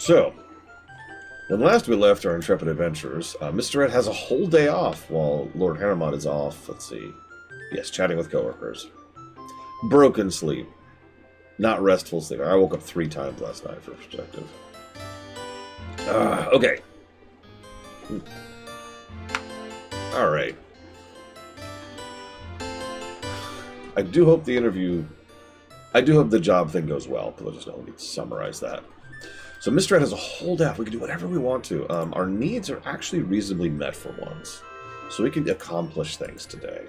So, when last we left our intrepid adventurers, Mr. Ed has a whole day off while Lord Harriman is off, let's see. Yes, chatting with coworkers. Broken sleep. Not restful sleep. I woke up 3 times last night for perspective. Okay. Alright. I do hope the job thing goes well, but I'll just let me summarize that. So Mr. Ed has a whole day off. We can do whatever we want to. Our needs are actually reasonably met for once. So we can accomplish things today.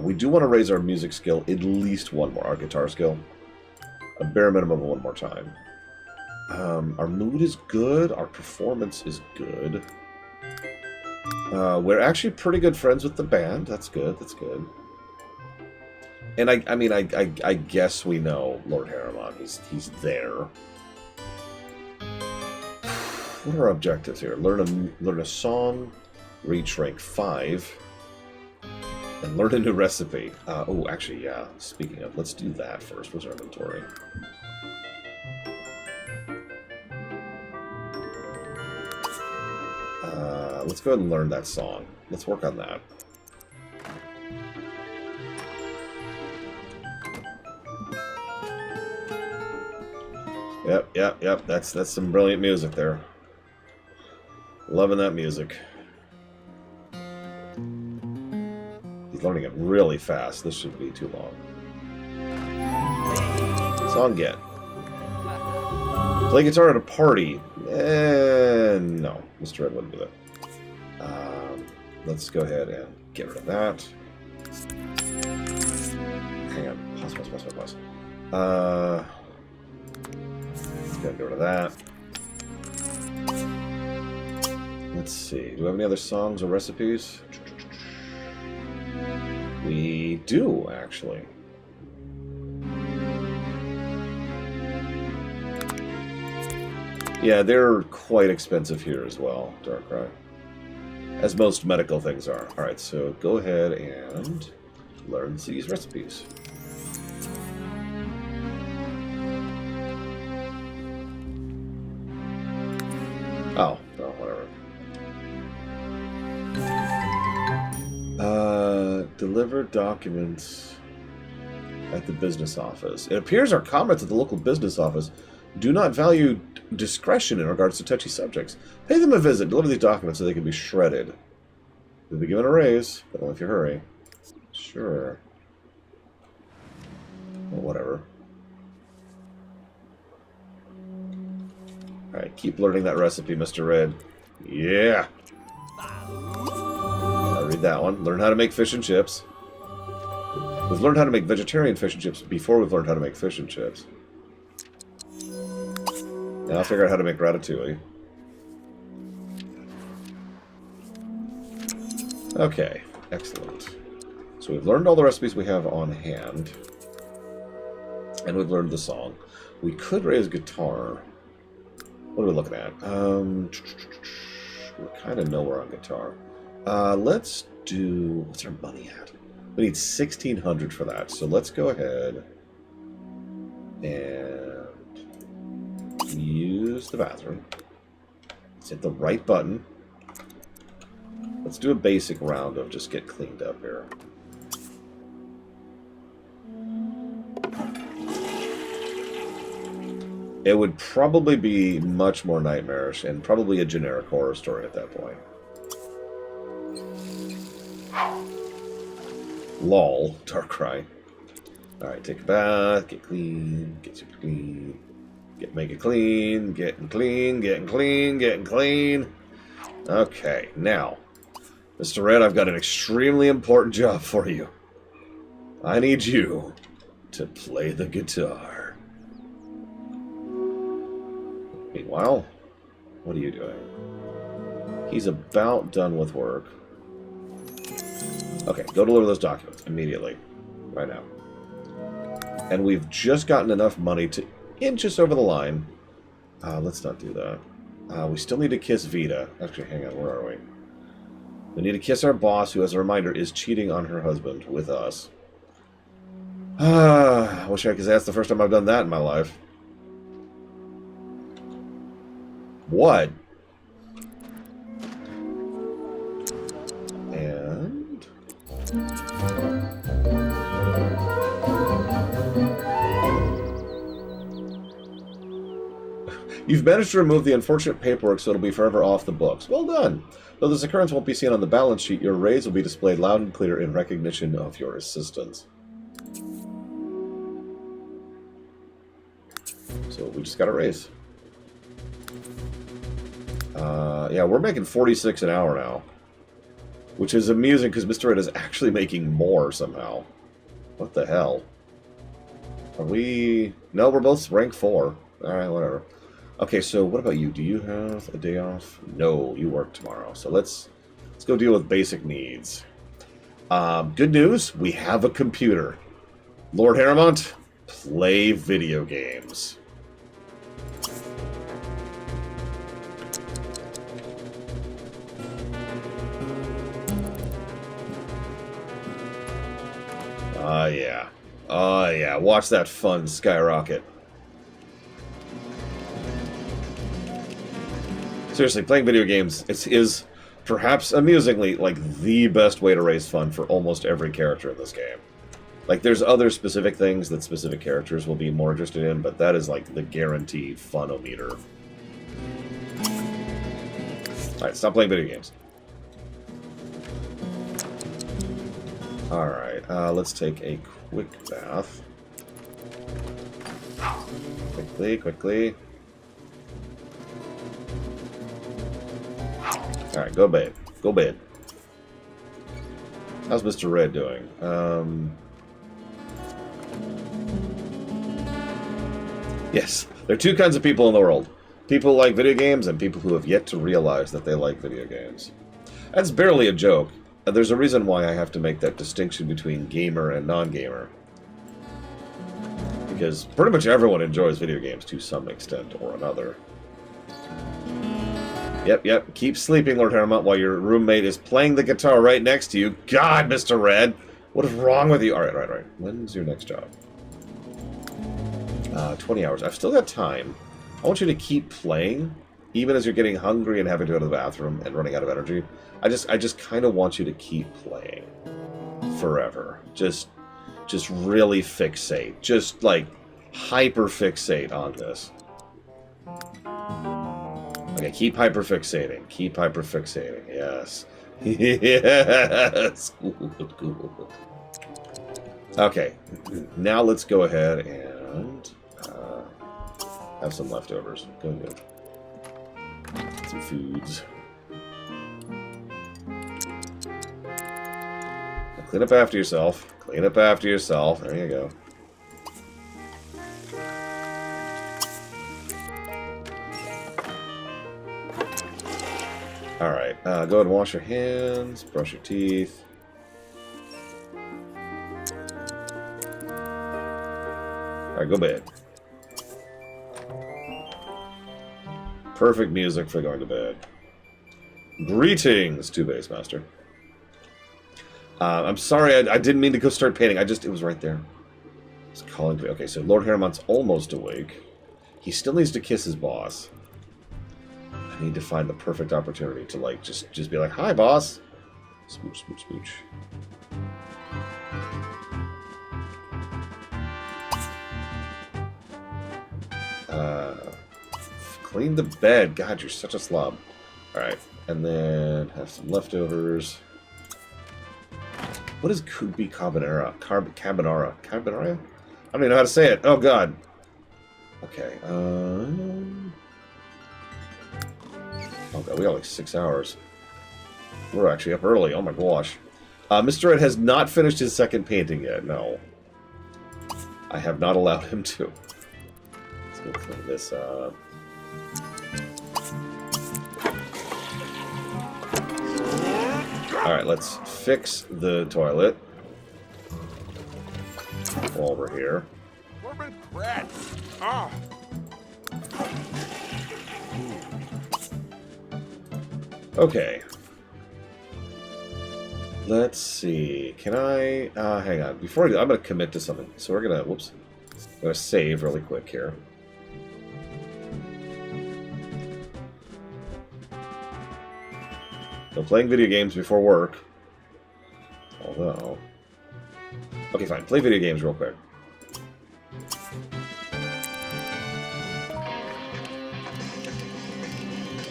We do want to raise our music skill at least 1 more. Our guitar skill. A bare minimum of 1 more time. Our mood is good. Our performance is good. We're actually pretty good friends with the band. That's good. That's good. And I guess we know Lord Harriman. He's there. What are our objectives here? Learn a song, reach rank 5, and learn a new recipe. Oh, actually, yeah. Speaking of, let's do that first. What's our inventory? Let's go ahead and learn that song. Let's work on that. Yep. That's some brilliant music there. Loving that music. He's learning it really fast. This shouldn't be too long. Song get. Play guitar at a party. No. Mr. Ed wouldn't do that. Let's go ahead and get rid of that. Hang on. Pause. Let's get rid of that. Let's see. Do we have any other songs or recipes? We do, actually. Yeah, they're quite expensive here as well, Darkrai. As most medical things are. Alright, so go ahead and learn these recipes. Oh, well, whatever. Deliver documents at the business office. It appears our comrades at the local business office do not value discretion in regards to touchy subjects. Pay them a visit, deliver these documents so they can be shredded. You'll be given a raise, but only if you hurry. Sure. Well, whatever. Alright, keep learning that recipe, Mr. Red. Yeah! I'll read that one. Learn how to make fish and chips. We've learned how to make vegetarian fish and chips before we've learned how to make fish and chips. Now I'll figure out how to make ratatouille. Okay, excellent. So we've learned all the recipes we have on hand. And we've learned the song. We could raise guitar. What are we looking at? We kind of know we're on guitar. Let's do... What's our money at? We need 1,600 for that. So let's go ahead and use the bathroom. Let's hit the right button. Let's do a basic round of just get cleaned up here. It would probably be much more nightmarish and probably a generic horror story at that point. Lol, Darkrai. Alright, take a bath, get clean, get super clean, make it clean, getting clean, getting clean, getting clean. Okay, now, Mr. Red, I've got an extremely important job for you. I need you to play the guitar. Meanwhile, what are you doing? He's about done with work. Okay, go deliver those documents immediately. Right now. And we've just gotten enough money to inch us over the line. Let's not do that. We still need to kiss Vita. Actually, hang on, where are we? We need to kiss our boss, who, as a reminder, is cheating on her husband with us. I wish I could say that's the first time I've done that in my life. What? And... You've managed to remove the unfortunate paperwork, so it'll be forever off the books. Well done. Though this occurrence won't be seen on the balance sheet, your raise will be displayed loud and clear in recognition of your assistance. So we just got a raise. Yeah, we're making 46 an hour now. Which is amusing, because Mr. Red is actually making more somehow. What the hell? Are we... No, we're both rank 4. Alright, whatever. Okay, so what about you? Do you have a day off? No, you work tomorrow. So let's go deal with basic needs. Good news, we have a computer. Lord Harrowmont, play video games. Yeah. Oh, yeah. Watch that fun skyrocket. Seriously, playing video games is perhaps amusingly like the best way to raise fun for almost every character in this game. Like, there's other specific things that specific characters will be more interested in, but that is like the guaranteed funometer. Alright, stop playing video games. Alright, let's take a quick bath. Quickly, quickly. Alright, go bed. Go bed. How's Mr. Red doing? Yes, there are two kinds of people in the world. People who like video games and people who have yet to realize that they like video games. That's barely a joke. There's a reason why I have to make that distinction between gamer and non-gamer. Because pretty much everyone enjoys video games to some extent or another. Yep. Keep sleeping, Lord Harrowmont, while your roommate is playing the guitar right next to you. God, Mr. Red! What is wrong with you? Alright. When's your next job? 20 hours. I've still got time. I want you to keep playing, even as you're getting hungry and having to go to the bathroom and running out of energy. I just kind of want you to keep playing. Forever. Just really fixate. Just, like, hyper-fixate on this. Okay, keep hyperfixating. Keep hyperfixating. Yes. Yes. Cool. Okay. Now let's go ahead and have some leftovers. Good. Some foods. Now clean up after yourself. Clean up after yourself. There you go. Alright, go ahead and wash your hands, brush your teeth. Alright, go bed. Perfect music for going to bed. Greetings, Two-Base Master. I'm sorry, I didn't mean to go start painting. It was right there. It's calling to me. Okay, so Lord Harrowmont's almost awake. He still needs to kiss his boss. I need to find the perfect opportunity to, like, just be like, hi, boss. Smooch, smooch, smooch. Clean the bed. God, you're such a slob. Alright, and then have some leftovers. What is Kubi Carbonara? Carbonara? Carbonara? I don't even know how to say it. Oh, God. Okay, oh god, we got like 6 hours. We're actually up early. Oh my gosh. Mr. Red has not finished his second painting yet. No. I have not allowed him to. Let's go clean this up. Alright, let's fix the toilet. While we're here. Okay. Let's see. Can I... hang on. Before I do, I'm going to commit to something. So we're going to... Whoops. I'm going to save really quick here. No playing video games before work. Although... Okay, fine. Play video games real quick.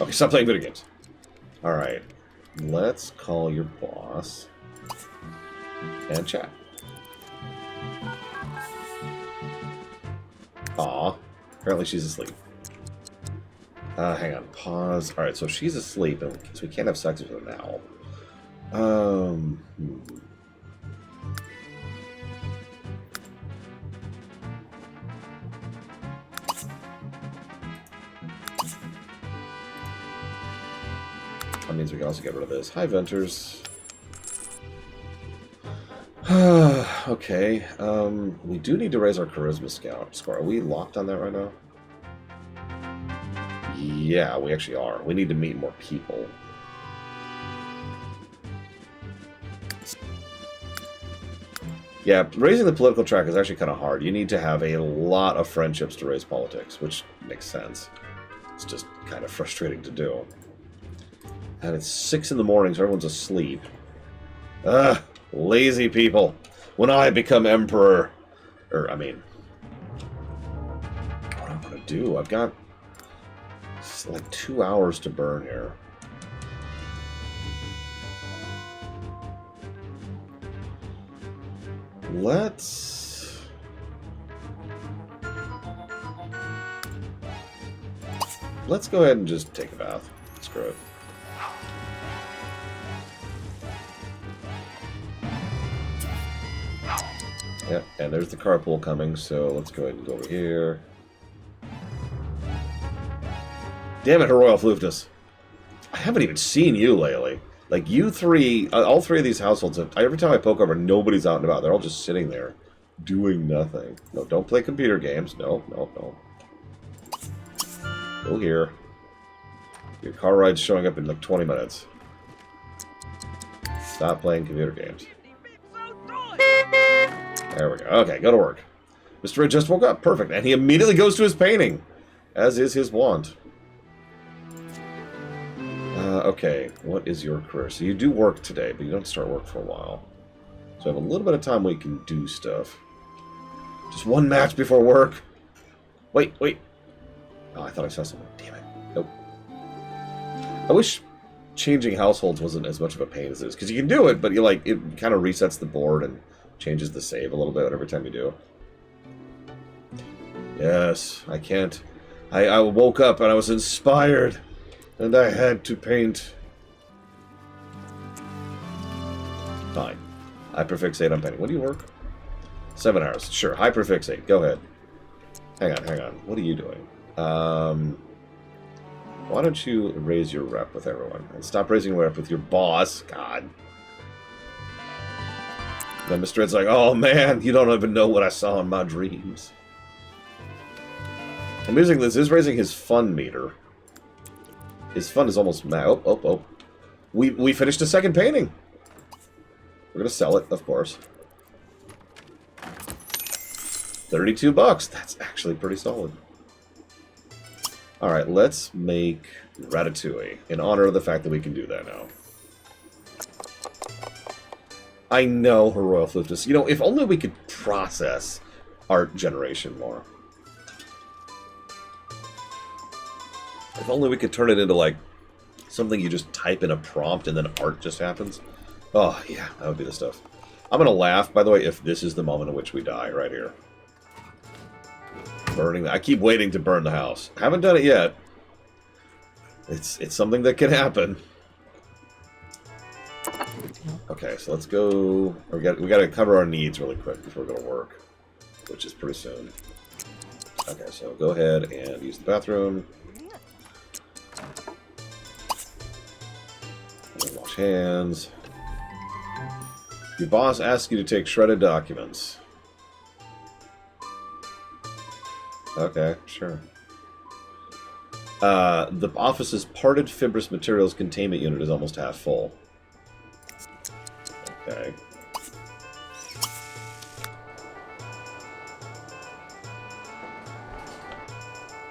Okay, stop playing video games. Alright. Let's call your boss. And chat. Aw. Apparently she's asleep. Hang on. Pause. Alright, so she's asleep, so we can't have sex with her now. That means we can also get rid of this. Hi, Venters. Okay. We do need to raise our charisma score. Are we locked on that right now? Yeah, we actually are. We need to meet more people. Yeah, raising the political track is actually kind of hard. You need to have a lot of friendships to raise politics, which makes sense. It's just kind of frustrating to do. And it's 6 in the morning, so everyone's asleep. Ugh, lazy people. When I become emperor... What am I going to do? I've got like 2 hours to burn here. Let's go ahead and just take a bath. Screw it. Yep, and there's the carpool coming, so let's go ahead and go over here. Damn it, Heroic Floofness. I haven't even seen you lately. Like, you three, all three of these households, every time I poke over, nobody's out and about. They're all just sitting there, doing nothing. No, don't play computer games. No, no, no. Go here. Your car ride's showing up in like 20 minutes. Stop playing computer games. There we go. Okay, go to work. Mr. Red just woke up. Perfect. And he immediately goes to his painting, as is his wont. Okay, what is your career? So you do work today, but you don't start work for a while. So I have a little bit of time where you can do stuff. Just one match before work. Wait, wait. Oh, I thought I saw someone. Damn it. Nope. I wish changing households wasn't as much of a pain as it is. Because you can do it, but you like it kind of resets the board and changes the save a little bit every time you do. Yes, I can't. I woke up and I was inspired. And I had to paint. Fine. Hyperfixate on painting. When do you work? 7 hours. Sure. Hyperfixate. Go ahead. Hang on, hang on. What are you doing? Why don't you raise your rep with everyone? And stop raising your rep with your boss. God. Then Mr. Red's like, oh man, you don't even know what I saw in my dreams. I'm using this. Is raising his fun meter. His fun is almost mad. Oh, oh, oh. We finished a second painting. We're going to sell it, of course. 32 bucks. That's actually pretty solid. Alright, let's make Ratatouille in honor of the fact that we can do that now. I know, Heroic Floofness. You know, if only we could process art generation more. If only we could turn it into, like, something you just type in a prompt and then art just happens. Oh, yeah, that would be the stuff. I'm going to laugh, by the way, if this is the moment in which we die, right here. Burning. I keep waiting to burn the house. Haven't done it yet. It's something that can happen. Okay, so let's go... We got to cover our needs really quick before we go to work, which is pretty soon. Okay, so go ahead and use the bathroom. Wash hands. Your boss asks you to take shredded documents. Okay, sure. The office's parted fibrous materials containment unit is almost half full. Okay.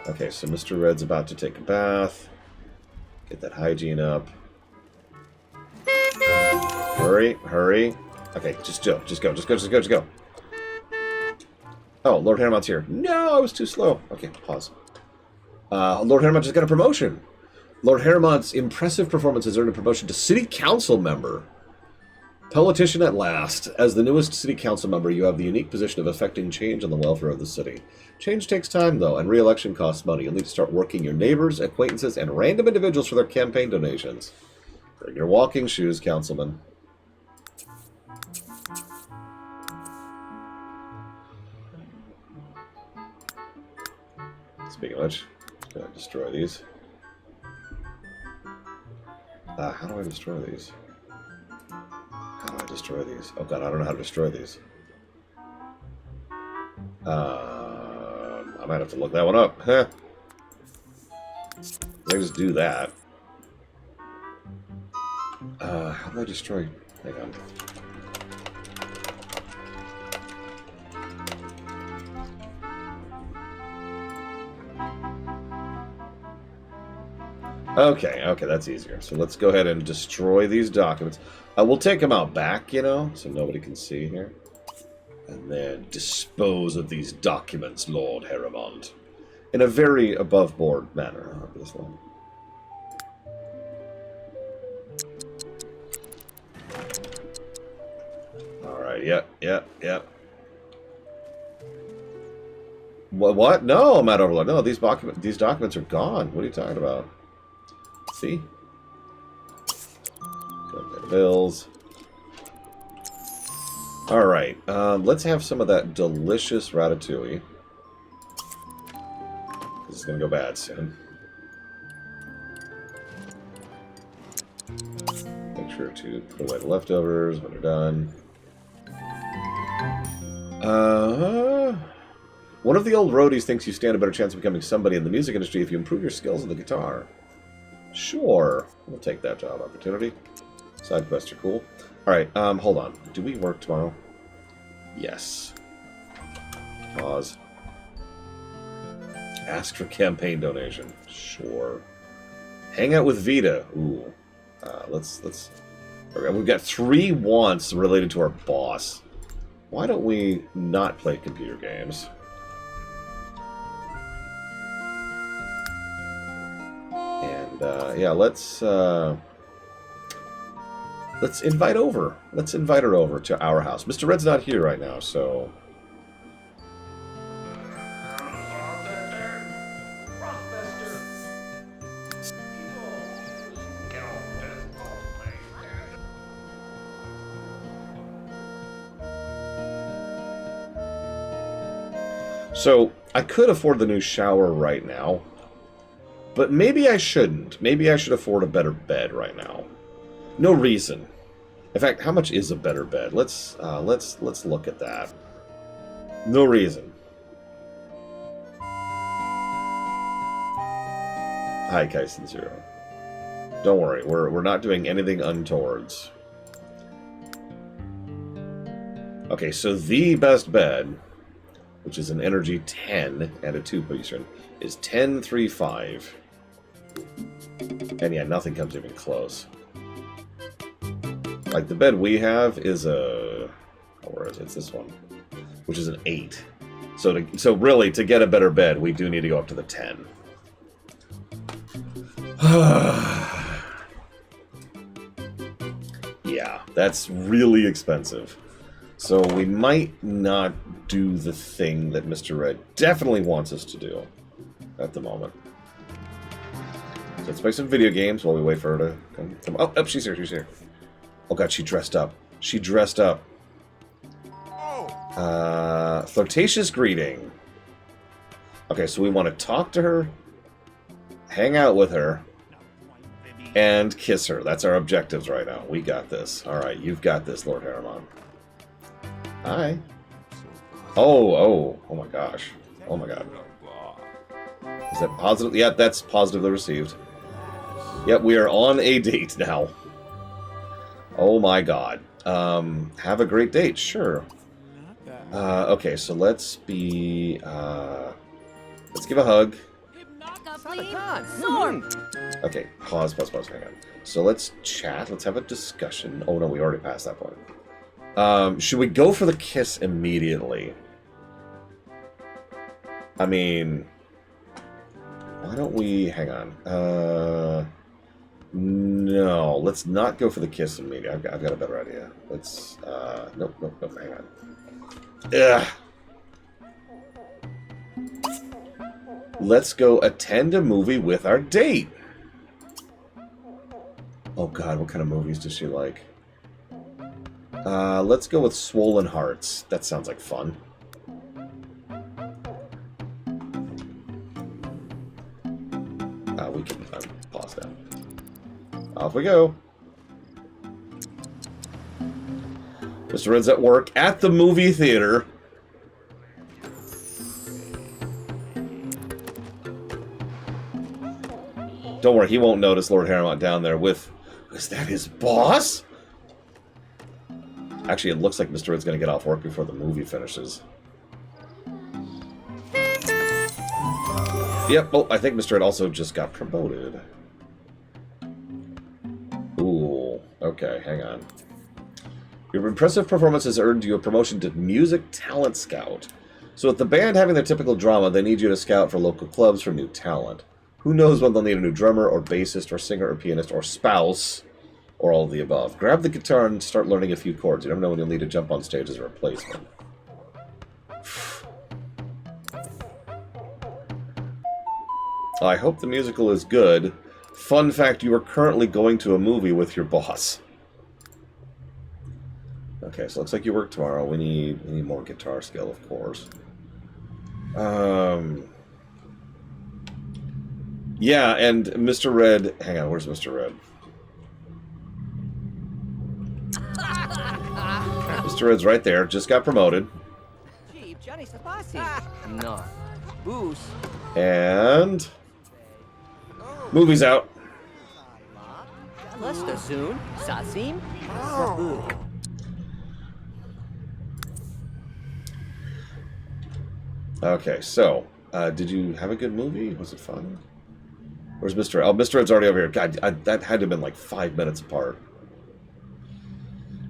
Okay, so Mr. Red's about to take a bath. Get that hygiene up. Hurry, hurry. Okay, just go. Oh, Lord Harrimount's here. No, I was too slow. Okay, pause. Lord Harrimount just got a promotion. Lord Harrimount's impressive performance has earned a promotion to City Council member. Politician at last. As the newest City Council member, you have the unique position of affecting change on the welfare of the city. Change takes time, though, and re-election costs money. You'll need to start working your neighbors, acquaintances, and random individuals for their campaign donations. Bring your walking shoes, Councilman. Speaking of which, I'm going to destroy these. How do I destroy these? How do I destroy these? Oh god, I don't know how to destroy these. I might have to look that one up. Huh. I just do that. How do I destroy... Hang on. Okay, that's easier. So let's go ahead and destroy these documents. We'll take them out back, you know, so nobody can see here. And then dispose of these documents, Lord Harrimount. In a very above-board manner, obviously. Alright, yep. What? No, I'm not overloaded. No, these documents are gone. What are you talking about? See? Go pay the bills. Alright, let's have some of that delicious ratatouille. This is going to go bad soon. Make sure to put away the leftovers when they're done. One of the old roadies thinks you stand a better chance of becoming somebody in the music industry if you improve your skills on the guitar. Sure, we'll take that job opportunity. Side quests are cool. Alright, hold on. Do we work tomorrow? Yes. Pause. Ask for campaign donation. Sure. Hang out with Vita. Ooh. Let's... Okay, we've got 3 wants related to our boss. Why don't we not play computer games? And, yeah, let's invite over. Let's invite her over to our house. Mr. Red's not here right now, so... So, I could afford the new shower right now, but maybe I shouldn't. Maybe I should afford a better bed right now. No reason. In fact, how much is a better bed? Let's look at that. No reason. Hi, Kaisen Zero. Don't worry, we're not doing anything untowards. Okay, so the best bed, which is an energy 10 and a 2-piece, is 1035. And yeah, nothing comes even close. Like, the bed we have is a... Oh, where is it? It's this one. Which is an 8. So really, to get a better bed, we do need to go up to the 10. Yeah, that's really expensive. So we might not do the thing that Mr. Red definitely wants us to do at the moment. So let's play some video games while we wait for her to come. Oh, she's here, she's here. Oh god, she dressed up. She dressed up. Flirtatious greeting. Okay, so we want to talk to her, hang out with her, and kiss her. That's our objectives right now. We got this. Alright, you've got this, Lord Harrimount. Hi. Oh my gosh. Oh my god. Is that positive? Yeah, that's positively received. Yep, we are on a date now. Oh my god. Have a great date, sure. Okay, so let's be, let's give a hug. Okay, pause, hang on. So let's chat, let's have a discussion. Oh no, we already passed that point. Should we go for the kiss immediately? I mean, why don't we, hang on. No, let's not go for the kiss immediately. I've got a better idea. Let's, nope, hang on. Ugh. Let's go attend a movie with our date. Oh god, what kind of movies does she like? Let's go with Swollen Hearts. That sounds like fun. We can pause that. Off we go. Mr. Red's at work at the movie theater. Don't worry, he won't notice Lord Harrowmont down there with... Is that his boss? Actually, it looks like Mr. Red's going to get off work before the movie finishes. Yep, oh, I think Mr. Red also just got promoted. Ooh, okay, hang on. Your impressive performance has earned you a promotion to Music Talent Scout. So with the band having their typical drama, they need you to scout for local clubs for new talent. Who knows when they'll need a new drummer, or bassist, or singer, or pianist, or spouse, or all of the above. Grab the guitar and start learning a few chords. You never know when you'll need to jump on stage as a replacement. I hope the musical is good. Fun fact, you are currently going to a movie with your boss. Okay, so looks like you work tomorrow. We need more guitar skill, of course. Yeah, and Mr. Red... Hang on, where's Mr. Red? Mr. Red's right there. Just got promoted. And... movie's out. Okay, so... did you have a good movie? Was it fun? Where's Mr. Red? Oh, Mr. Red's already over here. God, that had to have been like 5 minutes apart.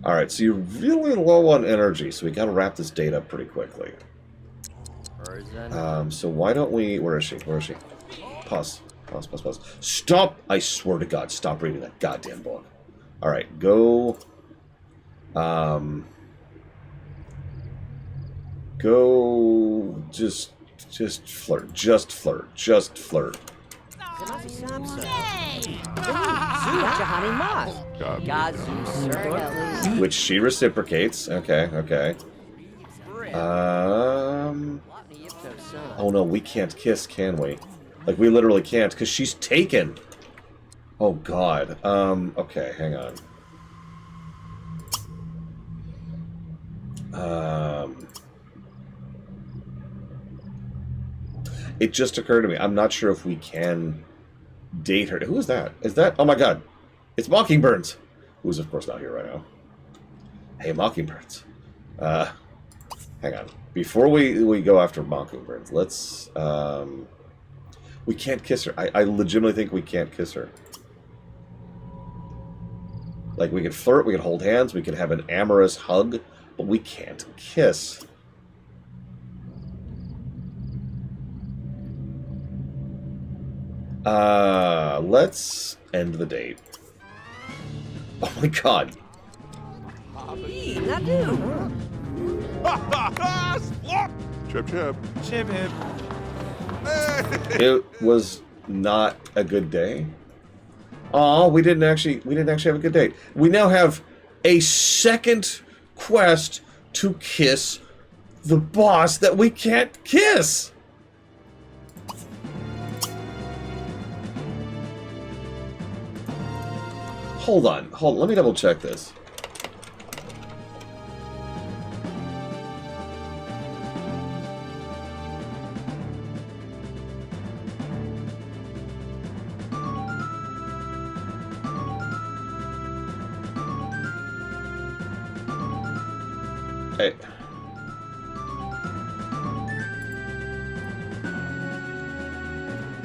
Alright, so you're really low on energy, so we gotta wrap this date up pretty quickly. So why don't we... Where is she? Pause. Stop! I swear to God, stop reading that goddamn book. Alright, go... Go... Just flirt. Just flirt. Which she reciprocates. Okay. Oh no, we can't kiss, can we? Like, we literally can't, because she's taken. Oh god. Okay, hang on. It just occurred to me. I'm not sure if we can date her. Who is that? Is that... Oh my god. It's Mockingbirds. Who's, of course, not here right now. Hey, Mockingbirds. Hang on. Before we go after Mockingbirds, let's... we can't kiss her. I legitimately think we can't kiss her. Like, we could flirt, we could hold hands, we could have an amorous hug, but we can't kiss. Let's end the date. Oh my god. Chip. It was not a good day. Aw, we didn't actually have a good date. We now have a second quest to kiss the boss that we can't kiss. Hold on, let me double check this. Hey.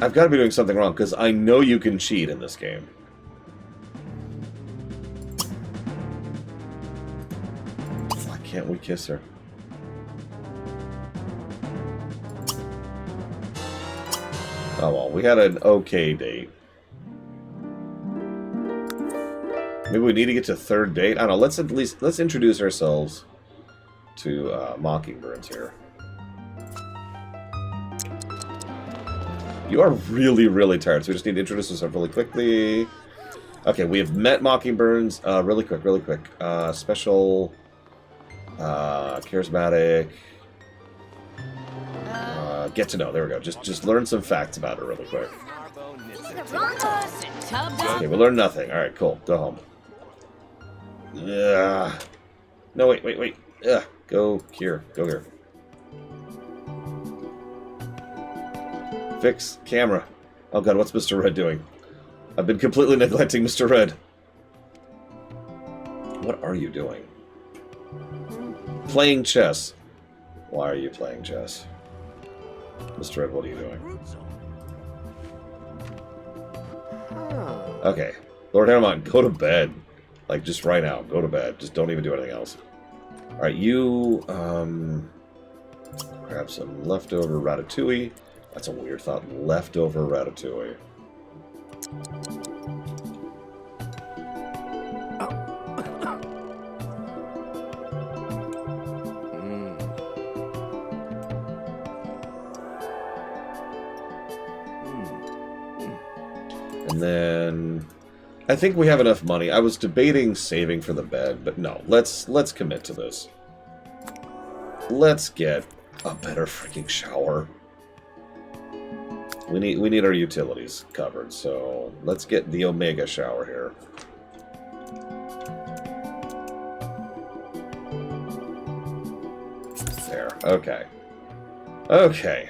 I've got to be doing something wrong, because I know you can cheat in this game. Why can't we kiss her? Oh well, we had an okay date. Maybe we need to get to third date? I don't know, let's introduce ourselves to Mockingbirds here. You are really, really tired, so we just need to introduce ourselves really quickly. Okay, we have met Mockingbirds. Really quick. Special... charismatic... get to know. There we go. Just learn some facts about her really quick. Okay, we learned nothing. Alright, cool. Go home. Ugh. No, wait. Ugh. Go here. Go here. Fix camera. Oh god, what's Mr. Red doing? I've been completely neglecting Mr. Red. What are you doing? Playing chess. Why are you playing chess? Mr. Red, what are you doing? Okay. Lord Hammond, go to bed. Like, just right now. Go to bed. Just don't even do anything else. Alright, you, grab some leftover ratatouille. That's a weird thought. Leftover ratatouille. And then... I think we have enough money. I was debating saving for the bed, but no. Let's commit to this. Let's get a better freaking shower. We need our utilities covered, so let's get the Omega shower here. There. Okay. Okay.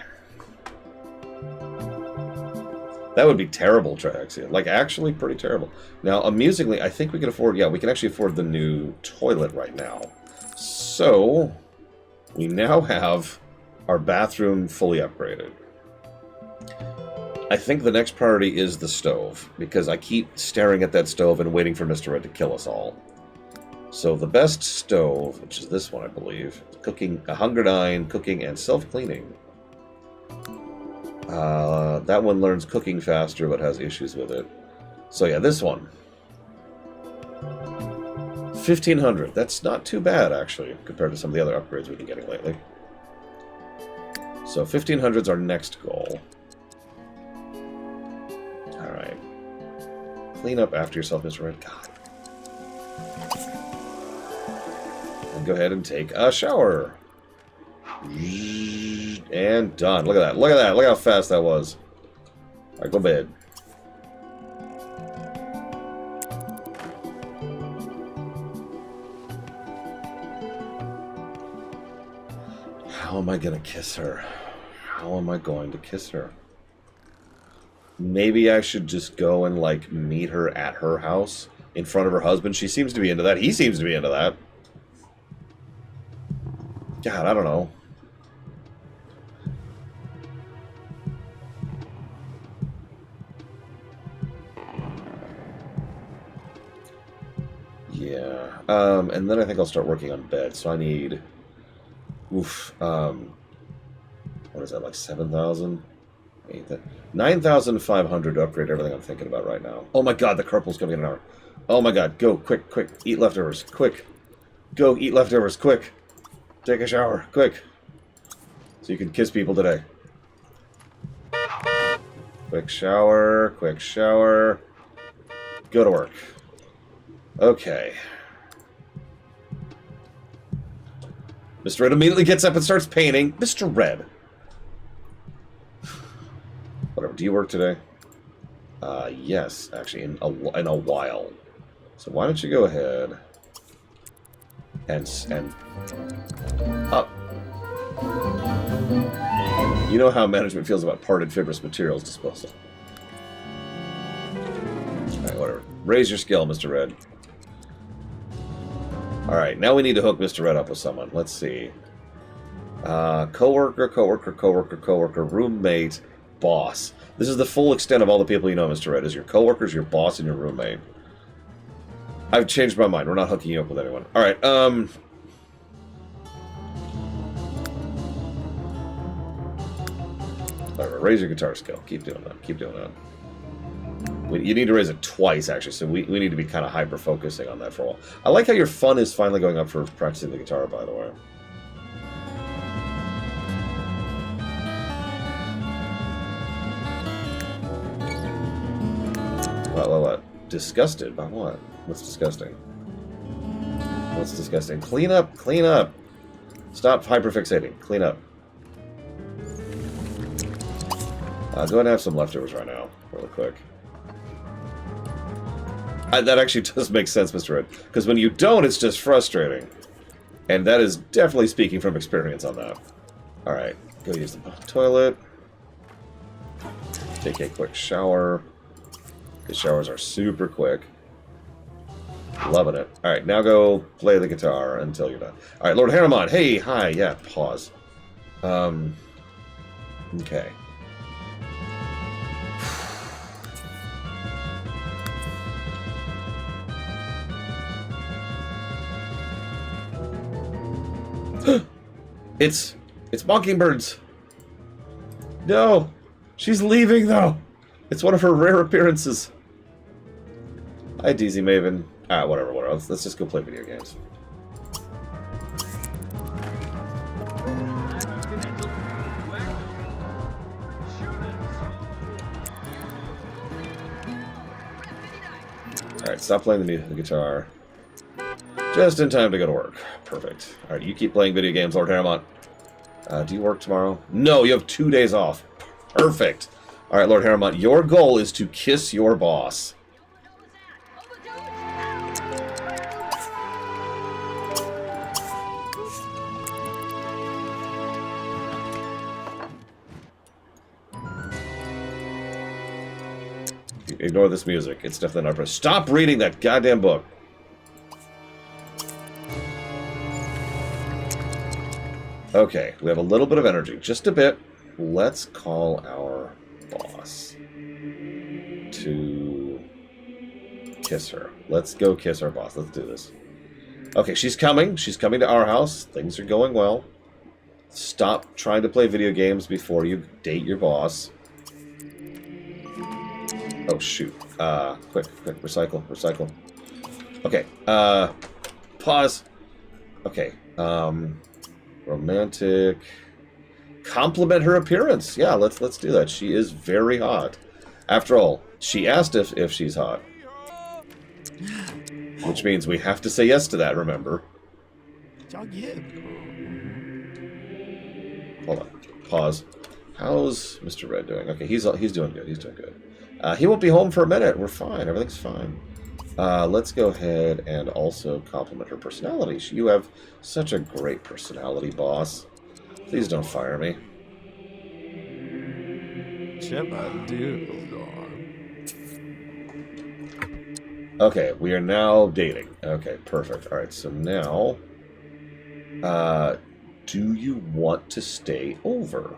That would be terrible, Triaxia. Like, actually pretty terrible. Now, amusingly, I think we can afford... Yeah, we can actually afford the new toilet right now. So, we now have our bathroom fully upgraded. I think the next priority is the stove, because I keep staring at that stove and waiting for Mr. Red to kill us all. So the best stove, which is this one, I believe, cooking, a Hunger 9, cooking, and self-cleaning. That one learns cooking faster, but has issues with it. So yeah, this one. 1,500. That's not too bad, actually, compared to some of the other upgrades we've been getting lately. So 1,500 is our next goal. Alright. Clean up after yourself, Mr. Red. God. And go ahead and take a shower. And done. Look at that. Look at that. Look how fast that was. Alright, go to bed. How am I going to kiss her? How am I going to kiss her? Maybe I should just go and, like, meet her at her house in front of her husband. She seems to be into that. He seems to be into that. God, I don't know. Yeah. And then I think I'll start working on bed. So I need... Oof. What is that, like 7,000? 9,500 to upgrade everything I'm thinking about right now. Oh my god, the carpool's coming in an hour. Oh my god, go, quick. Eat leftovers, quick. Go, eat leftovers, quick. Take a shower, quick. So you can kiss people today. Quick shower. Go to work. Okay. Mr. Red immediately gets up and starts painting. Mr. Red. Whatever. Do you work today? Yes, actually, in a while. So why don't you go ahead and up. You know how management feels about parted fibrous materials disposal. Alright, whatever. Raise your skill, Mr. Red. Alright, now we need to hook Mr. Red up with someone. Let's see. Coworker, roommate, boss. This is the full extent of all the people you know, Mr. Red, is your coworkers, your boss, and your roommate. I've changed my mind. We're not hooking you up with anyone. Alright, Alright, raise your guitar skill. Keep doing that. Keep doing that. You need to raise it twice, actually, so we need to be kind of hyper-focusing on that for a while. I like how your fun is finally going up for practicing the guitar, by the way. What? Disgusted? By what? What's disgusting? What's disgusting? Clean up! Clean up! Stop hyperfixating. Clean up. Go ahead and have some leftovers right now, really quick. That actually does make sense, Mr. Red. Because when you don't, it's just frustrating. And that is definitely speaking from experience on that. Alright, go use the toilet. Take a quick shower. The showers are super quick. Loving it. Alright, now go play the guitar until you're done. Alright, Lord Harriman. Hey, hi. Yeah, pause. Okay. It's Mockingbirds. No, she's leaving though. It's one of her rare appearances. Hi, DZ Maven. Whatever. Let's just go play video games. All right, stop playing the guitar. Just in time to go to work. Perfect. Alright, you keep playing video games, Lord Harriman. Do you work tomorrow? No, you have 2 days off. Perfect. Alright, Lord Harriman, your goal is to kiss your boss. Ignore this music. It's definitely not... Stop reading that goddamn book. Okay, we have a little bit of energy. Just a bit. Let's call our boss to kiss her. Let's go kiss our boss. Let's do this. Okay, she's coming. She's coming to our house. Things are going well. Stop trying to play video games before you date your boss. Oh, shoot. Quick. Recycle. Okay, pause. Okay, romantic. Compliment her appearance. Yeah, let's do that. She is very hot. After all, she asked if she's hot. Which means we have to say yes to that, remember? Hold on. Pause. How's Mr. Red doing? Okay, he's doing good. He's doing good. He won't be home for a minute. We're fine. Everything's fine. Let's go ahead and also compliment her personality. You have such a great personality, boss. Please don't fire me. Okay, we are now dating. Okay, perfect. Alright, so now... do you want to stay over?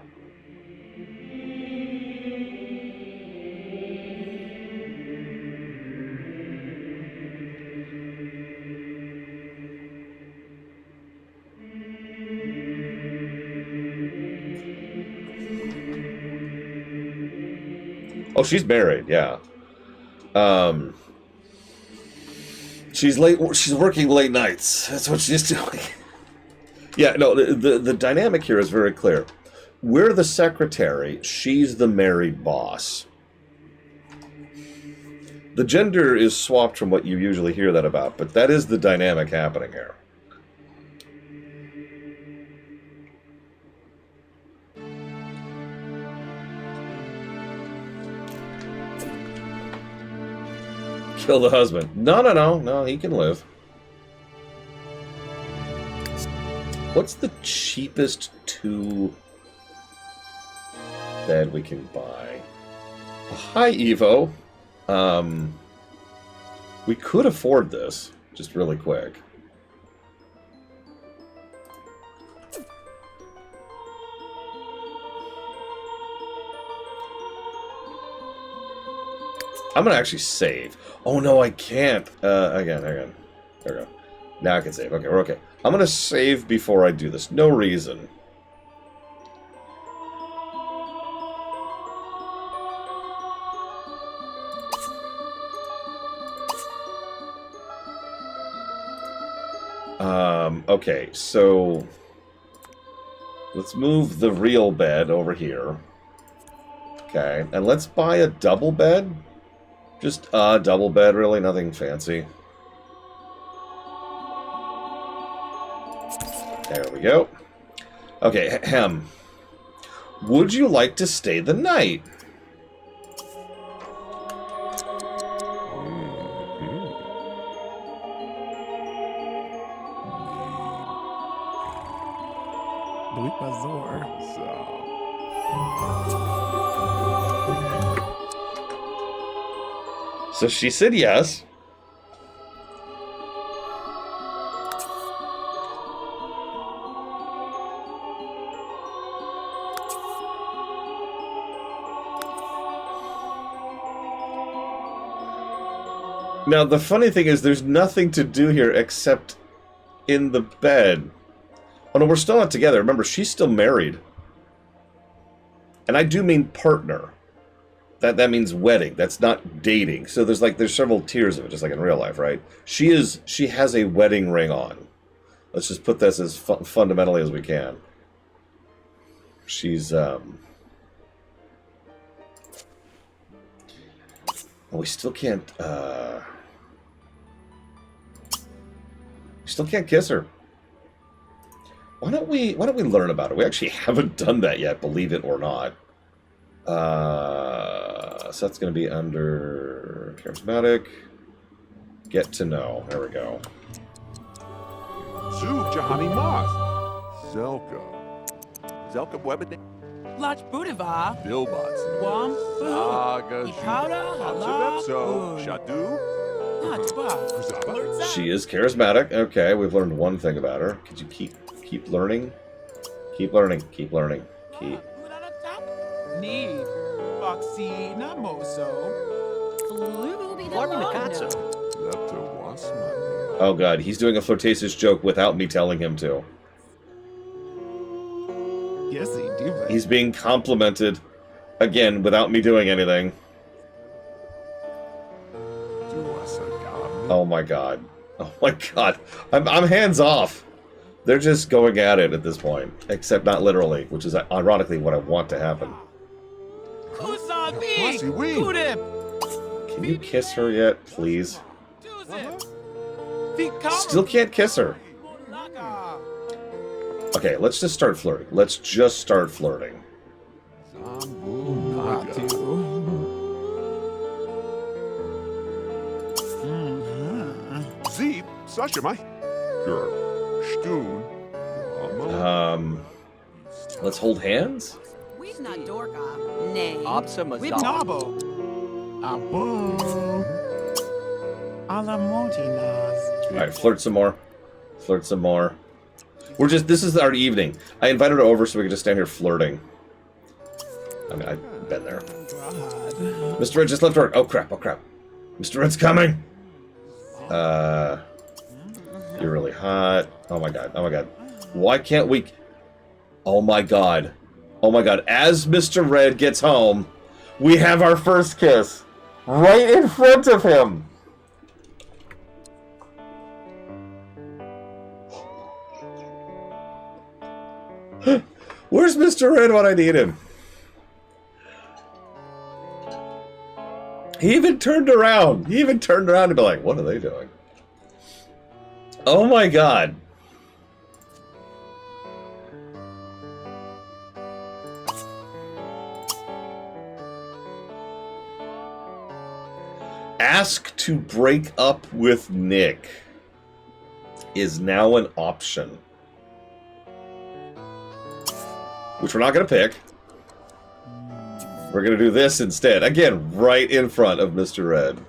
Oh, she's married, yeah. She's working late nights. That's what she's doing. Yeah, no, the dynamic here is very clear. We're the secretary, she's the married boss. The gender is swapped from what you usually hear that about, but that is the dynamic happening here. Kill the husband. No, he can live. What's the cheapest 2-bed we can buy? Hi, Evo. We could afford this, just really quick. I'm gonna actually save. Oh no, I can't. Again. There we go. Now I can save. Okay, we're okay. I'm gonna save before I do this. No reason. Okay, so let's move the real bed over here. Okay, and let's buy a double bed. Just a double bed, really, nothing fancy. There we go. Okay, Hem. Would you like to stay the night? So she said yes. Now, the funny thing is there's nothing to do here except in the bed. Oh, no, we're still not together. Remember, she's still married. And I do mean partner. That means wedding. That's not dating. So there's several tiers of it, just like in real life, right? She has a wedding ring on. Let's just put this as fundamentally as we can. She's we still can't kiss her. Why don't we learn about it? We actually haven't done that yet, believe it or not. So that's going to be under charismatic. Get to know. There we go. Zug Jahani Maz. Zelka. Zelka Webede. Lach Budiva. Bilbots. Wam. Saga. Ikara. Hala. So Shadu. She is charismatic. Okay, we've learned one thing about her. Could you keep learning? Keep learning. Keep learning. Keep. Need. Foxy Namoso. Oh god, he's doing a flirtatious joke without me telling him to. Yes, he do. He's being complimented again without me doing anything. Oh my god. Oh my god. I'm hands off. They're just going at it at this point. Except not literally, which is ironically what I want to happen. Can you kiss her yet, please? Still can't kiss her. Okay, let's just start flirting. Let's just start flirting. Zeep, Sasha, my Stoon. Let's hold hands. We've not Dorka. Nay. We've Nabo. Abo. Alamontinas. Alright, flirt some more. Flirt some more. This is our evening. I invited her over so we could just stand here flirting. I mean, I've been there. Mr. Red just left work. Oh crap, oh crap. Mr. Red's coming! You're really hot. Oh my god, oh my god. Why can't we... Oh my god. Oh my god, as Mr. Red gets home, we have our first kiss. Right in front of him! Where's Mr. Red when I need him? He even turned around. He even turned around to be like, what are they doing? Oh my god. Ask to break up with Nick is now an option. Which we're not going to pick. We're going to do this instead. Again, right in front of Mr. Red.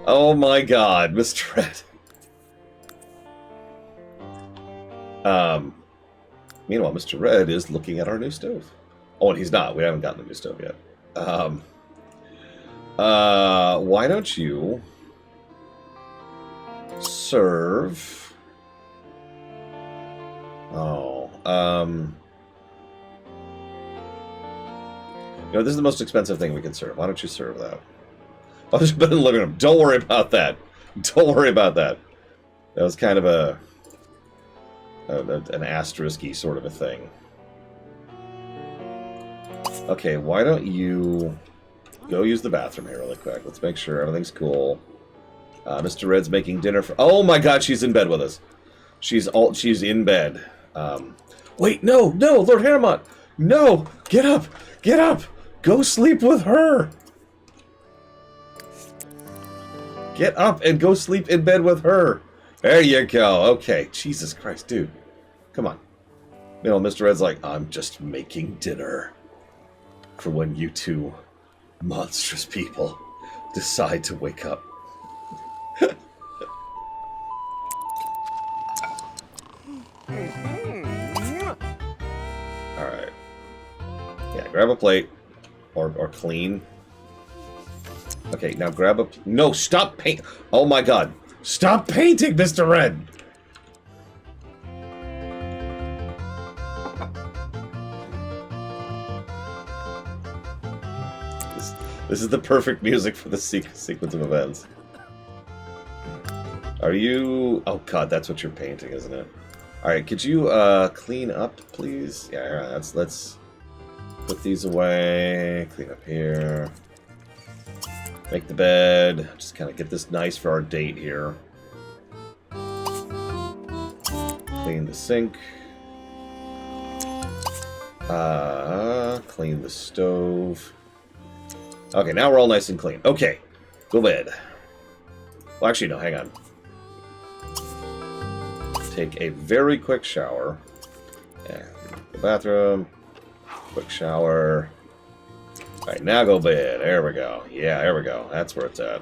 Oh my god, Mr. Red. Meanwhile, Mr. Red is looking at our new stove. Oh, and he's not. We haven't gotten the new stove yet. Why don't you serve? Oh, you know, this is the most expensive thing we can serve. Why don't you serve that? Oh, there's been in the living room. Don't worry about that. Don't worry about that. That was kind of an asterisk-y sort of a thing. Okay, why don't you go use the bathroom here really quick. Let's make sure everything's cool. Mr. Red's making dinner for... Oh my god, she's in bed with us. She's in bed. Wait, no, Lord Harrowmont! No! Get up! Get up! Go sleep with her! Get up and go sleep in bed with her! There you go. Okay. Jesus Christ, dude. Come on. You know, Mr. Red's like, I'm just making dinner for when you two monstrous people decide to wake up. Alright. Yeah, grab a plate. Or clean. Okay, now grab a... No, stop paint... Oh my god. Stop painting, Mr. Red! This is the perfect music for the sequence of events. Are you... Oh god, that's what you're painting, isn't it? Alright, could you clean up, please? Yeah, let's put these away. Clean up here. Make the bed. Just kind of get this nice for our date here. Clean the sink. Clean the stove. Okay, now we're all nice and clean. Okay, go bed. Well, actually, no, hang on. Take a very quick shower. And the bathroom. Quick shower. Alright, now go bed. There we go. Yeah, there we go. That's where it's at.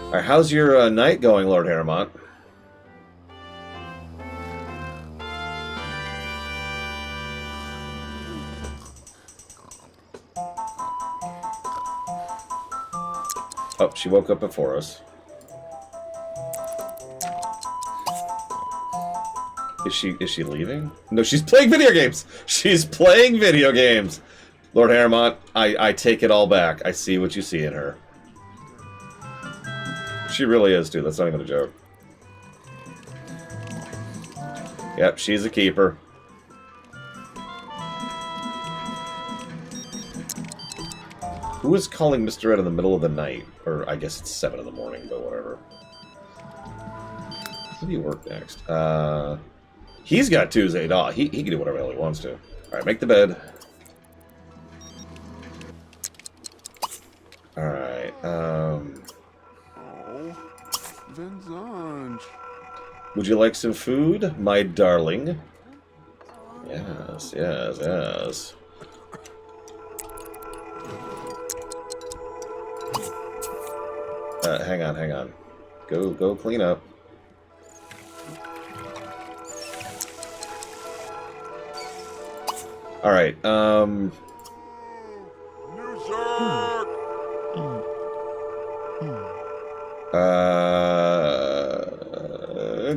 Alright, how's your night going, Lord Harrowmont? Oh, she woke up before us. Is she leaving? No, she's playing video games! She's playing video games! Lord Harrowmont, I take it all back. I see what you see in her. She really is, dude. That's not even a joke. Yep, she's a keeper. Who is calling Mr. Red in the middle of the night? Or I guess it's 7 in the morning, but whatever. How do you work next? He's got Tuesday off. He can do whatever the hell he wants to. Alright, make the bed. Alright, Oh, Vinzange. would you like some food, my darling? Yes, yes, yes. Hang on. Go clean up. Alright, New Zerk!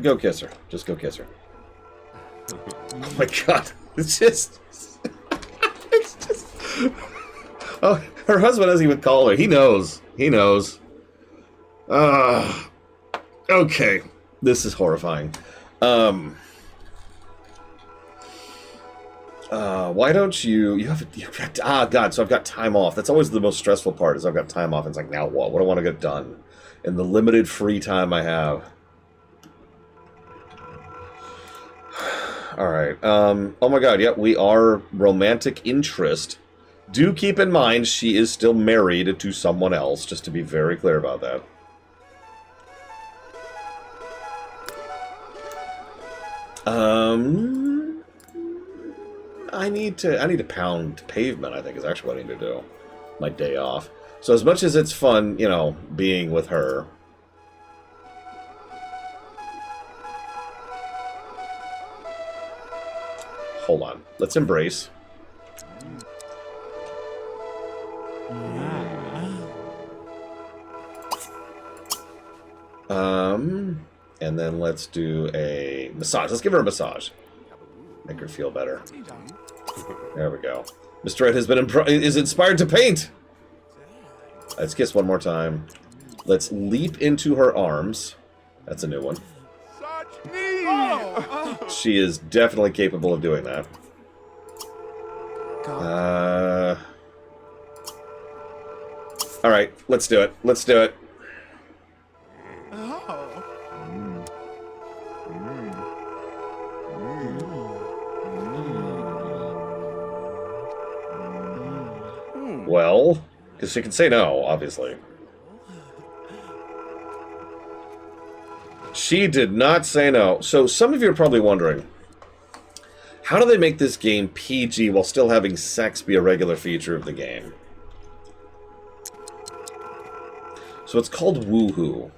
go kiss her. Just go kiss her. Oh my god. It's just... it's just... Oh, her husband doesn't even call her. He knows. He knows. Okay. This is horrifying. Why don't you got, god, so I've got time off. That's always the most stressful part, is I've got time off, and it's like, now what? What do I want to get done in the limited free time I have? Alright, oh my god, yep, we are romantic interest. Do keep in mind she is still married to someone else, just to be very clear about that. I need to pound pavement, I think, is actually what I need to do. My day off. So as much as it's fun, you know, being with her... Hold on. Let's embrace. And then let's do a massage. Let's give her a massage. Make her feel better. There we go. Mr. Ed has been is inspired to paint. Let's kiss one more time. Let's leap into her arms. That's a new one. Such me! She is definitely capable of doing that. All right, let's do it. Let's do it. Oh. Well, because she can say no, obviously. She did not say no. So some of you are probably wondering, how do they make this game PG while still having sex be a regular feature of the game? So it's called Woohoo.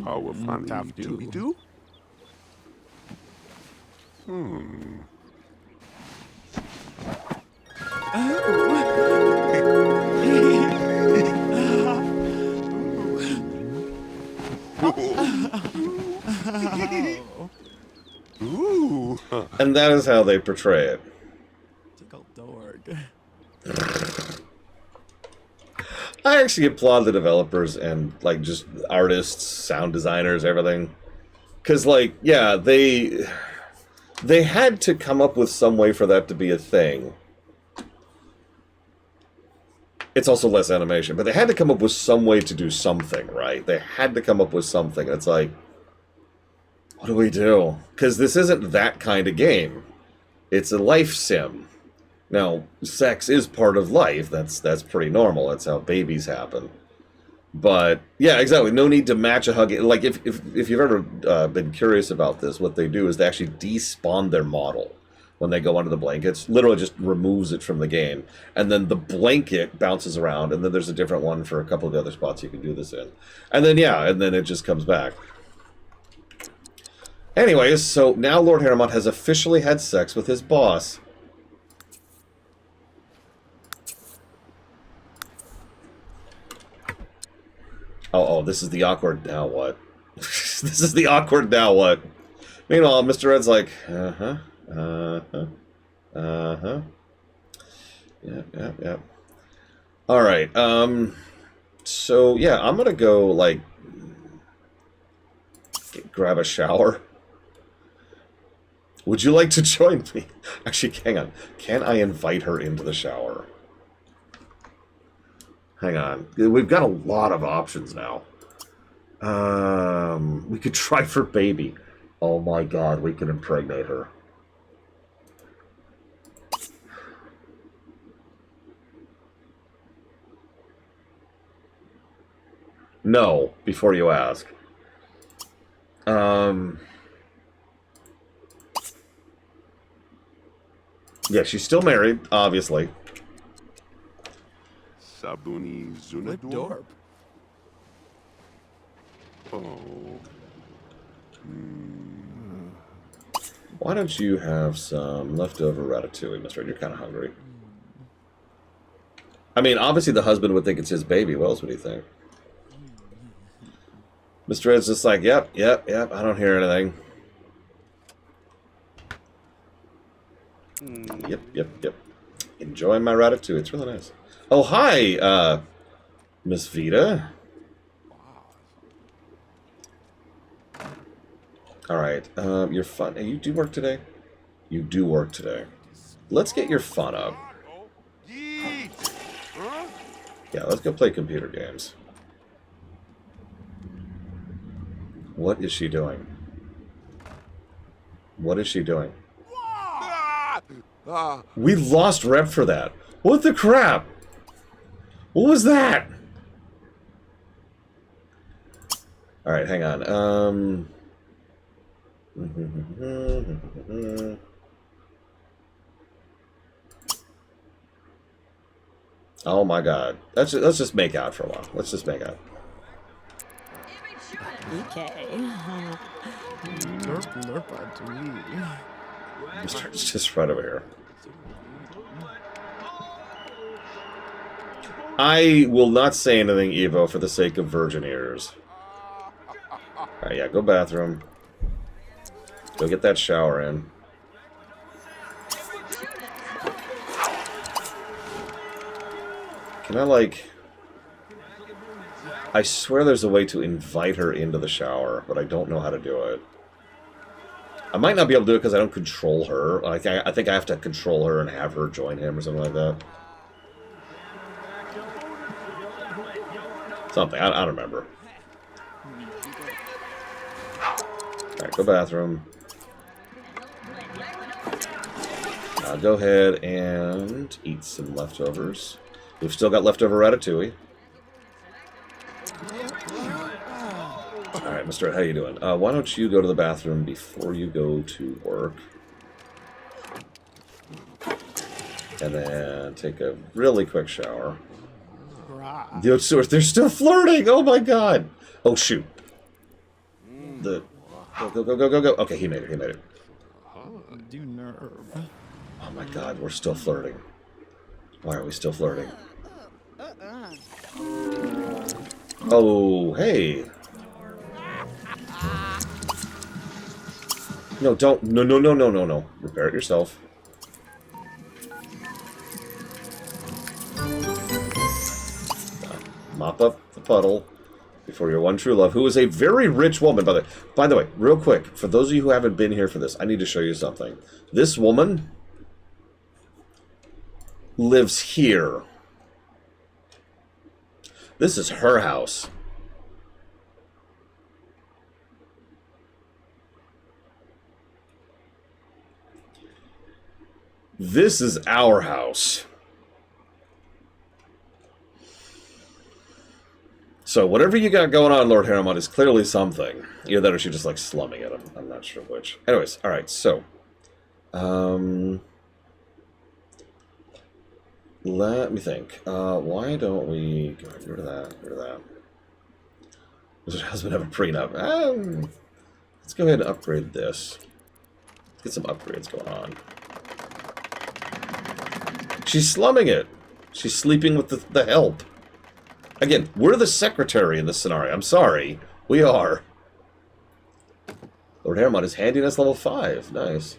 How funny. Tough Do we dude. do? Ooh. And that is how they portray it. Tickle dork. I actually applaud the developers and, like, just artists, sound designers, everything. Because, like, yeah, they had to come up with some way for that to be a thing. It's also less animation, but they had to come up with some way to do something, right? They had to come up with something. It's like, what do we do? Because this isn't that kind of game. It's a life sim. Now, sex is part of life. That's pretty normal. That's how babies happen. But yeah, exactly. No need to match a hug. Like if you've ever been curious about this, what they do is they actually despawn their model when they go under the blankets. Literally just removes it from the game, and then the blanket bounces around, and then there's a different one for a couple of the other spots you can do this in, and then yeah, and then it just comes back. Anyways, so now Lord Harrimont has officially had sex with his boss. Oh, this is the awkward now what? This is the awkward now what? Meanwhile, Mr. Ed's like, Yeah. Alright, so yeah, I'm gonna go, like, grab a shower. Would you like to join me? Actually, hang on. Can I invite her into the shower? Hang on. We've got a lot of options now. We could try for baby. Oh my god, we can impregnate her. No, before you ask. Yeah, she's still married, obviously. Sabuni What Zunador? dorp? Oh. Why don't you have some leftover ratatouille, Mr. Ed? You're kind of hungry. I mean, obviously the husband would think it's his baby. What else would he think? Mr. Ed's just like, yep, I don't hear anything. Yep. Enjoying my ratatouille. It's really nice. Oh, hi, Miss Vita. All right, your fun. Hey, you do work today? You do work today. Let's get your fun up. Yeet! Huh? Yeah, let's go play computer games. What is she doing? What is she doing? Ah! Ah! We lost rep for that. What the crap? What was that? All right, hang on. Oh my god. Let's just make out for a while. Let's just make out. If it's EK. Nerp, nerp to me. Mr. Red's just right over here. I will not say anything, Evo, for the sake of virgin ears. Alright, yeah, go bathroom. Go get that shower in. Can I, like... I swear there's a way to invite her into the shower, but I don't know how to do it. I might not be able to do it because I don't control her. I think I have to control her and have her join him or something like that. Something. I don't remember. Alright, go bathroom. Go ahead and eat some leftovers. We've still got leftover ratatouille. Alright, Mr. Ed, how you doing? Why don't you go to the bathroom before you go to work? And then take a really quick shower. They're still flirting! Oh my god! Oh shoot. Go. Okay, he made it. Do nerve. Oh my god, we're still flirting. Why are we still flirting? Oh, hey. No, don't. No. Repair it yourself. Mop up the puddle before your one true love, who is a very rich woman, by the way. By the way, real quick, for those of you who haven't been here for this, I need to show you something. This woman lives here. This is her house. This is our house. So whatever you got going on, Lord Harriman, is clearly something. Either that or she's just like slumming it. I'm not sure which. Anyways, alright, so. Let me think. Why don't we get rid of that? Does her husband have a prenup? Let's go ahead and upgrade this. Let's get some upgrades going on. She's slumming it. She's sleeping with the help. Again, we're the secretary in this scenario. I'm sorry. We are. Lord Harriman is handiness level 5. Nice.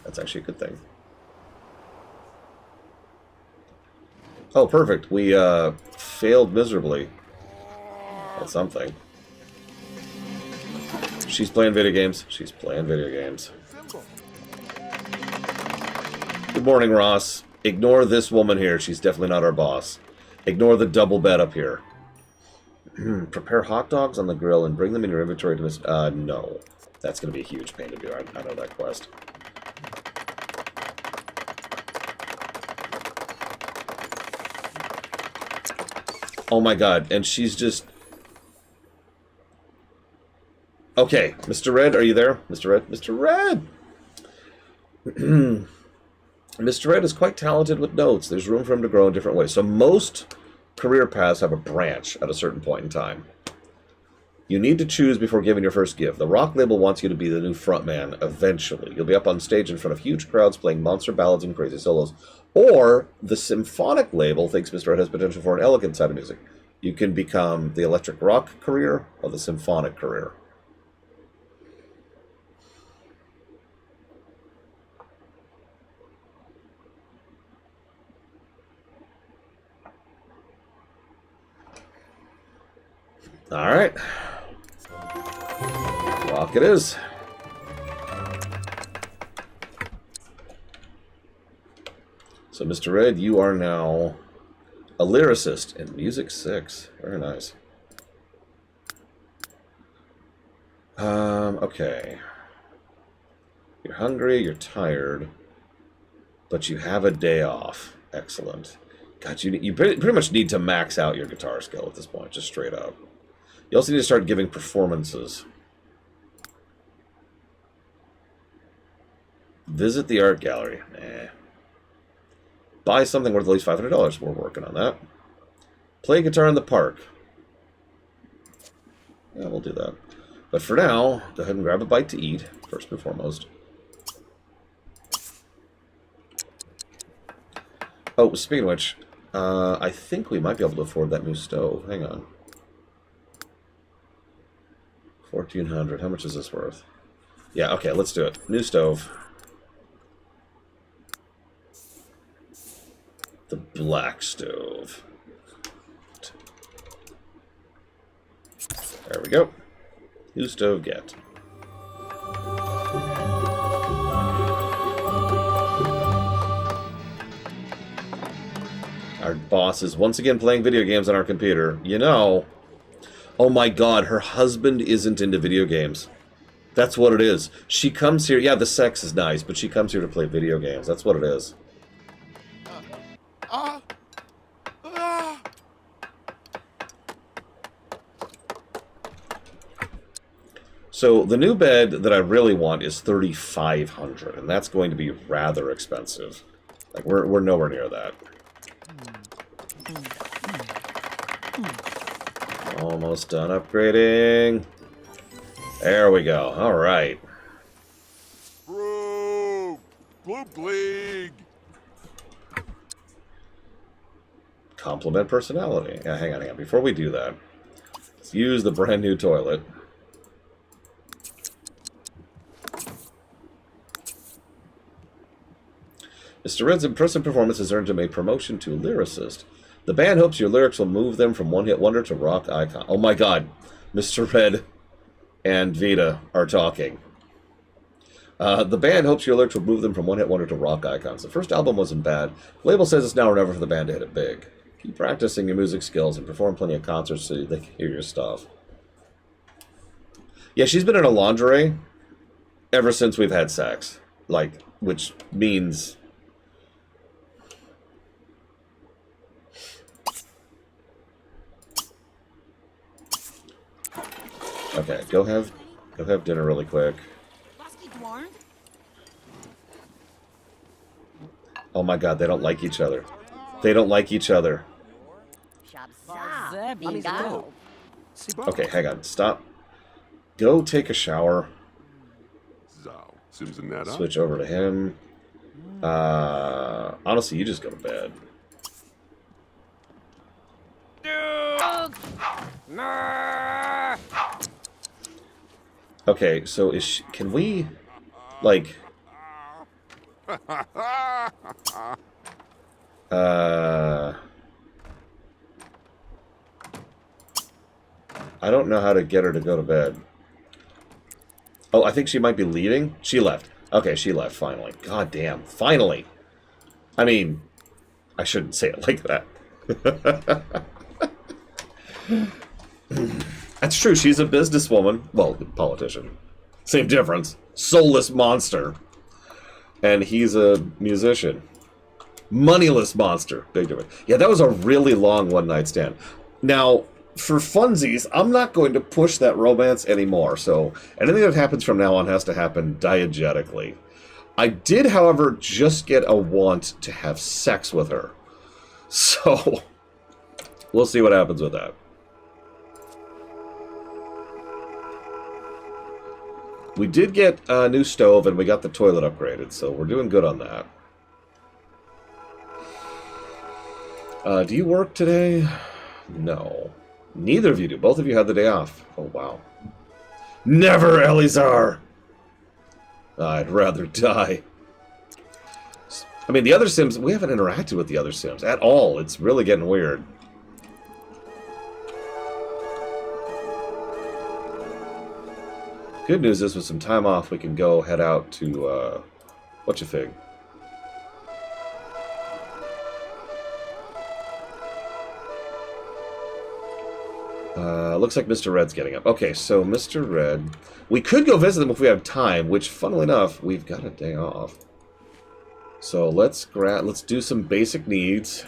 That's actually a good thing. Oh, perfect. We failed miserably. That's something. She's playing video games. She's playing video games. Good morning, Ross. Ignore this woman here. She's definitely not our boss. Ignore the double bed up here. Prepare hot dogs on the grill and bring them in your inventory to miss... no. That's going to be a huge pain to do. I know that quest. Oh my god. And she's just... Okay. Mr. Red, are you there? Mr. Red? Mr. Red! Mr. Red is quite talented with notes. There's room for him to grow in different ways. So most career paths have a branch at a certain point in time. You need to choose before giving your first gift. The rock label wants you to be the new frontman eventually. You'll be up on stage in front of huge crowds playing monster ballads and crazy solos. Or the symphonic label thinks Mr. Red has potential for an elegant side of music. You can become the electric rock career or the symphonic career. Alright. Rock it is. So, Mr. Red, you are now a lyricist in Music 6. Very nice. Okay. You're hungry, you're tired, but you have a day off. Excellent. God, you pretty much need to max out your guitar skill at this point, just straight up. You also need to start giving performances. Visit the art gallery. Buy something worth at least $500. We're working on that. Play guitar in the park. Yeah, we'll do that. But for now, go ahead and grab a bite to eat, first and foremost. Oh, speaking of which, I think we might be able to afford that new stove. Hang on. 1,400. How much is this worth? Yeah, okay, let's do it. New stove. The black stove. There we go. New stove get. Our boss is once again playing video games on our computer. You know, oh my god, her husband isn't into video games. That's what it is. She comes here, yeah, the sex is nice, but she comes here to play video games. That's what it is. So the new bed that I really want is 3,500, and that's going to be rather expensive. Like we're nowhere near that. Almost done upgrading. There we go. All right. Bro! Gloop League! Compliment personality. Yeah, hang on. Before we do that, let's use the brand new toilet. Mr. Red's impressive performance has earned him a promotion to lyricist. The band hopes your lyrics will move them from one-hit wonder to rock icon. Oh my god. Mr. Red and Vita are talking. The band hopes your lyrics will move them from one-hit wonder to rock icons. The first album wasn't bad. The label says it's now or never for the band to hit it big. Keep practicing your music skills and perform plenty of concerts so they can hear your stuff. Yeah, she's been in a lingerie ever since we've had sex. Like, which means... Okay, go have dinner really quick. Oh my god, they don't like each other. They don't like each other. Okay, hang on. Stop. Go take a shower. Switch over to him. Honestly, you just go to bed. Okay, so is she, can we, like, I don't know how to get her to go to bed. Oh, I think she might be leaving. She left. Okay, she left, finally. God damn, finally. I mean, I shouldn't say it like that. That's true, she's a businesswoman. Well, politician. Same difference. Soulless monster. And he's a musician. Moneyless monster. Big difference. Yeah, that was a really long one-night stand. Now, for funsies, I'm not going to push that romance anymore, so anything that happens from now on has to happen diegetically. I did, however, just get a want to have sex with her. So, we'll see what happens with that. We did get a new stove, and we got the toilet upgraded, so we're doing good on that. Do you work today? No. Neither of you do. Both of you had the day off. Oh, wow. Never, Elizar! I'd rather die. I mean, the other Sims, we haven't interacted with the other Sims at all. It's really getting weird. Good news is, with some time off, we can go head out to, what you think? Looks like Mr. Red's getting up. Okay, so Mr. Red... We could go visit them if we have time, which, funnily enough, we've got a day off. So let's do some basic needs.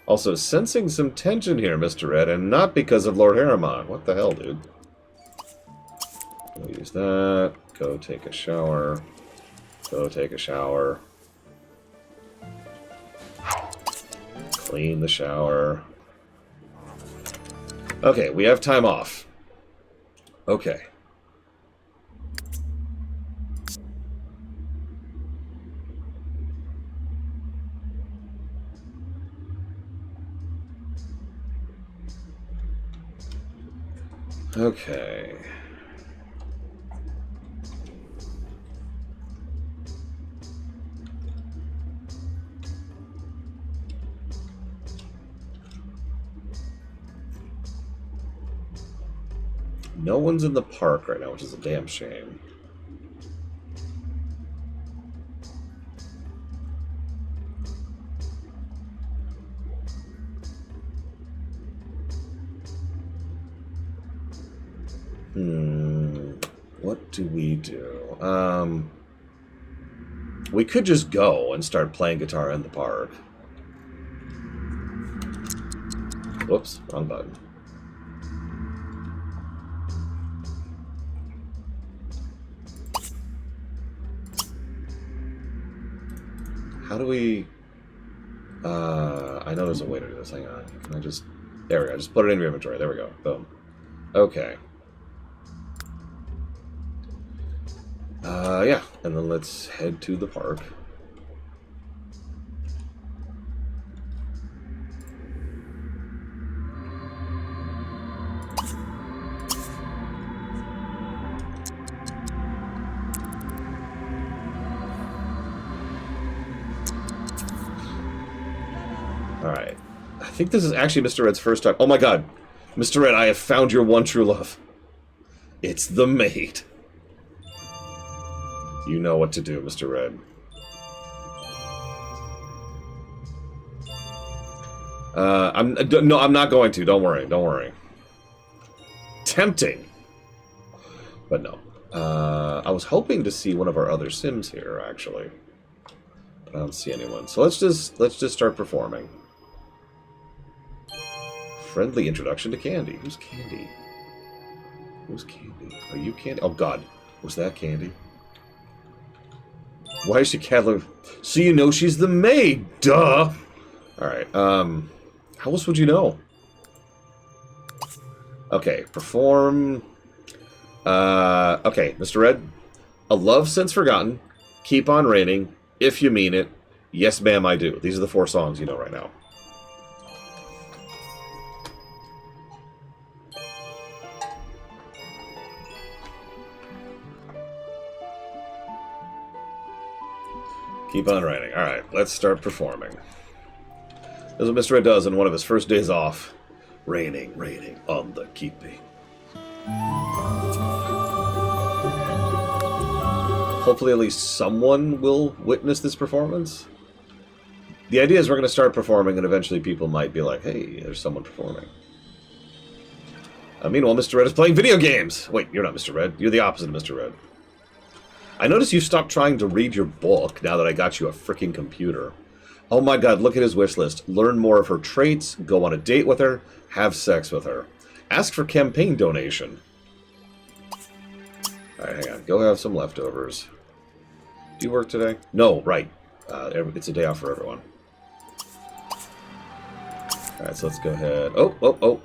Also, sensing some tension here, Mr. Red, and not because of Lord Harriman. What the hell, dude? use that. Go take a shower. Go take a shower. Clean the shower. Okay, we have time off. Okay. Okay. No one's in the park right now, which is a damn shame. What do we do? We could just go and start playing guitar in the park. Whoops, wrong button. How do we... I know there's a way to do this. Hang on. Can I just... There we go. Just put it in your inventory. There we go. Boom. Okay. Yeah. And then let's head to the park. Alright. I think this is actually Mr. Red's first time. Oh my god. Mr. Red, I have found your one true love. It's the maid. You know what to do, Mr. Red. I'm not going to. Don't worry. Don't worry. Tempting. But no. I was hoping to see one of our other Sims here, actually. But I don't see anyone. So let's just start performing. Friendly introduction to Candy. Who's Candy? Who's Candy? Are you Candy? Oh god. Was that Candy? Why is she Cadler? So you know she's the maid! Duh! Alright, how else would you know? Okay, perform... okay, Mr. Red. A love since forgotten. Keep on raining. If you mean it. Yes, ma'am, I do. These are the 4 songs you know right now. Keep on writing. Alright, let's start performing. This is what Mr. Red does on one of his first days off. Raining, raining on the keeping. Hopefully at least someone will witness this performance. The idea is we're going to start performing and eventually people might be like, hey, there's someone performing. Meanwhile, Mr. Red is playing video games! Wait, you're not Mr. Red. You're the opposite of Mr. Red. I noticed you stopped trying to read your book now that I got you a freaking computer. Oh my god, look at his wish list. Learn more of her traits, go on a date with her, have sex with her. Ask for campaign donation. Alright, hang on. Go have some leftovers. Do you work today? No, right. It's a day off for everyone. Alright, so let's go ahead. Oh.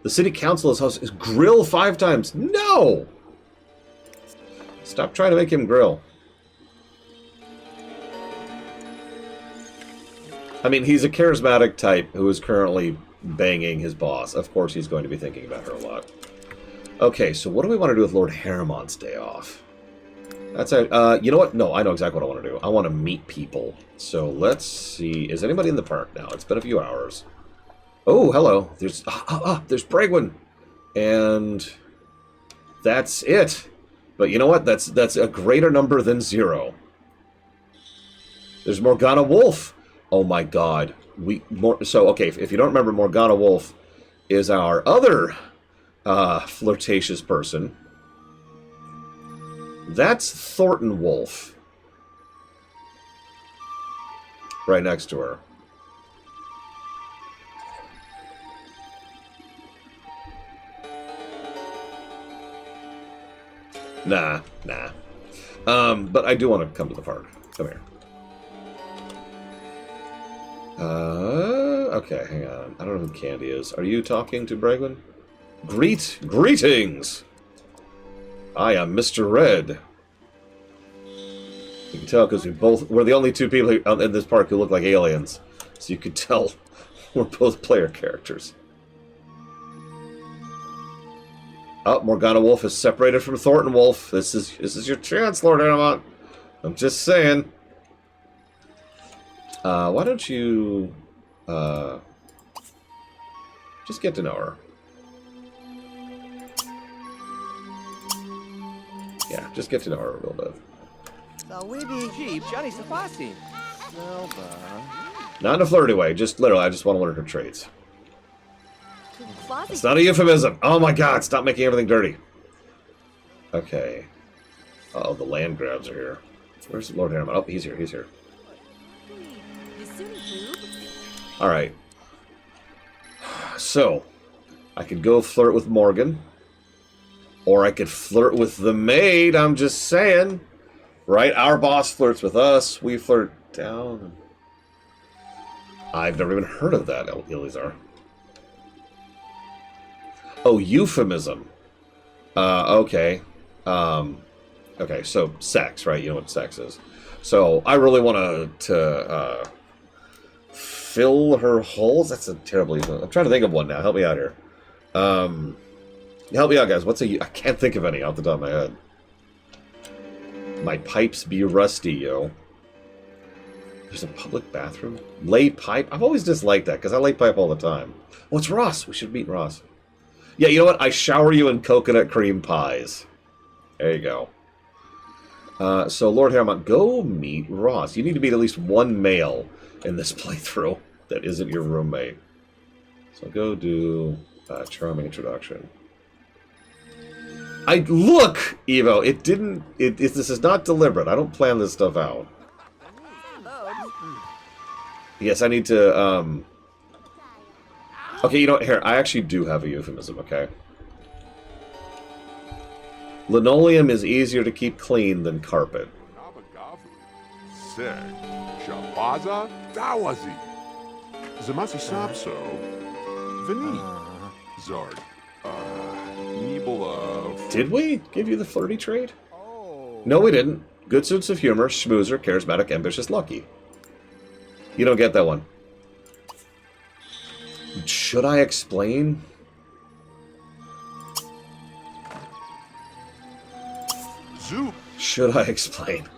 The city council is grill 5 times. No! Stop trying to make him grill. I mean, he's a charismatic type who is currently banging his boss. Of course he's going to be thinking about her a lot. Okay, so what do we want to do with Lord Harrimon's day off? That's you know what? No, I know exactly what I want to do. I want to meet people. So let's see. Is anybody in the park now? It's been a few hours. Oh, hello. There's Bragwin. And that's it. But you know what? That's a greater number than 0. There's Morgana Wolf. Oh my god. So, okay, if you don't remember, Morgana Wolf is our other flirtatious person. That's Thornton Wolf. Right next to her. Nah. But I do want to come to the park. Come here. Okay, hang on. I don't know who Candy is. Are you talking to Bragwin? Greetings! I am Mr. Red. You can tell because we're the only two people in this park who look like aliens. So you could tell we're both player characters. Oh, Morgana Wolf is separated from Thornton Wolf. This is your chance, Lord Aramont. I'm just saying. Why don't you just get to know her? Yeah, just get to know her a little bit. Not in a flirty way, just literally, I just want to learn her traits. It's not a euphemism. Oh my god, stop making everything dirty. Okay. Uh-oh, the land grabs are here. Where's Lord Aramont? Oh, he's here. Alright. So, I could go flirt with Morgan. Or I could flirt with the maid, I'm just saying. Right? Our boss flirts with us. We flirt down. I've never even heard of that, Elizar. Oh, euphemism. Okay. Okay, so sex, right? You know what sex is. So, I really want to fill her holes? That's a terrible euphemism. I'm trying to think of one now. Help me out here. Help me out, guys. I can't think of any off the top of my head. My pipes be rusty, yo. There's a public bathroom? Lay pipe? I've always disliked that, because I lay pipe all the time. Oh, it's Ross. We should meet Ross. Yeah, you know what? I shower you in coconut cream pies. There you go. So, Lord Aramont, go meet Ross. You need to meet at least one male in this playthrough that isn't your roommate. So go do a charming introduction. Look, Evo, it didn't... this is not deliberate. I don't plan this stuff out. Yes, I need to, Okay, you know what? Here, I actually do have a euphemism, okay? Linoleum is easier to keep clean than carpet. Sick. Shabaza Dawazi. Zamasi Sapso. Vini. Zard. Nibula. Did we give you the flirty trait? No, we didn't. Good sense of humor, schmoozer, charismatic, ambitious, lucky. You don't get that one. Should I explain? Zoop. Should I explain?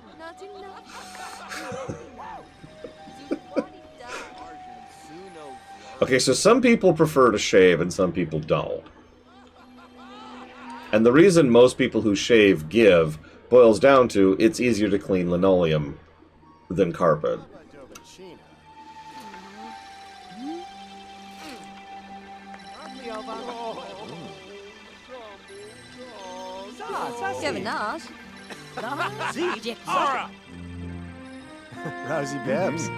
Okay, so some people prefer to shave and some people don't. And the reason most people who shave give boils down to it's easier to clean linoleum than carpet. Rousey Babs.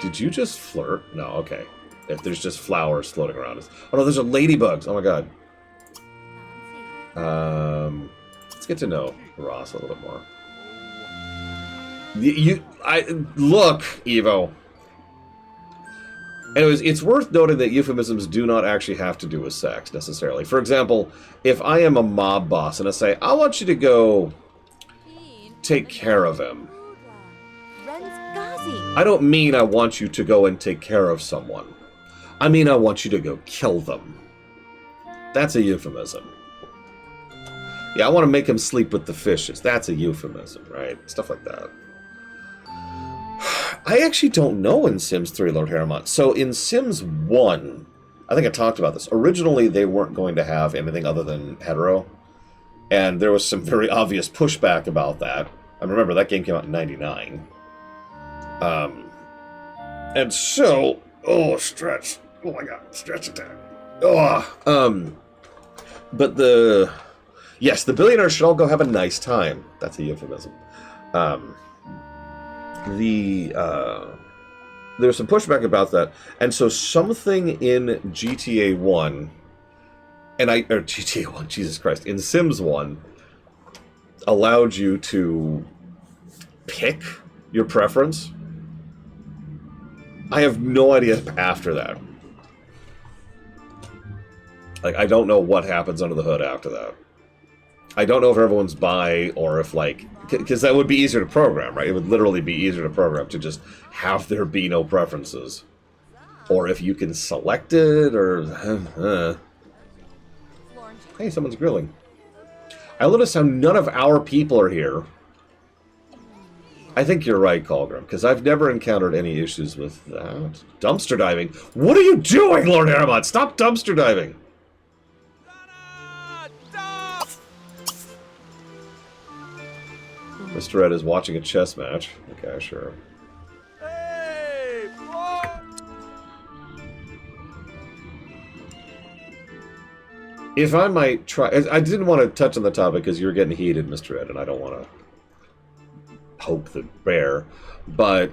Did you just flirt? No, okay. If there's just flowers floating around us. Oh no, there's a ladybugs. Oh my god. Let's get to know Ross a little bit more. Look, Evo. Anyways, it's worth noting that euphemisms do not actually have to do with sex, necessarily. For example, if I am a mob boss and I say, I want you to go take care of him, I don't mean I want you to go and take care of someone. I mean I want you to go kill them. That's a euphemism. Yeah, I want to make him sleep with the fishes. That's a euphemism, right? Stuff like that. I actually don't know in Sims 3, Lord Aramont. So in Sims 1, I think I talked about this. Originally, they weren't going to have anything other than hetero. And there was some very obvious pushback about that. I remember that game came out in 99. And so... Oh, stretch. Oh my god, stretch attack. Oh, but the... Yes, the billionaires should all go have a nice time. That's a euphemism. There's some pushback about that, and so something in GTA 1, GTA 1, Jesus Christ, in Sims 1, allowed you to pick your preference, I have no idea after that. Like, I don't know what happens under the hood after that. I don't know if everyone's bi or if, like... Because that would be easier to program, right? It would literally be easier to program to just have there be no preferences. Or if you can select it, or... Hey, someone's grilling. I notice how none of our people are here. I think you're right, Colgrim, because I've never encountered any issues with that. Dumpster diving? What are you doing, Lord Aramont? Stop dumpster diving! Mr. Ed is watching a chess match. Okay, sure. Hey, If I might try... I didn't want to touch on the topic because you're getting heated, Mr. Ed, and I don't want to poke the bear. But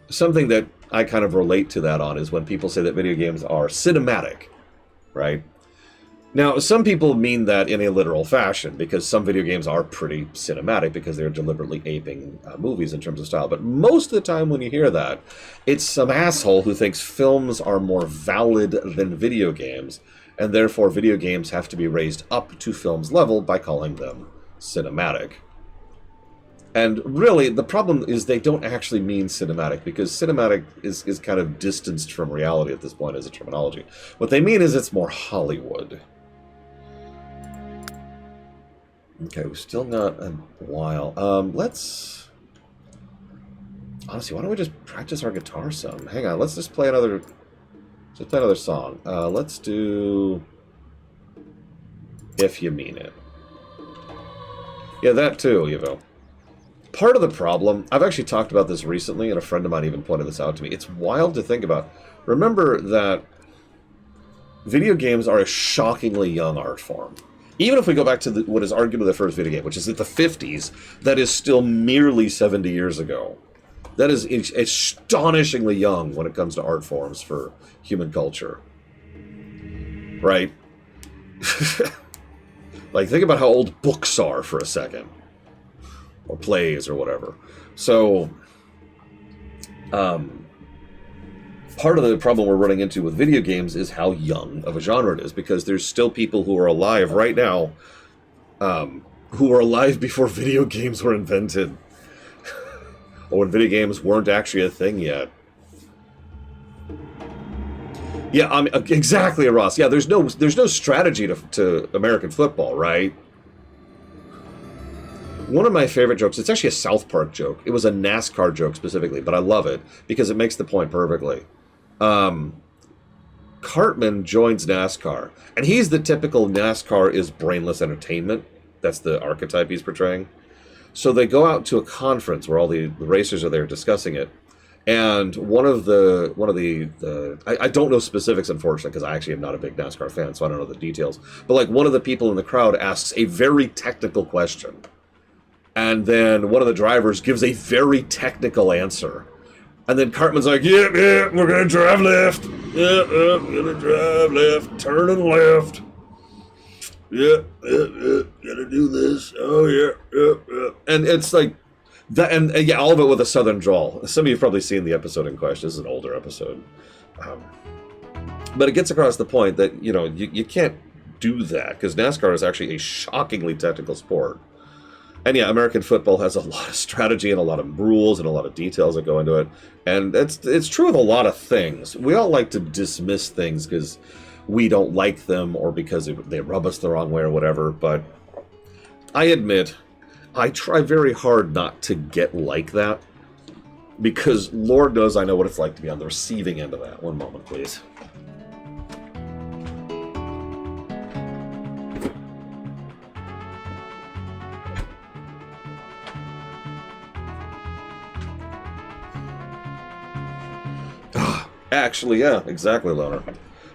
something that I kind of relate to that on is when people say that video games are cinematic, right? Now, some people mean that in a literal fashion, because some video games are pretty cinematic because they're deliberately aping movies in terms of style. But most of the time when you hear that, it's some asshole who thinks films are more valid than video games, and therefore video games have to be raised up to film's level by calling them cinematic. And really, the problem is they don't actually mean cinematic, because cinematic is kind of distanced from reality at this point as a terminology. What they mean is it's more Hollywood. Okay, we've still got a while. Let's... Honestly, why don't we just practice our guitar some? Hang on, let's just play another... Just play another song. Let's do... If You Mean It. Yeah, that too, Evo. Part of the problem... I've actually talked about this recently, and a friend of mine even pointed this out to me. It's wild to think about. Remember that video games are a shockingly young art form. Even if we go back to what is arguably the first video game, which is in the 50s, that is still merely 70 years ago. That is astonishingly young when it comes to art forms for human culture. Right? Like, think about how old books are for a second. Or plays, or whatever. So, part of the problem we're running into with video games is how young of a genre it is, because there's still people who are alive right now who were alive before video games were invented. Or when video games weren't actually a thing yet. Yeah, exactly, Ross. Yeah, there's no strategy to American football, right? One of my favorite jokes, it's actually a South Park joke. It was a NASCAR joke specifically, but I love it because it makes the point perfectly. Cartman joins NASCAR, and he's the typical NASCAR is brainless entertainment. That's the archetype he's portraying. So they go out to a conference where all the racers are there discussing it, and one of the I don't know specifics, unfortunately, because I actually am not a big NASCAR fan, so I don't know the details. But like, one of the people in the crowd asks a very technical question, and then one of the drivers gives a very technical answer. And then Cartman's like, yep, we're going to drive left. Yep, we're going to drive left. Turning left. Yep, gotta do this. Oh, yep. And it's like, that, and yeah, all of it with a southern drawl. Some of you have probably seen the episode in question. This is an older episode. But it gets across the point that, you know, you can't do that, because NASCAR is actually a shockingly technical sport. And yeah, American football has a lot of strategy and a lot of rules and a lot of details that go into it. And it's true of a lot of things. We all like to dismiss things because we don't like them or because they rub us the wrong way or whatever. But I admit, I try very hard not to get like that, because Lord knows I know what it's like to be on the receiving end of that. One moment, please. Actually, yeah, exactly, Loner.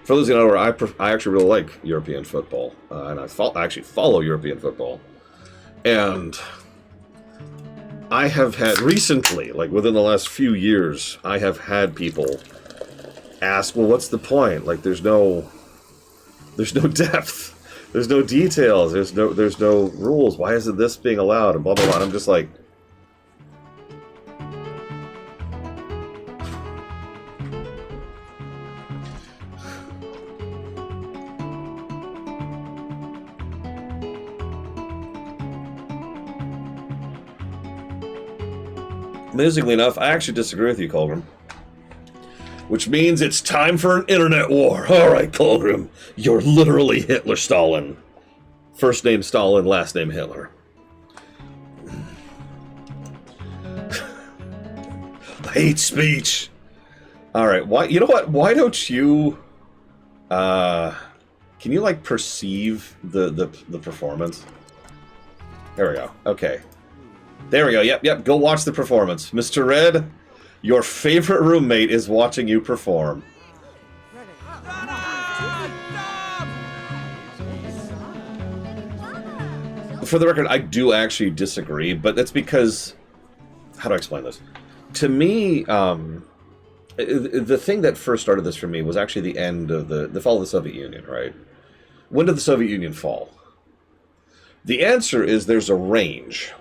For those of you who know, I actually really like European football, and I actually follow European football. And I have had recently, like within the last few years, I have had people ask, well, what's the point? Like, there's no depth. There's no details. There's no rules. Why isn't this being allowed? And blah blah blah. And I'm just like. Amusingly enough, I actually disagree with you, Colgrim. Which means it's time for an internet war. Alright, Colgrim. You're literally Hitler Stalin. First name Stalin, last name Hitler. Hate speech. Alright, why you know what? Why don't you can you like perceive the performance? There we go. Okay. There we go. Yep. Go watch the performance. Mr. Red, your favorite roommate is watching you perform. For the record, I do actually disagree, but that's because... How do I explain this? To me, the thing that first started this for me was actually the end of the fall of the Soviet Union, right? When did the Soviet Union fall? The answer is there's a range.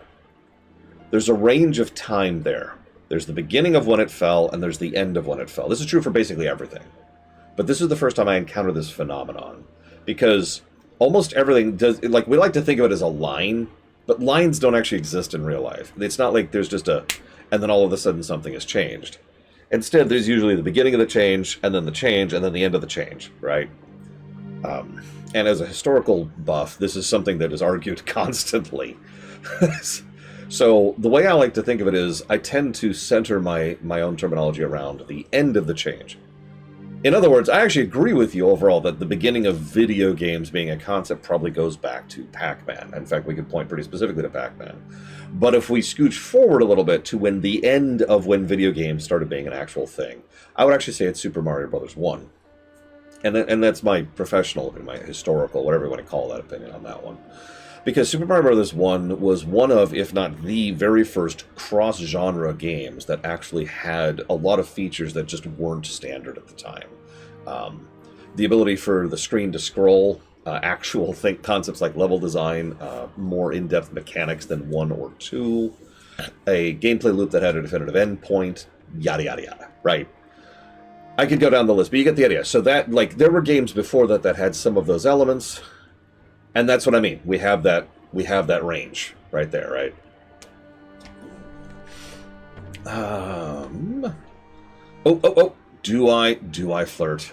There's a range of time there. There's the beginning of when it fell, and there's the end of when it fell. This is true for basically everything. But this is the first time I encountered this phenomenon. Because almost everything does... Like, we like to think of it as a line, but lines don't actually exist in real life. It's not like there's just a... And then all of a sudden something has changed. Instead, there's usually the beginning of the change, and then the change, and then the end of the change, right? And as a historical buff, this is something that is argued constantly. So the way I like to think of it is I tend to center my own terminology around the end of the change. In other words, I actually agree with you overall that the beginning of video games being a concept probably goes back to Pac-Man. In fact, we could point pretty specifically to Pac-Man. But if we scooch forward a little bit to when the end of when video games started being an actual thing, I would actually say it's Super Mario Bros. 1. And that's my professional, my historical, whatever you want to call that opinion on that one. Because Super Mario Bros. 1 was one of, if not the very first cross-genre games that actually had a lot of features that just weren't standard at the time. The ability for the screen to scroll, actual concepts like level design, more in-depth mechanics than 1 or 2, a gameplay loop that had a definitive endpoint, yada yada yada, right? I could go down the list, but you get the idea. So that, like, there were games before that that had some of those elements. And that's what I mean. We have that range right there, right? Oh. Do I flirt?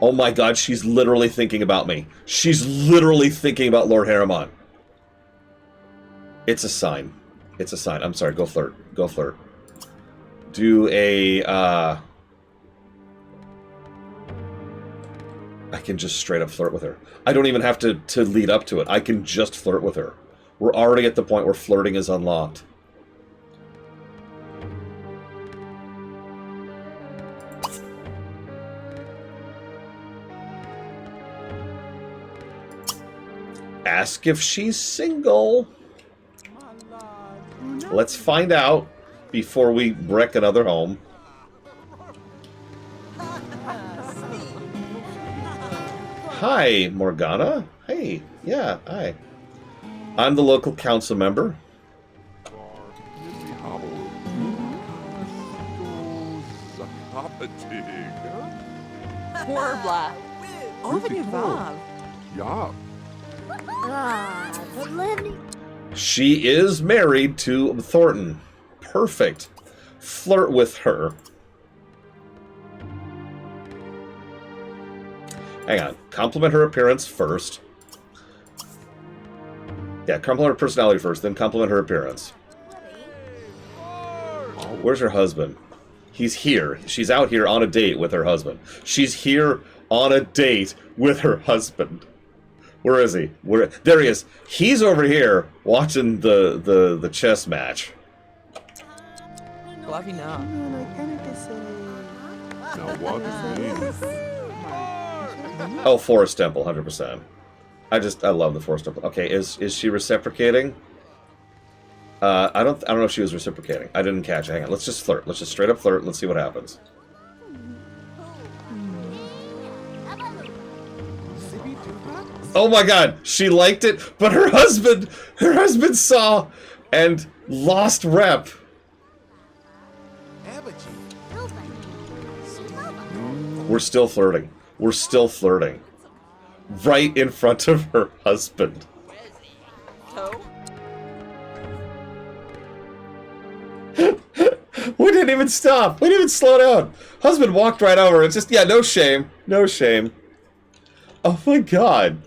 Oh my god, she's literally thinking about me. She's literally thinking about Lord Harriman. It's a sign. It's a sign. I'm sorry, go flirt. Go flirt. Do a I can just straight up flirt with her. I don't even have to lead up to it. I can just flirt with her. We're already at the point where flirting is unlocked. Ask if she's single. Let's find out before we wreck another home. Hi, Morgana. Hey, yeah, hi. I'm the local council member. Horbla. Overnivav. Yeah. She is married to Thornton. Perfect. Flirt with her. Hang on. Compliment her appearance first. Yeah, compliment her personality first, then compliment her appearance. Where's her husband? He's here. She's out here on a date with her husband. She's here on a date with her husband. Where is he? There he is. He's over here watching the chess match. Now what is this? Oh, Forest Temple, 100%. I love the Forest Temple. Okay, is she reciprocating? I don't know if she was reciprocating. I didn't catch it. Hang on. Let's just flirt. Let's just straight up flirt. Let's see what happens. Oh my god, she liked it, but her husband saw and lost rep. We're still flirting. We're still flirting. Right in front of her husband. Toe? We didn't even stop. We didn't even slow down. Husband walked right over. It's just, yeah, no shame. No shame. Oh my god.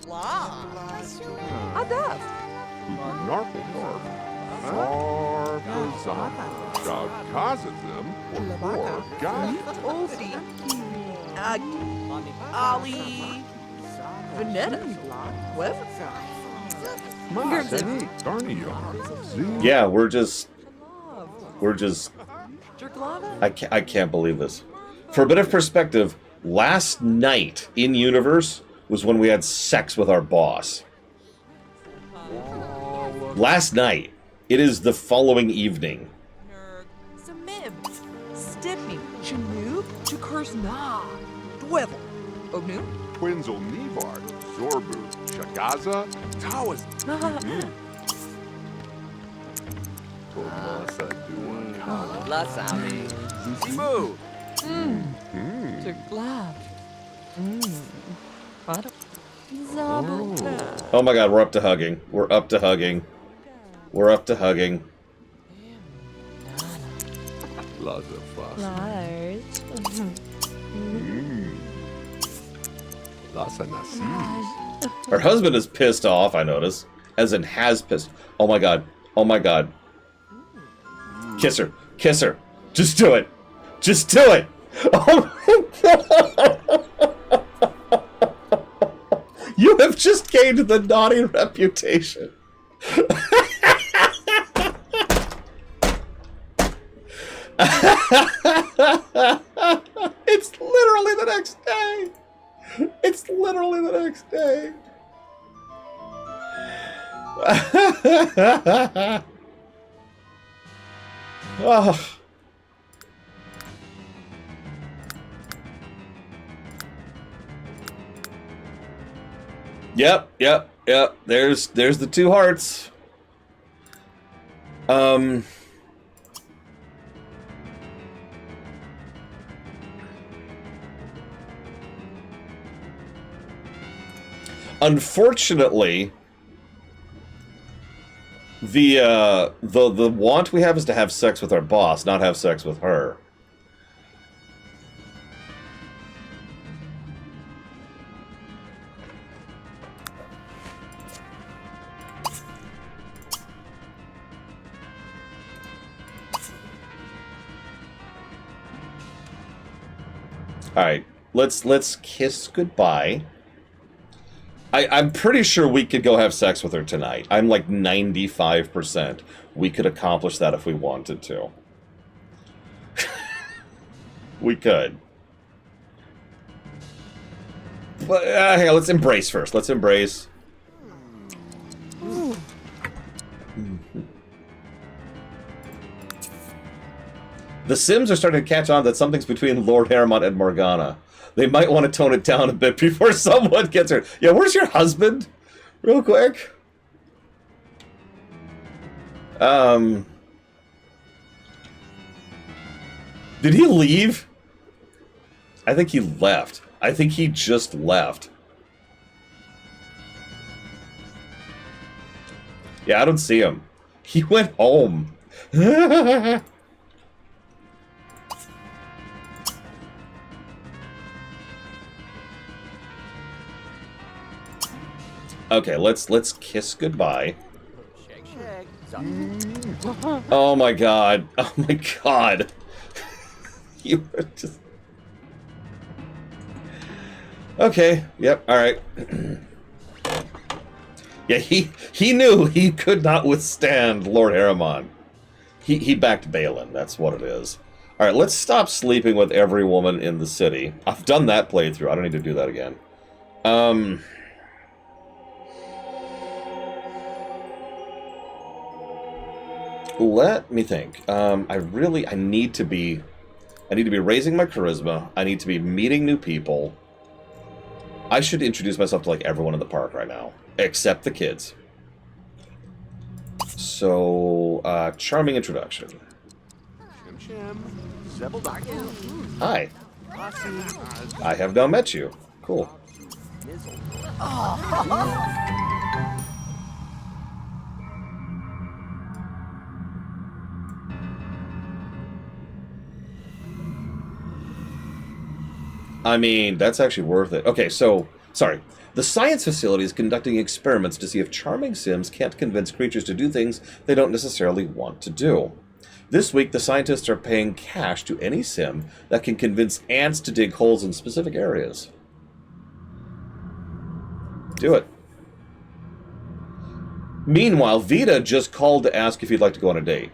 Lá. Adaf. Narpelmark. Narpelzak. Shagkazazim. Or God. Ofi. Ali. Vanetta. Wev. Masani. Darniyo. Yeah, we're just Jerklava. I can't believe this. For a bit of perspective, last night in universe was when we had sex with our boss. Last night. It is the following evening. Samib. Stiffy. Chinook. Chukursna. Dwevel. Ognu. Quinzel Nivard. Zorbu. Shagaza. Tawas. Tomasa Duan. Lasami. Simu. Jerklav. Zabata. Oh my god, we're up to hugging. We're up to hugging. We're up to hugging. Lazafas. Lars. Lasa Nasi. Her husband is pissed off, I notice. As in, has pissed. Oh my god. Oh my god. Kiss her. Kiss her. Just do it. Just do it. Oh my god. You have just gained the naughty reputation. It's literally the next day. It's literally the next day. Oh. Yep. There's the two hearts. Unfortunately, the want we have is to have sex with our boss, not have sex with her. All right, let's kiss goodbye. I'm pretty sure we could go have sex with her tonight. I'm like 95%. We could accomplish that if we wanted to. We could. But hang on, let's embrace first. Let's embrace. The Sims are starting to catch on that something's between Lord Harriman and Morgana. They might want to tone it down a bit before someone gets hurt. Yeah, where's your husband? Real quick. Did he leave? I think he left. I think he just left. Yeah, I don't see him. He went home. Okay, let's kiss goodbye. Oh my god. Oh my god. You were just... Okay, yep, alright. Yeah, he knew he could not withstand Lord Harriman. He backed Balin, that's what it is. Alright, let's stop sleeping with every woman in the city. I've done that playthrough, I don't need to do that again. Let me think. I need to be raising my charisma. I need to be meeting new people. I should introduce myself to like everyone in the park right now, except the kids. So, charming introduction. Chim chim. Zebeldaku. Hi. I have now met you. Cool. I mean, that's actually worth it. Okay, so, sorry. The science facility is conducting experiments to see if charming Sims can't convince creatures to do things they don't necessarily want to do. This week, the scientists are paying cash to any Sim that can convince ants to dig holes in specific areas. Do it. Meanwhile, Vita just called to ask if you'd like to go on a date.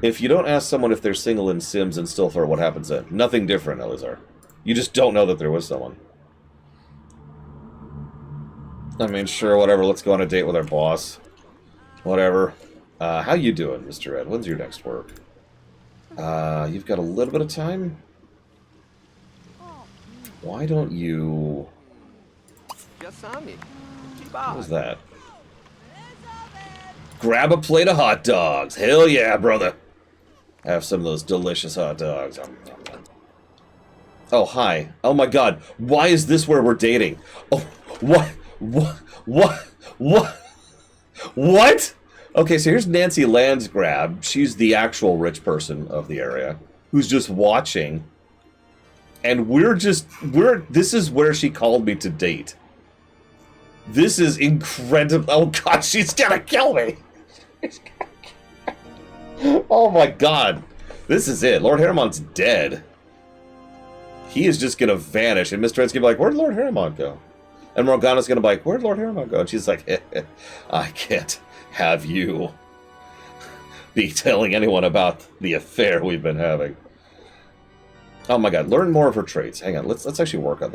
If you don't ask someone if they're single in Sims and still flirt, what happens then? Nothing different, Elizar. You just don't know that there was someone. I mean, sure, whatever. Let's go on a date with our boss. Whatever. How you doing, Mr. Ed? When's your next work? You've got a little bit of time? Why don't you... Yasami. What was that? Grab a plate of hot dogs. Hell yeah, brother. Have some of those delicious hot dogs. Oh, hi. Oh my god. Why is this where we're dating? Oh, what? What? Okay, so here's Nancy Landsgrab. She's the actual rich person of the area who's just watching. And this is where she called me to date. This is incredible. Oh god, she's gonna kill me. Oh my god. This is it. Lord Harrimon's dead. He is just gonna vanish, and Mr. Ed's gonna be like, where'd Lord Harrimon go? And Morgana's gonna be like, where'd Lord Harrimon go? And she's like, I can't have you be telling anyone about the affair we've been having. Oh my god, learn more of her traits. Hang on, let's actually work on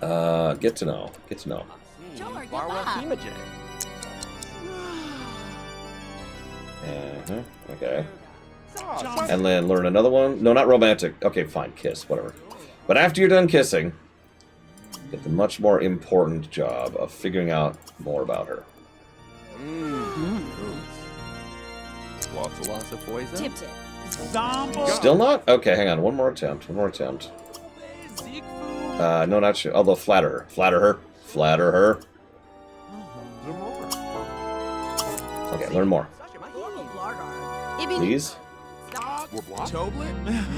that. Get to know. Barwa Himajay. Okay. And then learn another one. No, not romantic. Okay, fine, kiss, whatever. But after you're done kissing, get the much more important job of figuring out more about her. Lots of poison. Tip. Still not? Okay, hang on. One more attempt. No, not sure. Although, flatter her. Okay, learn more. Please?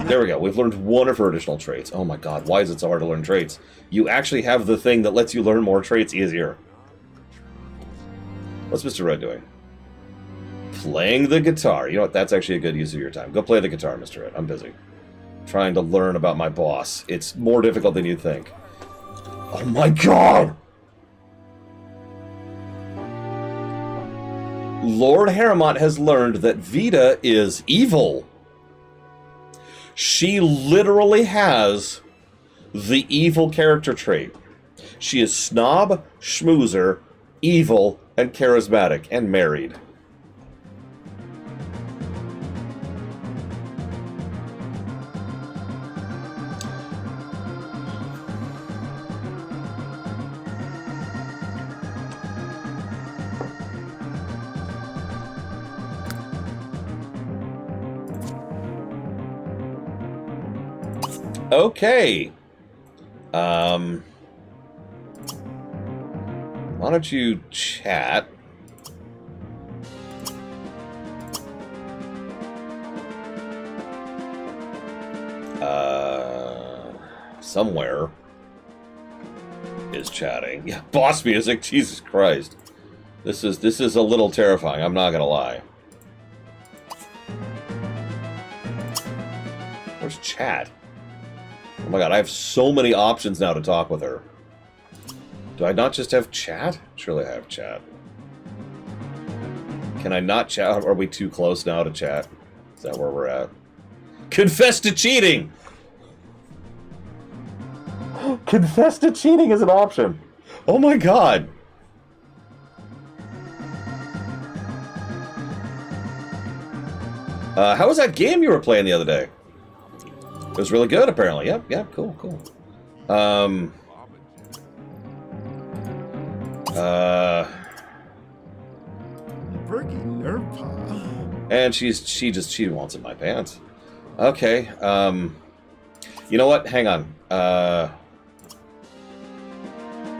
There we go. We've learned one of her additional traits. Oh my god, why is it so hard to learn traits? You actually have the thing that lets you learn more traits easier. What's Mr. Red doing? Playing the guitar. You know what? That's actually a good use of your time. Go play the guitar, Mr. Red. I'm busy. Trying to learn about my boss. It's more difficult than you think. Oh my god! Lord Harrimont has learned that Vita is evil. She literally has the evil character trait. She is snob, schmoozer, evil, and charismatic, and married. Okay. Why don't you chat? Somewhere is chatting. Yeah, boss music. Jesus Christ. This is a little terrifying. I'm not gonna lie. Where's chat? Oh my god, I have so many options now to talk with her. Do I not just have chat? Surely I have chat. Can I not chat? Are we too close now to chat? Is that where we're at? Confess to cheating! Confess to cheating is an option. Oh my god. How was that game you were playing the other day? It was really good, apparently. Yep, yep, cool, cool. Berkey Nerpa. And she wants in my pants. Okay, you know what? Hang on. Hang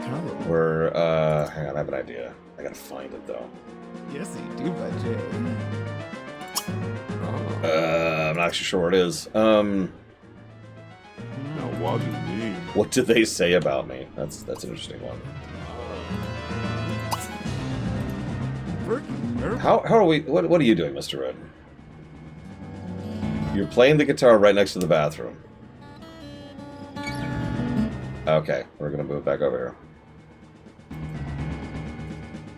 on, I have an idea. I gotta find it, though. Yes, he do, budget. I'm not actually sure where it is. Now, what do you mean? What do they say about me? That's an interesting one. Berkey Nerpa. How are we? What are you doing, Mr. Red? You're playing the guitar right next to the bathroom. Okay, we're gonna move back over here.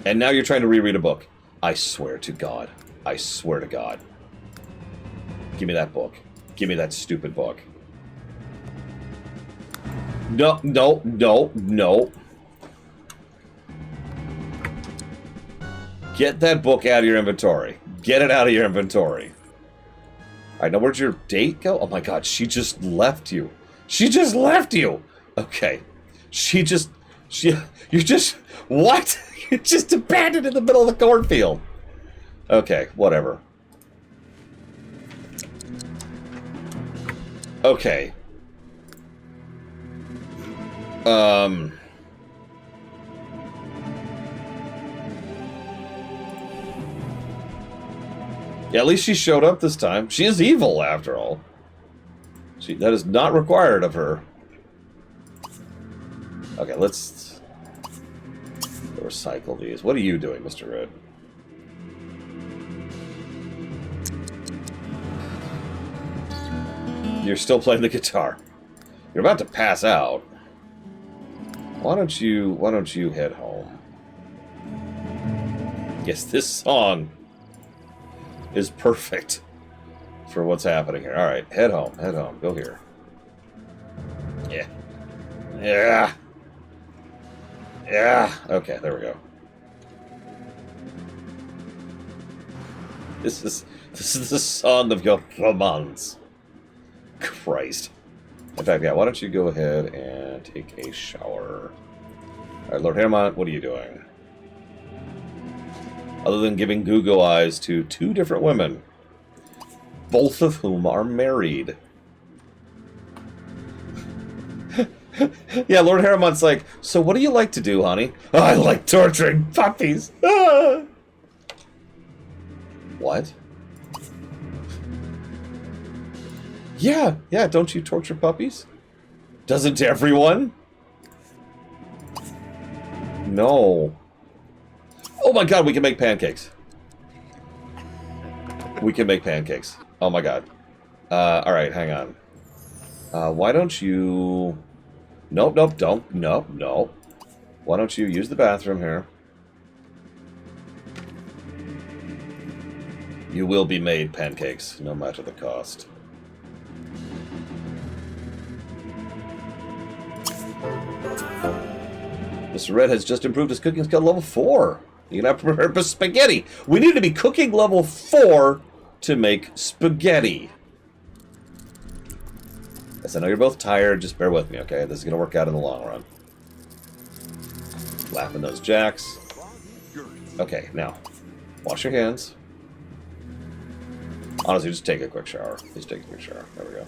And now you're trying to reread a book. I swear to God. I swear to God. Give me that book. Give me that stupid book. No, no, no, no. Get that book out of your inventory. Get it out of your inventory. Alright, now where'd your date go? Oh my God, she just left you. She just left you! Okay. You're just, what? You're just abandoned in the middle of the cornfield. Okay, whatever. Okay. Yeah, at least she showed up this time. She is evil, after all. That is not required of her. Okay, let's recycle these. What are you doing, Mr. Red? You're still playing the guitar. You're about to pass out. Why don't you head home? Yes, this song is perfect for what's happening here. All right, head home. Head home. Go here. Yeah. Yeah. Yeah. Okay, there we go. This is the song of your romance. Christ. In fact, yeah, why don't you go ahead and take a shower? Alright, Lord Hermont, what are you doing? Other than giving Google eyes to 2 different women, both of whom are married. Yeah, Lord Hermont's like, so what do you like to do, honey? Oh, I like torturing puppies. Ah! What? Yeah, don't you torture puppies? Doesn't everyone? No. Oh my God, we can make pancakes. We can make pancakes. Oh my God. Alright, hang on. Why don't you... Nope. Why don't you use the bathroom here? You will be made pancakes, no matter the cost. Mr. Red has just improved his cooking skill level 4. You can have to prepare spaghetti. We need to be cooking level 4 to make spaghetti. Yes, I know you're both tired. Just bear with me, okay? This is going to work out in the long run. Laughing those jacks. Okay, now, wash your hands. Honestly, just take a quick shower. Please take a quick shower. There we go.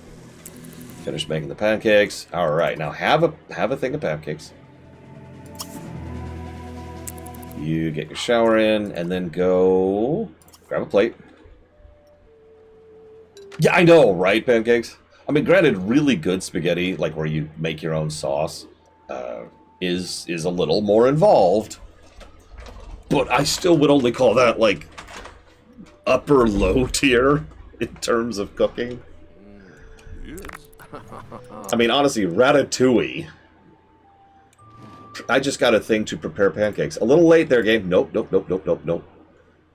Finish making the pancakes. All right, now have a thing of pancakes. You get your shower in, and then go grab a plate. Yeah, I know, right, pancakes? I mean, granted, really good spaghetti, like where you make your own sauce, is a little more involved. But I still would only call that, like, upper low tier in terms of cooking. I mean, honestly, ratatouille. I just got a thing to prepare pancakes. A little late there, game. Nope.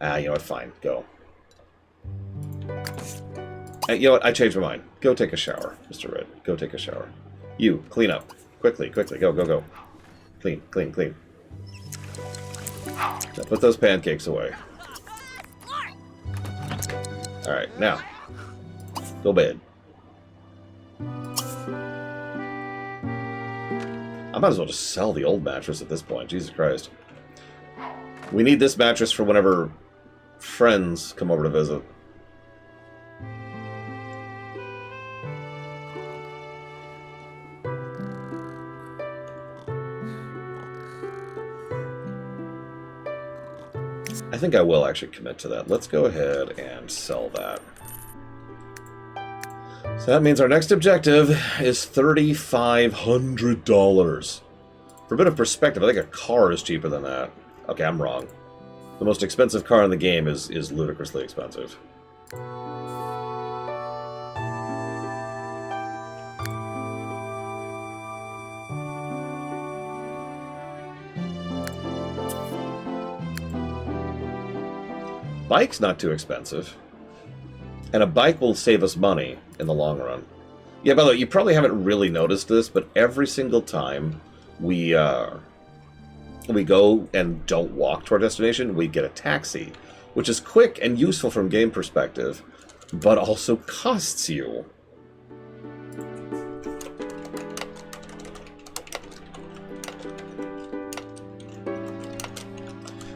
Ah, you know what? Fine. Go. You know what? I changed my mind. Go take a shower, Mr. Red. Go take a shower. You, clean up. Quickly. Go. Clean. Now put those pancakes away. Alright, now. Go bed. I might as well just sell the old mattress at this point. Jesus Christ. We need this mattress for whenever friends come over to visit. I think I will actually commit to that. Let's go ahead and sell that. So that means our next objective is $3,500. For a bit of perspective, I think a car is cheaper than that. Okay, I'm wrong. The most expensive car in the game is ludicrously expensive. Bike's not too expensive. And a bike will save us money in the long run. Yeah, by the way, you probably haven't really noticed this, but every single time we go and don't walk to our destination, we get a taxi, which is quick and useful from game perspective, but also costs you.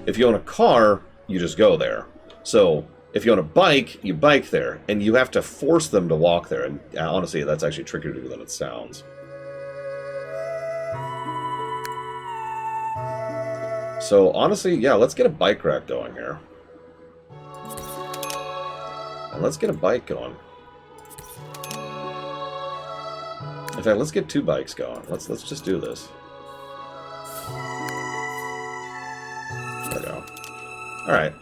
If you own a car, you just go there. So, if you own a bike, you bike there, and you have to force them to walk there, and honestly, that's actually trickier to do than it sounds. So, honestly, yeah, let's get a bike rack going here. And let's get a bike going. In fact, let's get 2 bikes going. Let's just do this. There we go. Alright.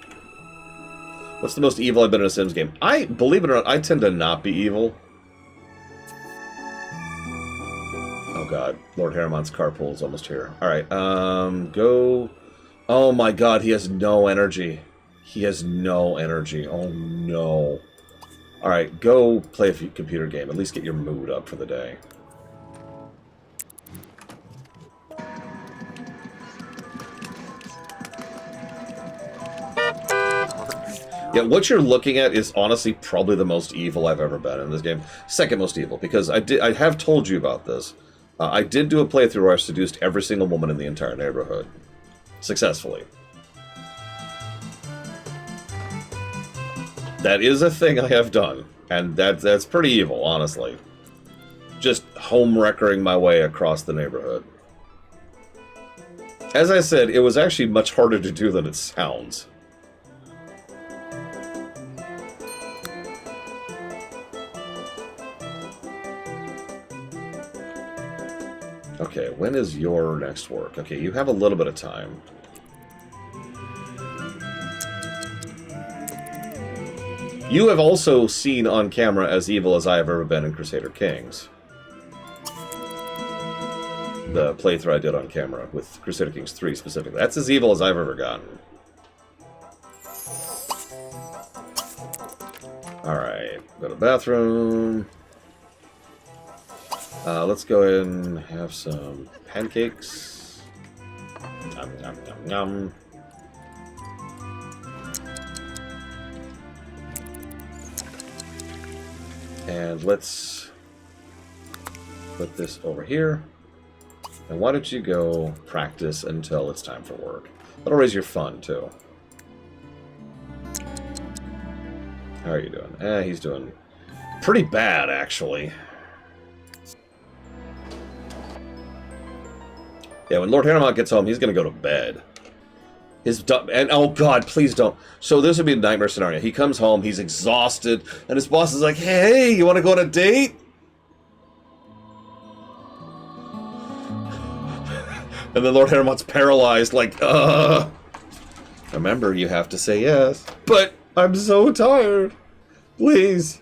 What's the most evil I've been in a Sims game? Believe it or not, I tend to not be evil. Oh god, Lord Harriman's carpool is almost here. Alright, go... Oh my god, he has no energy. He has no energy. Oh no. Alright, go play a computer game. At least get your mood up for the day. Yeah, what you're looking at is honestly probably the most evil I've ever been in this game. Second most evil, because I have told you about this. I did do a playthrough where I seduced every single woman in the entire neighborhood. Successfully. That is a thing I have done, and that's pretty evil, honestly. Just home-wreckering my way across the neighborhood. As I said, it was actually much harder to do than it sounds. Okay, when is your next work? Okay, you have a little bit of time. You have also seen on camera as evil as I have ever been in Crusader Kings. The playthrough I did on camera with Crusader Kings 3 specifically. That's as evil as I've ever gotten. Alright, go to the bathroom. Let's go ahead and have some pancakes. Nom, nom, nom, nom. And let's put this over here. And why don't you go practice until it's time for work? That'll raise your fun, too. How are you doing? He's doing pretty bad, actually. Yeah, when Lord Harriman gets home, he's going to go to bed. And oh god, please don't. So this would be a nightmare scenario. He comes home, he's exhausted, and his boss is like, hey, you want to go on a date? And then Lord Harriman's paralyzed, like, Remember, you have to say yes. But I'm so tired. Please.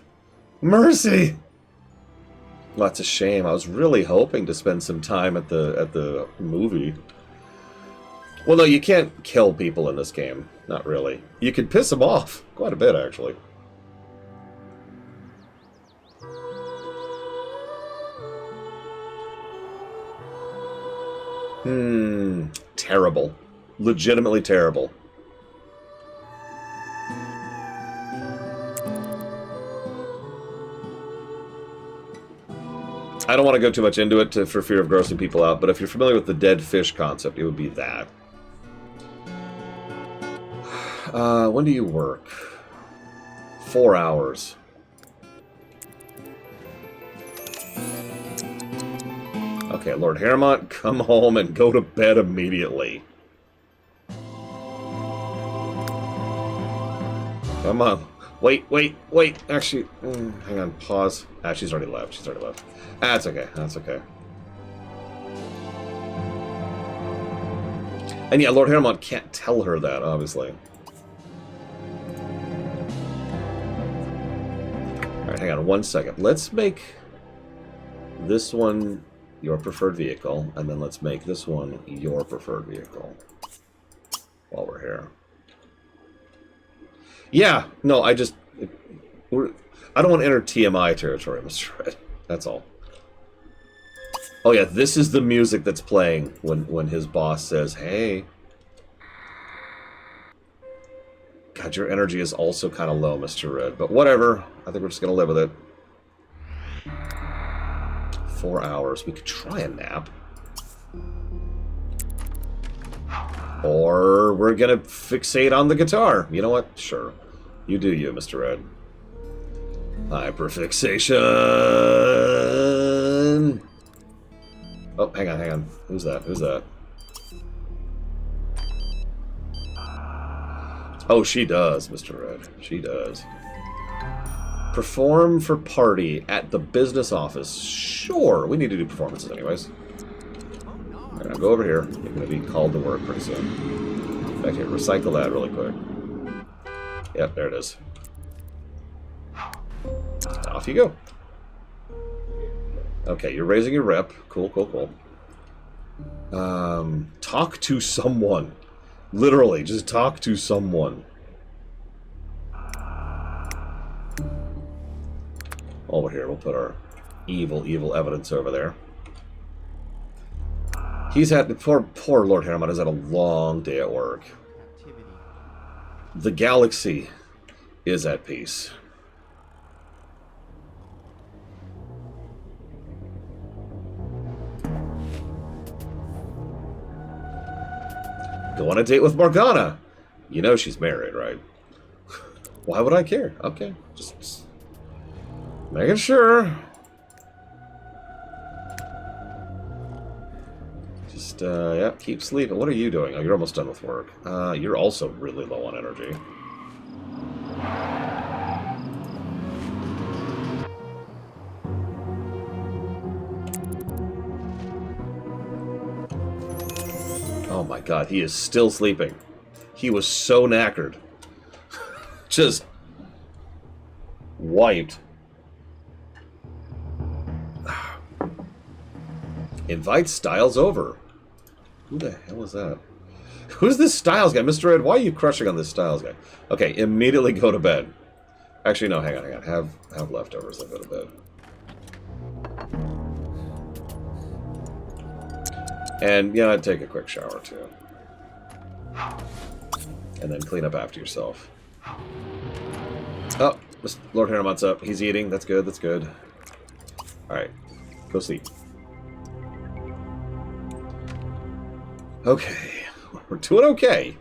Mercy. Well, that's a shame. I was really hoping to spend some time at the movie. Well, no, you can't kill people in this game. Not really. You can piss them off. Quite a bit, actually. Terrible. Legitimately terrible. I don't want to go too much into it for fear of grossing people out, but if you're familiar with the dead fish concept, it would be that. When do you work? 4 hours. Okay, Lord Haremont, come home and go to bed immediately. Come on. Wait. Actually, hang on. Pause. Ah, she's already left. That's okay. That's okay. And yeah, Lord Haremont can't tell her that, obviously. Alright, hang on 1 second. Let's make this one your preferred vehicle, and then let's make this one your preferred vehicle while we're here. Yeah, no, I don't want to enter TMI territory, Mr. Red. That's all. Oh yeah, this is the music that's playing when his boss says, "Hey." God, your energy is also kind of low, Mr. Red. But whatever. I think we're just going to live with it. 4 hours. We could try a nap. Or we're going to fixate on the guitar. You know what? Sure. You do you, Mr. Red. Hyperfixation. Oh, hang on. Who's that? Oh, she does, Mr. Red. She does. Perform for party at the business office. Sure, we need to do performances anyways. Alright, now go over here. You're going to be called to work pretty soon. In fact, here, recycle that really quick. Yep, there it is. Off you go. Okay, you're raising your rep. Cool. Talk to someone. Literally, just talk to someone. Over here, we'll put our evil evidence over there. He's had... Poor Lord Haremont has had a long day at work. The galaxy is at peace. Go on a date with Morgana. You know she's married, right? Why would I care? Okay, just making sure. Just, yeah, keep sleeping. What are you doing? Oh, you're almost done with work. You're also really low on energy. Oh my god, he is still sleeping. He was so knackered. Just wiped. Invite Styles over. Who the hell is that? Who's this Styles guy? Mr. Ed, why are you crushing on this Styles guy? Okay, immediately go to bed. Actually, no, hang on. Have leftovers, then go to bed. And, yeah, take a quick shower, too. And then clean up after yourself. Oh, Lord Haremont's up. He's eating. That's good, that's good. Alright, go sleep. Okay, we're doing okay.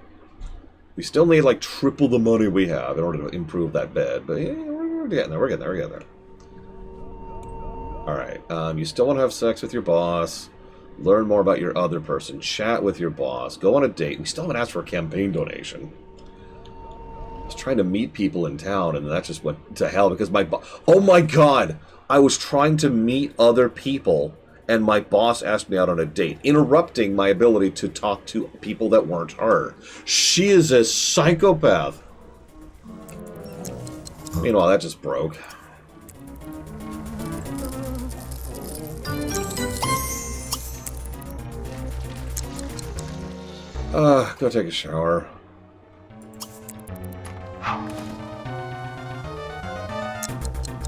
We still need, like, triple the money we have in order to improve that bed. But, yeah, we're getting there, we're getting there. Alright, you still want to have sex with your boss. Learn more about your other person. Chat with your boss. Go on a date. We still haven't asked for a campaign donation. I was trying to meet people in town, and that just went to hell because my boss... Oh my god! I was trying to meet other people, and my boss asked me out on a date, interrupting my ability to talk to people that weren't her. She is a psychopath. Meanwhile, that just broke. Go take a shower.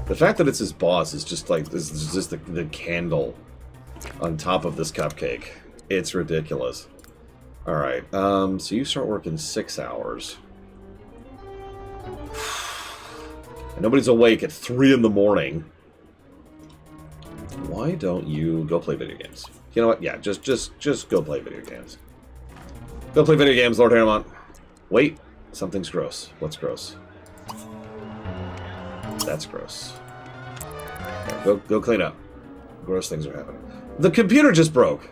The fact that it's his boss is just like, this is just the candle on top of this cupcake. It's ridiculous. Alright, so you start working 6 hours. And nobody's awake at 3 in the morning. Why why don't you go play video games? You know what? Yeah, just go play video games. Go play video games, Lord Harrowmont. Wait, something's gross. What's gross? That's gross. Yeah, go clean up. Gross things are happening. The computer just broke.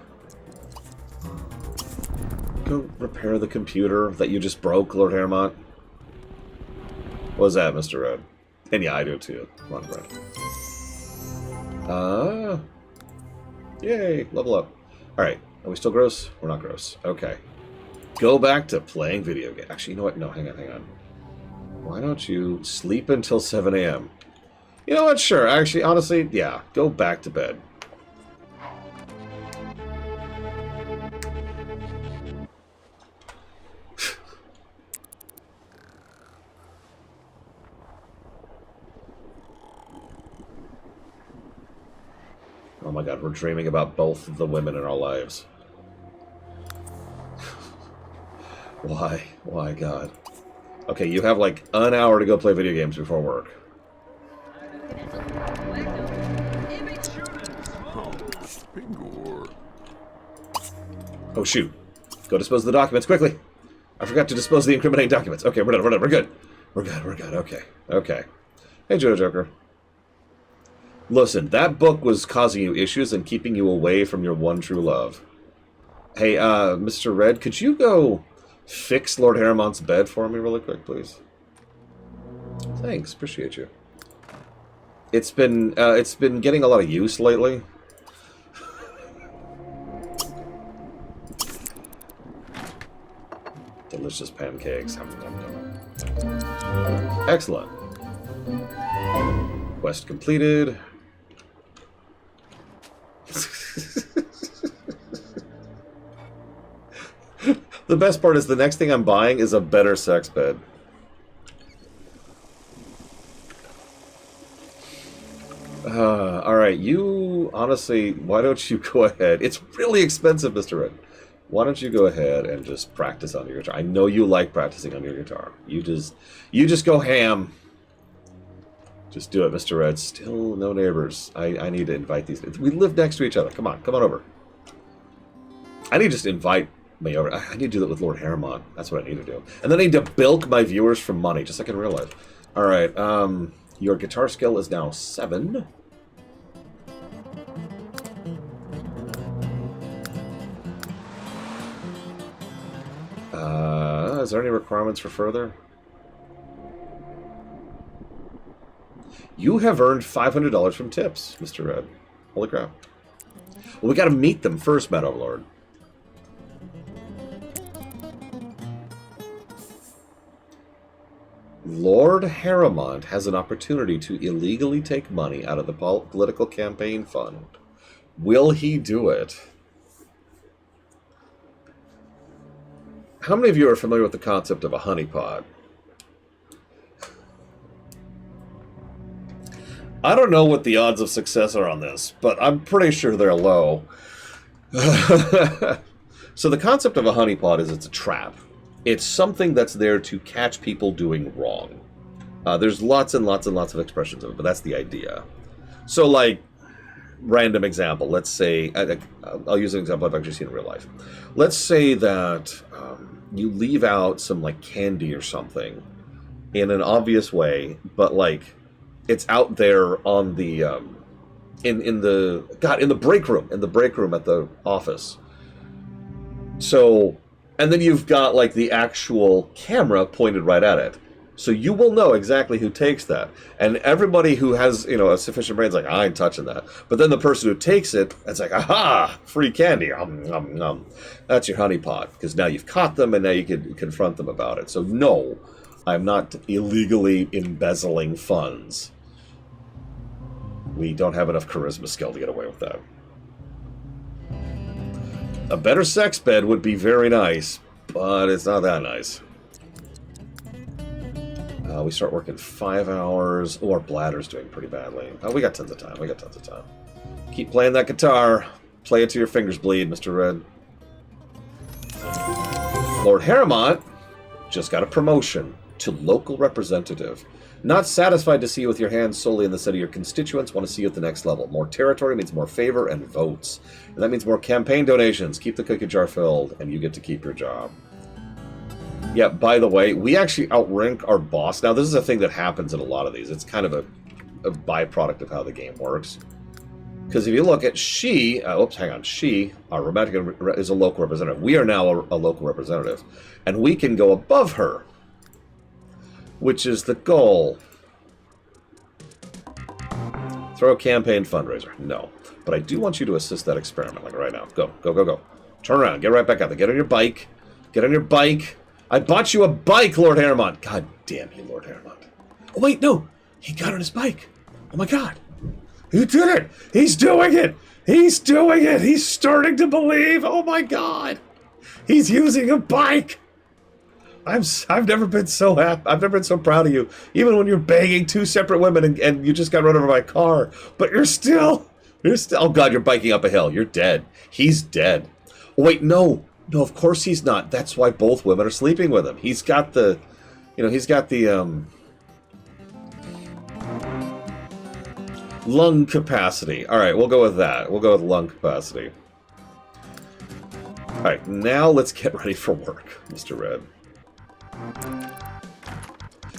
Go repair the computer that you just broke, Lord Harrowmont. What was that, Mr. Red? And yeah, I do too. Come on, Brad. Yay, level up. Alright, are we still gross? We're not gross. Okay. Go back to playing video games. Actually, you know what? No, hang on. Why don't you sleep until 7 a.m.? You know what? Sure. Actually, honestly, yeah. Go back to bed. Oh my god, we're dreaming about both of the women in our lives. Why? Why, God? Okay, you have like an hour to go play video games before work. Oh, shoot. Go dispose of the documents, quickly! I forgot to dispose of the incriminating documents. Okay, we're done, we're good. We're good, okay. Hey, Judo Joker. Listen, that book was causing you issues and keeping you away from your one true love. Hey, Mr. Red, could you go fix Lord Harrowmont's bed for me really quick, please? Thanks, appreciate you. It's been getting a lot of use lately. Delicious pancakes. Excellent. Quest completed. The best part is the next thing I'm buying is a better sex bed. Alright, you... Honestly, why don't you go ahead? It's really expensive, Mr. Red. Why don't you go ahead and just practice on your guitar? I know you like practicing on your guitar. You just go ham. Just do it, Mr. Red. Still no neighbors. I need to invite these. We live next to each other. Come on over. I need to just invite me over. I need to do that with Lord Harrowmont. That's what I need to do. And then I need to bilk my viewers for money, just like in real life. Alright, your guitar skill is now 7. Is there any requirements for further? You have earned $500 from tips, Mr. Red. Holy crap. Well, we gotta meet them first, Mad Overlord. Lord Harrowmont has an opportunity to illegally take money out of the political campaign fund. Will he do it? How many of you are familiar with the concept of a honeypot? I don't know what the odds of success are on this, but I'm pretty sure they're low. So the concept of a honeypot is it's a trap. It's something that's there to catch people doing wrong. There's lots and lots and lots of expressions of it, but that's the idea. So, like, random example. Let's say, I'll use an example I've actually seen in real life. Let's say that you leave out some, like, candy or something in an obvious way, but, like, it's out there on the, in the break room at the office. So, and then you've got, like, the actual camera pointed right at it. So you will know exactly who takes that. And everybody who has, you know, a sufficient brain is like, I ain't touching that. But then the person who takes it, it's like, aha, free candy. That's your honeypot. Because now you've caught them and now you can confront them about it. So no, I'm not illegally embezzling funds. We don't have enough charisma skill to get away with that. A better sex bed would be very nice, but it's not that nice. We start working 5 hours. Oh, our bladder's doing pretty badly. Oh, we got tons of time. Keep playing that guitar. Play it till your fingers bleed, Mr. Red. Lord Harrowmont just got a promotion to local representative. Not satisfied to see you with your hands solely in the set of your constituents, want to see you at the next level. More territory means more favor and votes. And that means more campaign donations. Keep the cookie jar filled, and you get to keep your job. Yeah, by the way, we actually outrank our boss. Now, this is a thing that happens in a lot of these. It's kind of a byproduct of how the game works. Because if you look at she, oops, hang on, she, our romantic, is a local representative. We are now a local representative. And we can go above her, which is the goal. Throw a campaign fundraiser. No. But I do want you to assist that experiment, like right now. Go, go, go, go. Turn around. Get right back out there. Get on your bike. Get on your bike. I bought you a bike, Lord Harrimont. God damn you, Lord Harrimont. Oh, wait, no. He got on his bike. Oh, my God. He did it. He's doing it. He's doing it. He's starting to believe. Oh, my God. He's using a bike. I've never been so happy. I've never been so proud of you. Even when you're banging two separate women and you just got run over by a car. But you're still... Oh, God, you're biking up a hill. You're dead. He's dead. Oh, wait, no. No, of course he's not. That's why both women are sleeping with him. He's got the... he's got the, lung capacity. Alright, we'll go with that. We'll go with lung capacity. Alright, now let's get ready for work, Mr. Red.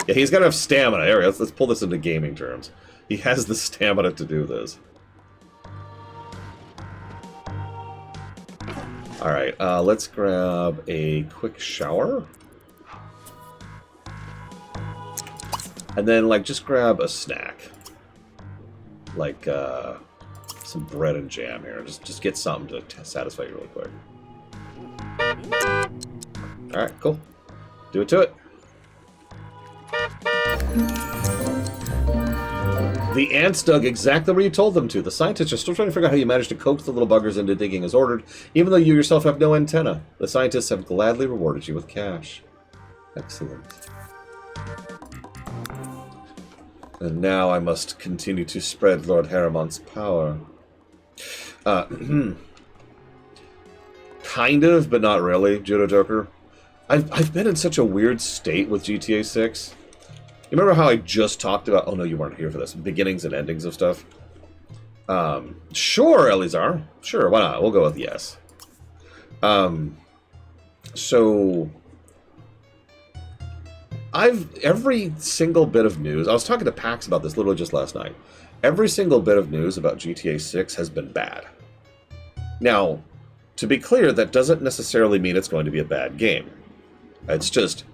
Yeah, he's got enough stamina. There, let's pull this into gaming terms. He has the stamina to do this. Alright, let's grab a quick shower. And then, just grab a snack. Like, some bread and jam here. Just get something to satisfy you really quick. Alright, cool. Do it to it. The ants dug exactly where you told them to. The scientists are still trying to figure out how you managed to coax the little buggers into digging as ordered, even though you yourself have no antenna. The scientists have gladly rewarded you with cash. Excellent. And now I must continue to spread Lord Harrimont's power. Kind of, but not really, Judo Joker. I've been in such a weird state with GTA 6. You remember how I just talked about... Oh, no, you weren't here for this. Beginnings and endings of stuff. Sure, Elizar. Sure, why not? We'll go with yes. So... Every single bit of news... I was talking to Pax about this literally just last night. Every single bit of news about GTA 6 has been bad. Now, to be clear, that doesn't necessarily mean it's going to be a bad game. It's just...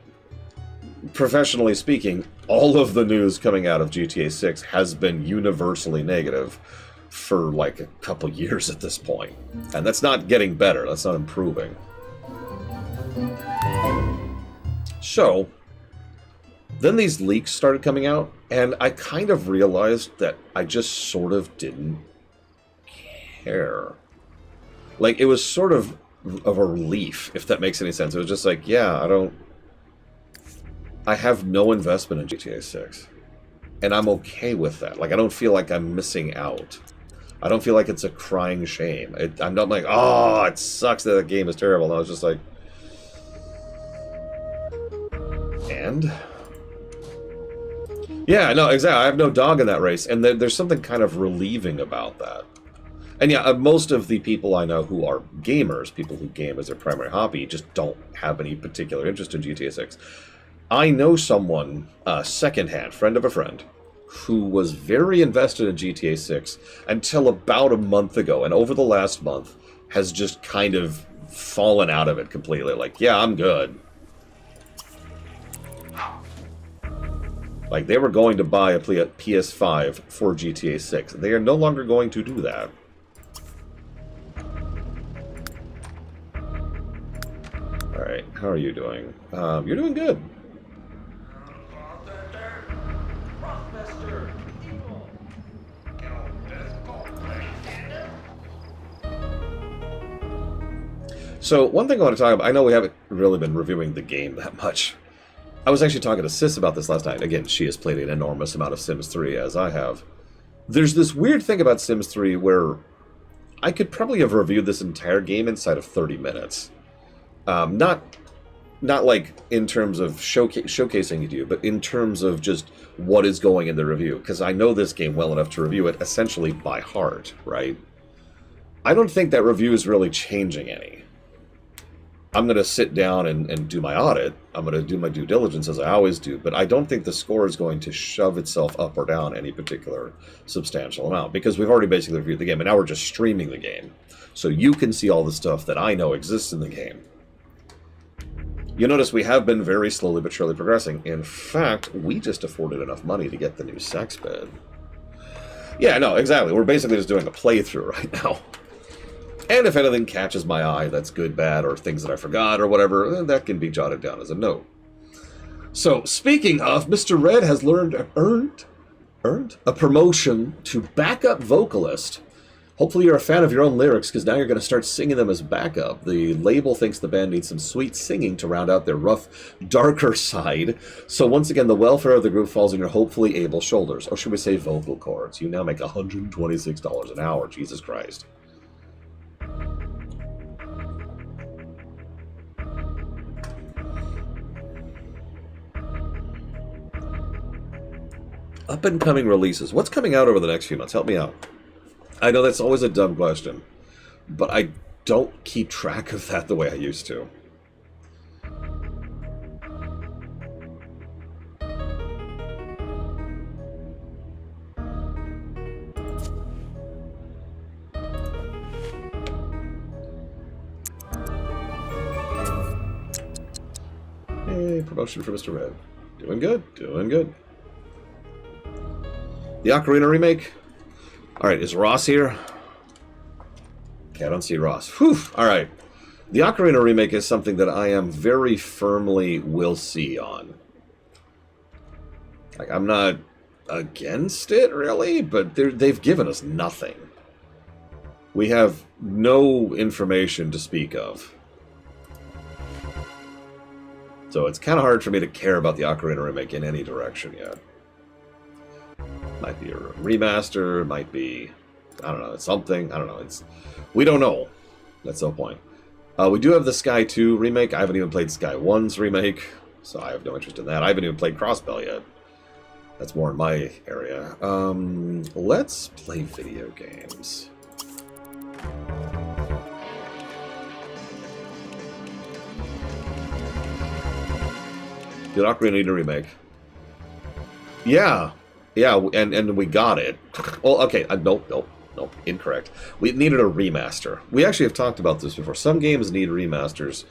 Professionally speaking, all of the news coming out of GTA 6 has been universally negative for a couple years at this point. And that's not getting better, that's not improving. So, then these leaks started coming out, and I kind of realized that I just sort of didn't care. It was sort of a relief, if that makes any sense. It was just yeah, I have no investment in GTA 6. And I'm okay with that. I don't feel like I'm missing out. I don't feel like it's a crying shame. I'm not oh, it sucks that the game is terrible. And I was just and? Yeah, no, exactly. I have no dog in that race. And there's something kind of relieving about that. And yeah, most of the people I know who are gamers, people who game as their primary hobby, just don't have any particular interest in GTA 6. I know someone, secondhand, friend of a friend, who was very invested in GTA 6 until about a month ago, and over the last month has just kind of fallen out of it completely. Yeah, I'm good. They were going to buy a PS5 for GTA 6. They are no longer going to do that. Alright, how are you doing? You're doing good. So, one thing I want to talk about, I know we haven't really been reviewing the game that much. I was actually talking to Sis about this last night. Again, she has played an enormous amount of Sims 3, as I have. There's this weird thing about Sims 3 where I could probably have reviewed this entire game inside of 30 minutes. Not not like in terms of showcasing it to you, but in terms of just what is going in the review. Because I know this game well enough to review it essentially by heart, right? I don't think that review is really changing any. I'm going to sit down and do my audit. I'm going to do my due diligence as I always do, but I don't think the score is going to shove itself up or down any particular substantial amount, because we've already basically reviewed the game, and now we're just streaming the game. So you can see all the stuff that I know exists in the game. You notice we have been very slowly but surely progressing. In fact, we just afforded enough money to get the new sex bed. Yeah, no, exactly. We're basically just doing a playthrough right now. And if anything catches my eye that's good, bad, or things that I forgot or whatever, that can be jotted down as a note. So, speaking of, Mr. Red has earned a promotion to backup vocalist. Hopefully you're a fan of your own lyrics, because now you're going to start singing them as backup. The label thinks the band needs some sweet singing to round out their rough, darker side. So once again, the welfare of the group falls on your hopefully able shoulders. Or should we say vocal cords? You now make $126 an hour. Jesus Christ. Up-and-coming releases. What's coming out over the next few months? Help me out. I know that's always a dumb question, but I don't keep track of that the way I used to. Hey, promotion for Mr. Red. Doing good, doing good. The Ocarina remake. Alright, is Ross here? Okay, I don't see Ross. Whew! Alright. The Ocarina remake is something that I am very firmly will see on. Like, I'm not against it, really, but they've given us nothing. We have no information to speak of. So it's kind of hard for me to care about the Ocarina remake in any direction yet. Might be a remaster, might be, I don't know, it's something, I don't know, we don't know. That's no point. We do have the Sky 2 remake. I haven't even played Sky 1's remake, so I have no interest in that. I haven't even played Crossbell yet. That's more in my area. Let's play video games. Did Ocarina need a remake? Yeah. Yeah, and we got it. Well, okay, nope, incorrect. We needed a remaster. We actually have talked about this before. Some games need remasters,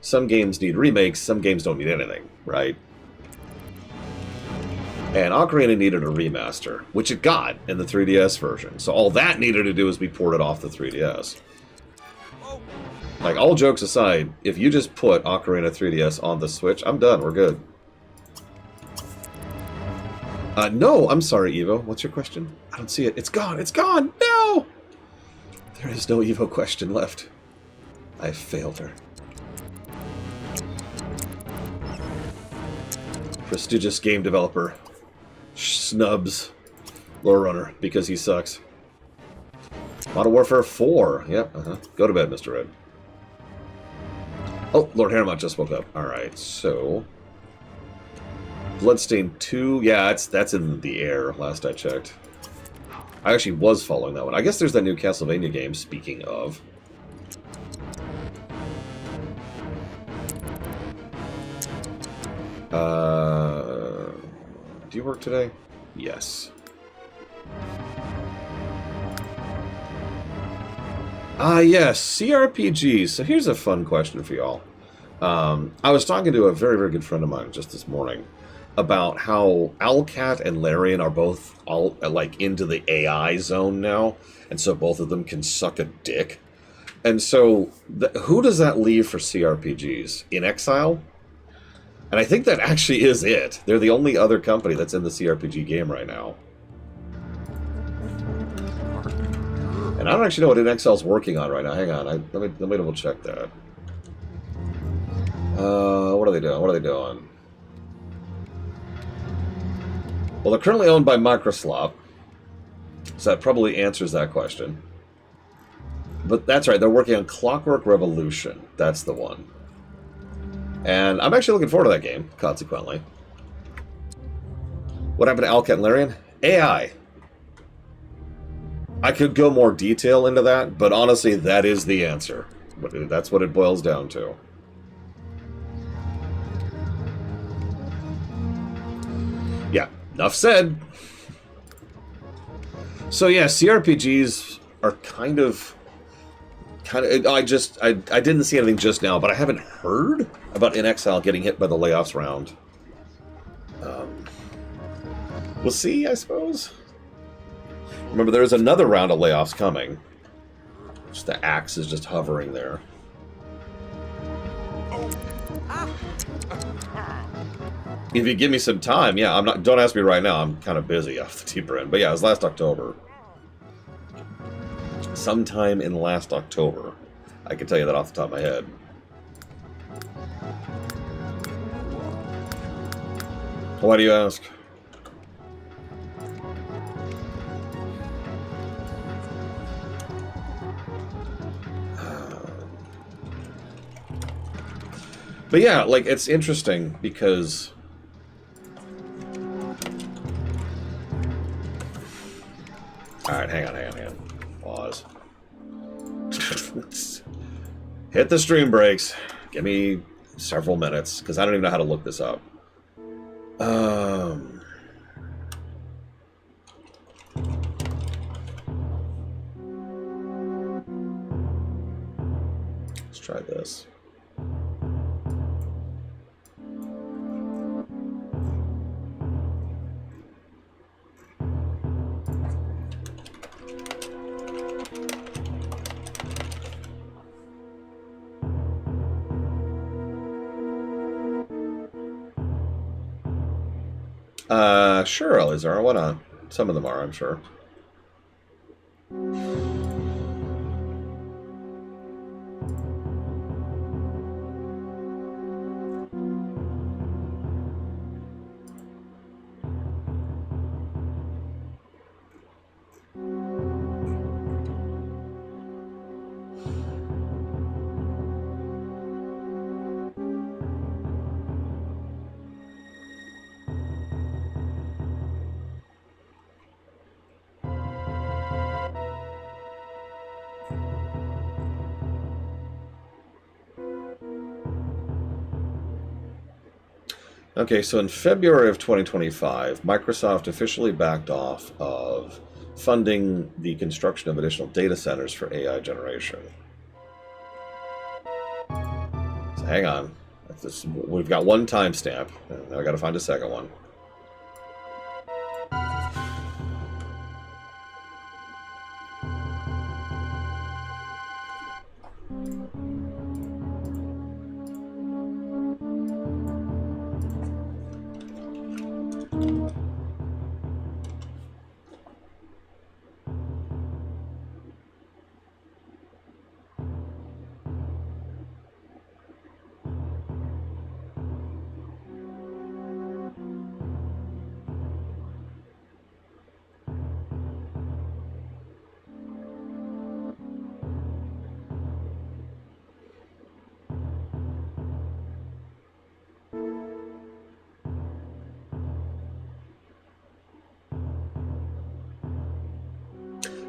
some games need remakes, some games don't need anything, right? And Ocarina needed a remaster, which it got in the 3DS version. So all that needed to do is be ported off the 3DS. Like, all jokes aside, if you just put Ocarina 3DS on the Switch, I'm done, we're good. No, I'm sorry, Evo. What's your question? I don't see it. It's gone! It's gone! No! There is no Evo question left. I failed her. Prestigious game developer snubs Lore Runner because he sucks. Modern Warfare 4. Yep, Go to bed, Mr. Red. Oh, Lord Harriman just woke up. Alright, so... Bloodstained 2, yeah, that's in the air, last I checked. I actually was following that one. I guess there's that new Castlevania game, speaking of. Do you work today? Yes. Yes, CRPGs. So here's a fun question for y'all. I was talking to a very, very good friend of mine just this morning about how Owlcat and Larian are both all like into the AI zone now, and so both of them can suck a dick. And so, who does that leave for CRPGs? In Exile? And I think that actually is it. They're the only other company that's in the CRPG game right now. And I don't actually know what In Exile's working on right now. Hang on, let me double check that. What are they doing? What are they doing? Well, they're currently owned by Microsoft, so that probably answers that question. But that's right, they're working on Clockwork Revolution. That's the one. And I'm actually looking forward to that game, consequently. What happened to Alcat and Larian? AI. I could go more detail into that, but honestly, that is the answer. That's what it boils down to. Yeah, enough said. So yeah, CRPGs are kind of I didn't see anything just now, but I haven't heard about In Exile getting hit by the layoffs round. We'll see, I suppose. Remember, there's another round of layoffs coming. Just the axe is just hovering there. If you give me some time, yeah, I'm not. Don't ask me right now. I'm kind of busy off the deeper end. But yeah, it was last October. Sometime in last October. I can tell you that off the top of my head. Why do you ask? But yeah, like, it's interesting because... Alright, hang on. Pause. Hit the stream brakes. Give me several minutes, because I don't even know how to look this up. Let's try this. Sure, Elizar, why not? Some of them are, I'm sure. Okay, so in February of 2025, Microsoft officially backed off of funding the construction of additional data centers for AI generation. So hang on. We've got one timestamp. Now I got to find a second one.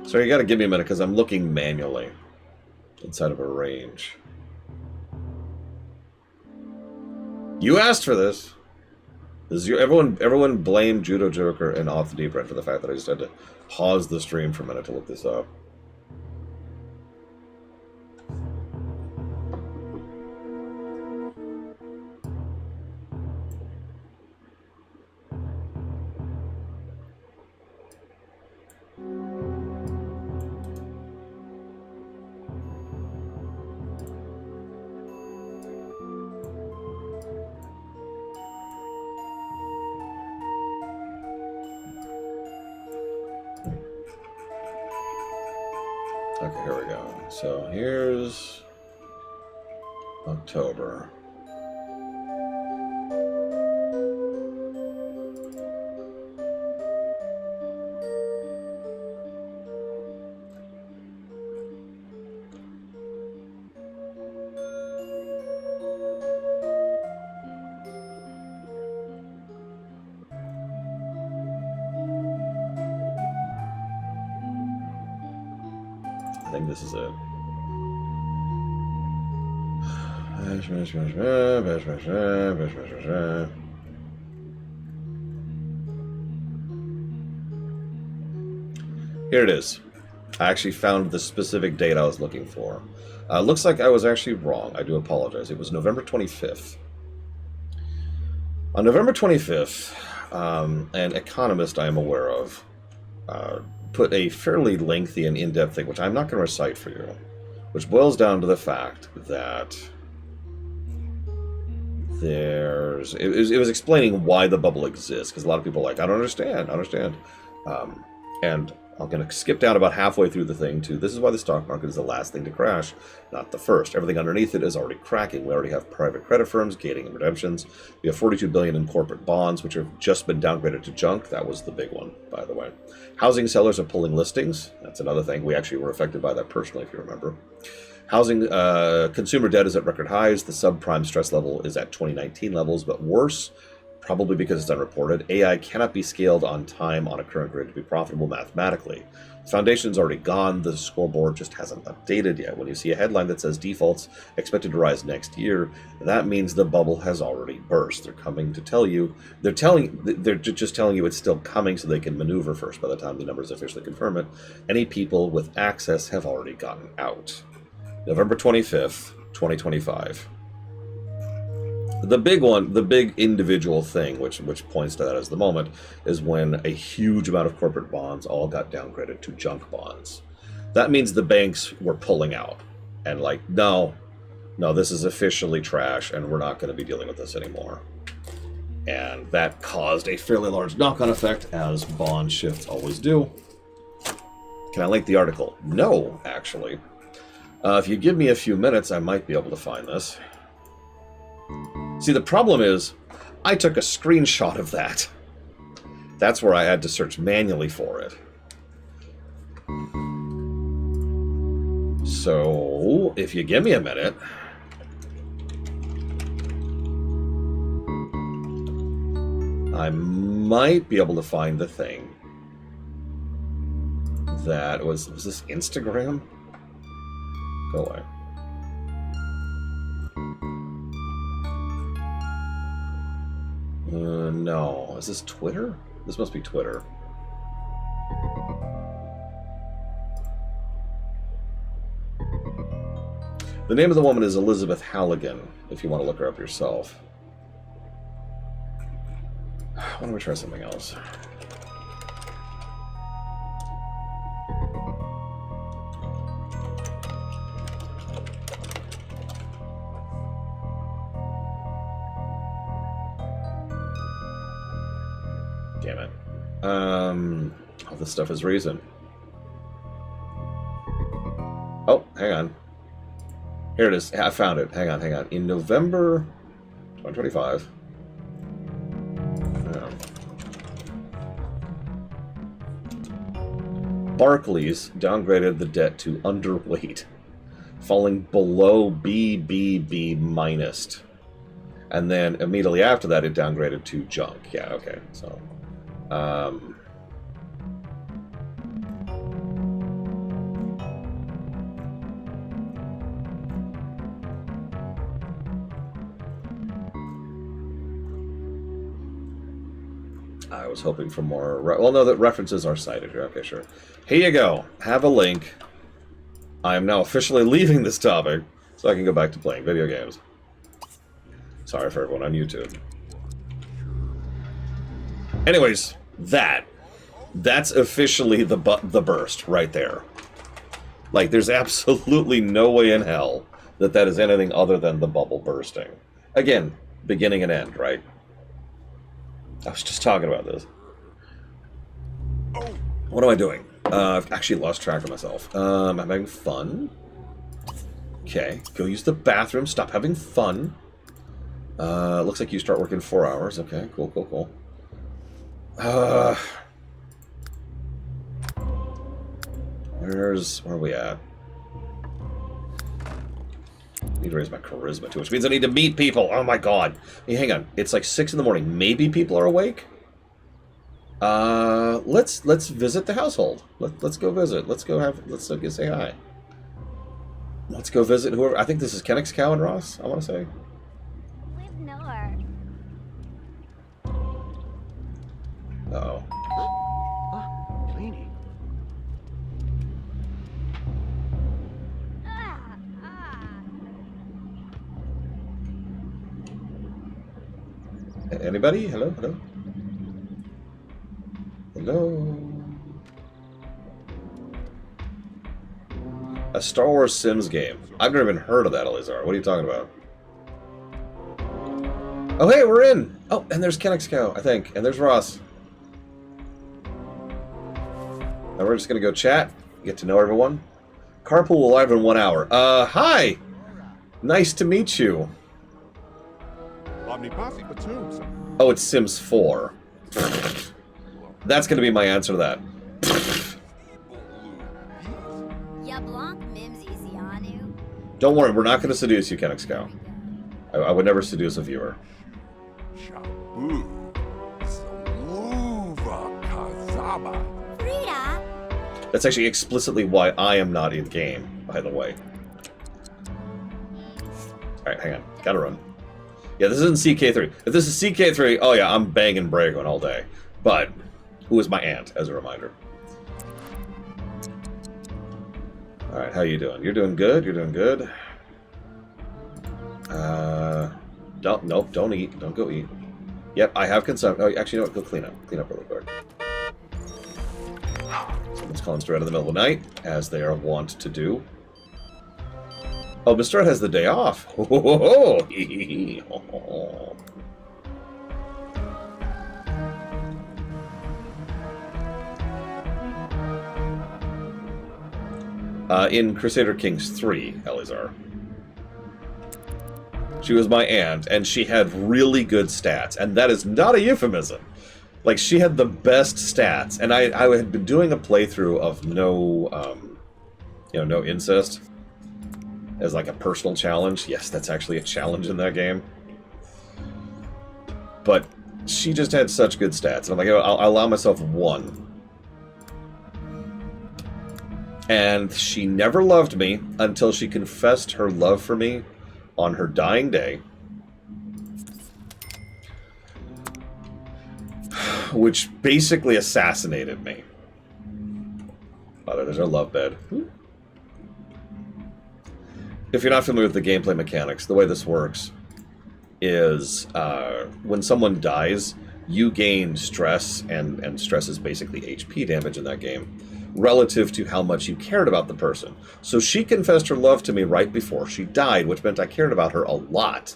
So you got to give me a minute because I'm looking manually inside of a range. You asked for this. Everyone blamed Judo Joker and Off the Deep End for the fact that I just had to pause the stream for a minute to look this up. Okay, here we go. So here's October. think this is it. Here it is. I actually found the specific date I was looking for. Looks like I was actually wrong. I do apologize. It was November 25th. On November 25th, an economist I am aware of put a fairly lengthy and in-depth thing, which I'm not going to recite for you, which boils down to the fact that it was explaining why the bubble exists, because a lot of people are like, I don't understand. And I'm going to skip down about halfway through the thing to, this is why the stock market is the last thing to crash, not the first. Everything underneath it is already cracking. We already have private credit firms gating and redemptions. We have $42 billion in corporate bonds, which have just been downgraded to junk. That was the big one, by the way. Housing sellers are pulling listings. That's another thing. We actually were affected by that personally, if you remember. Housing, consumer debt is at record highs. The subprime stress level is at 2019 levels, but worse, probably because it's unreported. AI cannot be scaled on time on a current grid to be profitable mathematically. The foundation's already gone. The scoreboard just hasn't updated yet. When you see a headline that says defaults expected to rise next year, that means the bubble has already burst. They're coming to tell you. They're just telling you it's still coming so they can maneuver first by the time the numbers officially confirm it. Any people with access have already gotten out. November 25th, 2025. The big one, the big individual thing, which points to that as the moment, is when a huge amount of corporate bonds all got downgraded to junk bonds. That means the banks were pulling out and like, no, this is officially trash and we're not going to be dealing with this anymore. And that caused a fairly large knock-on effect, as bond shifts always do. Can I link the article? No, actually. If you give me a few minutes, I might be able to find this. See, the problem is, I took a screenshot of that. That's where I had to search manually for it. So, if you give me a minute... I might be able to find the thing that was this Instagram? Go away. No. Is this Twitter? This must be Twitter. The name of the woman is Elizabeth Halligan, if you want to look her up yourself. Why don't we try something else? Damn it. All this stuff is reason. Oh, hang on. Here it is. I found it. Hang on. In November 2025. Barclays downgraded the debt to underweight, falling below BBB minus. And then immediately after that, it downgraded to junk. Yeah, okay. So, I was hoping for more... well, no, the references are cited here. Okay, sure. Here you go. Have a link. I am now officially leaving this topic so I can go back to playing video games. Sorry for everyone on YouTube. Anyways, that's officially the burst right there. Like, there's absolutely no way in hell that is anything other than the bubble bursting. Again, beginning and end, right? I was just talking about this. What am I doing? I've actually lost track of myself. I'm having fun. Okay, go use the bathroom. Stop having fun. Looks like you start working 4 hours. Okay, cool. Where are we at? I need to raise my charisma too, which means I need to meet people. Oh my god. Hey, hang on. It's like 6 in the morning. Maybe people are awake? Let's visit the household. Let's go visit. Let's go say hi. Let's go visit whoever. I think this is Kennex Cow and Ross, I want to say. Live nor. Uh-oh. Ah, Pliny. Ah, ah. Anybody? Hello? Hello? Hello? A Star Wars Sims game. I've never even heard of that, Elizar. What are you talking about? Oh, hey, we're in! Oh, and there's Kennex Cow, I think. And there's Ross. Now we're just gonna go chat, get to know everyone. Carpool will arrive in 1 hour. Hi! Nice to meet you. Omnipothy Batum. Oh, it's Sims 4. That's gonna be my answer to that. Ya blanc mimsy Zianu. Don't worry, we're not gonna seduce you, Kennex Cow. I would never seduce a viewer. Shabu. Saluva Kazaba. Frida. That's actually explicitly why I am not in game, by the way. Alright, hang on. Gotta run. Yeah, this isn't CK3. If this is CK3, oh yeah, I'm banging Bragon all day. But, who is my aunt, as a reminder. Alright, how you doing? You're doing good? You're doing good? Nope, don't eat. Don't go eat. Yep, I have consumed. Oh, actually, you know what? Go clean up. Clean up really quick. Someone's calling straight in the middle of the night, as they are wont to do. Oh, Mr. Ed has the day off. In Crusader Kings 3, Elizar. She was my aunt, and she had really good stats, and that is not a euphemism. Like, she had the best stats, and I had been doing a playthrough of no, no incest as like a personal challenge. Yes, that's actually a challenge in that game. But she just had such good stats, and I'm like, I'll allow myself one. And she never loved me until she confessed her love for me on her dying day, which basically assassinated me. Oh, there's our love bed. If you're not familiar with the gameplay mechanics, the way this works is when someone dies, you gain stress, and stress is basically HP damage in that game, relative to how much you cared about the person. So she confessed her love to me right before she died, which meant I cared about her a lot.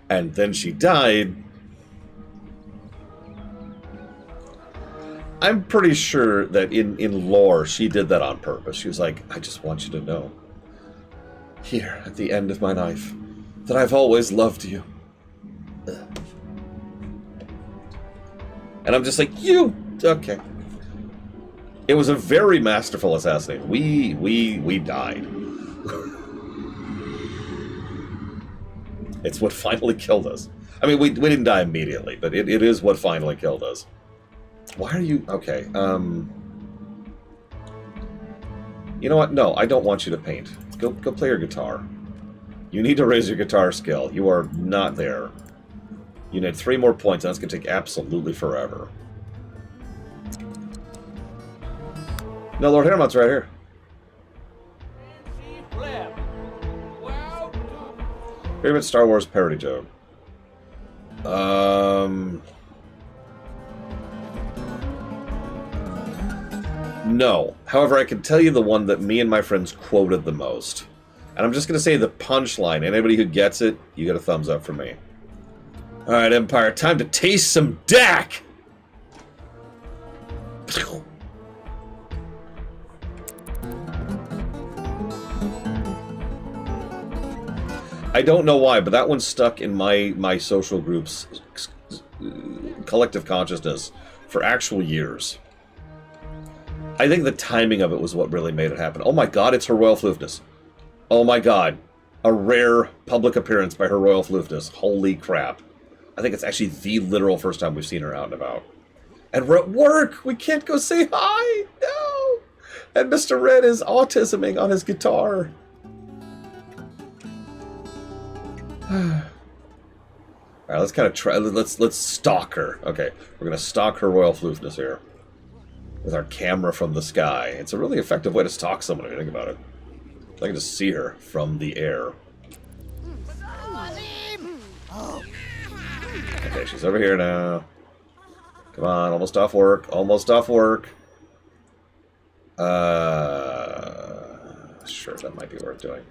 And then she died. I'm pretty sure that in lore, she did that on purpose. She was like, I just want you to know, here, at the end of my life, that I've always loved you. Ugh. And I'm just like, you! Okay. It was a very masterful assassination. We died. It's what finally killed us. I mean, we didn't die immediately, but it is what finally killed us. Why are you... Okay, you know what? No, I don't want you to paint. Go play your guitar. You need to raise your guitar skill. You are not there. You need 3 more points, and that's going to take absolutely forever. No, Lord Haremount's right here. Favorite Star Wars parody joke? No. However, I can tell you the one that me and my friends quoted the most. And I'm just going to say the punchline. Anybody who gets it, you get a thumbs up from me. Alright, Empire, time to taste some Dak! I don't know why, but that one stuck in my social group's collective consciousness for actual years. I think the timing of it was what really made it happen. Oh my god, it's Her Royal Floofness. Oh my god. A rare public appearance by Her Royal Floofness. Holy crap. I think it's actually the literal first time we've seen her out and about. And we're at work! We can't go say hi! No! And Mr. Red is autisming on his guitar. Alright, let's kind of try. Let's stalk her. Okay, we're gonna stalk her royal floofness here with our camera from the sky. It's a really effective way to stalk someone if you think about it. I can just see her from the air. Okay, she's over here now. Come on, almost off work. Almost off work. Sure, that might be worth doing.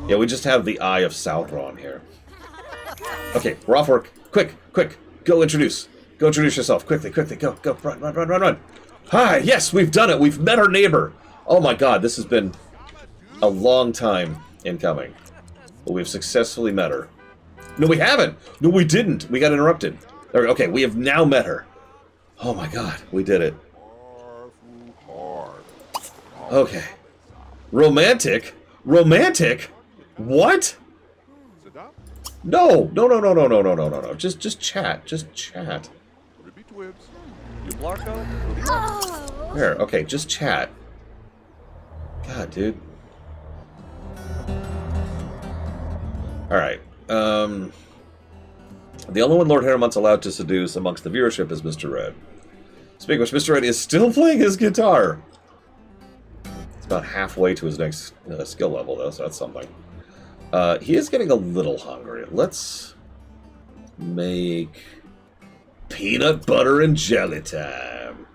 Yeah, we just have the Eye of Sauron here. Okay, we're off work. Quick, quick, go introduce. Go introduce yourself. Quickly, quickly, go, go, run, run, run, run, run. Hi, yes, we've done it. We've met our neighbor. Oh my god, this has been a long time in coming. But we've successfully met her. No, we haven't. No, we didn't. We got interrupted. Okay, we have now met her. Oh my god, we did it. Okay. Romantic? Romantic? What? No, no, no, no, no, no, no, no, no, no. Just chat. Just chat. Here, okay, just chat. God, dude. Alright. The only one Lord Harriman's allowed to seduce amongst the viewership is Mr. Red. Speaking of which, Mr. Red is still playing his guitar. It's about halfway to his next skill level, though, so that's something. He is getting a little hungry. Let's make peanut butter and jelly time.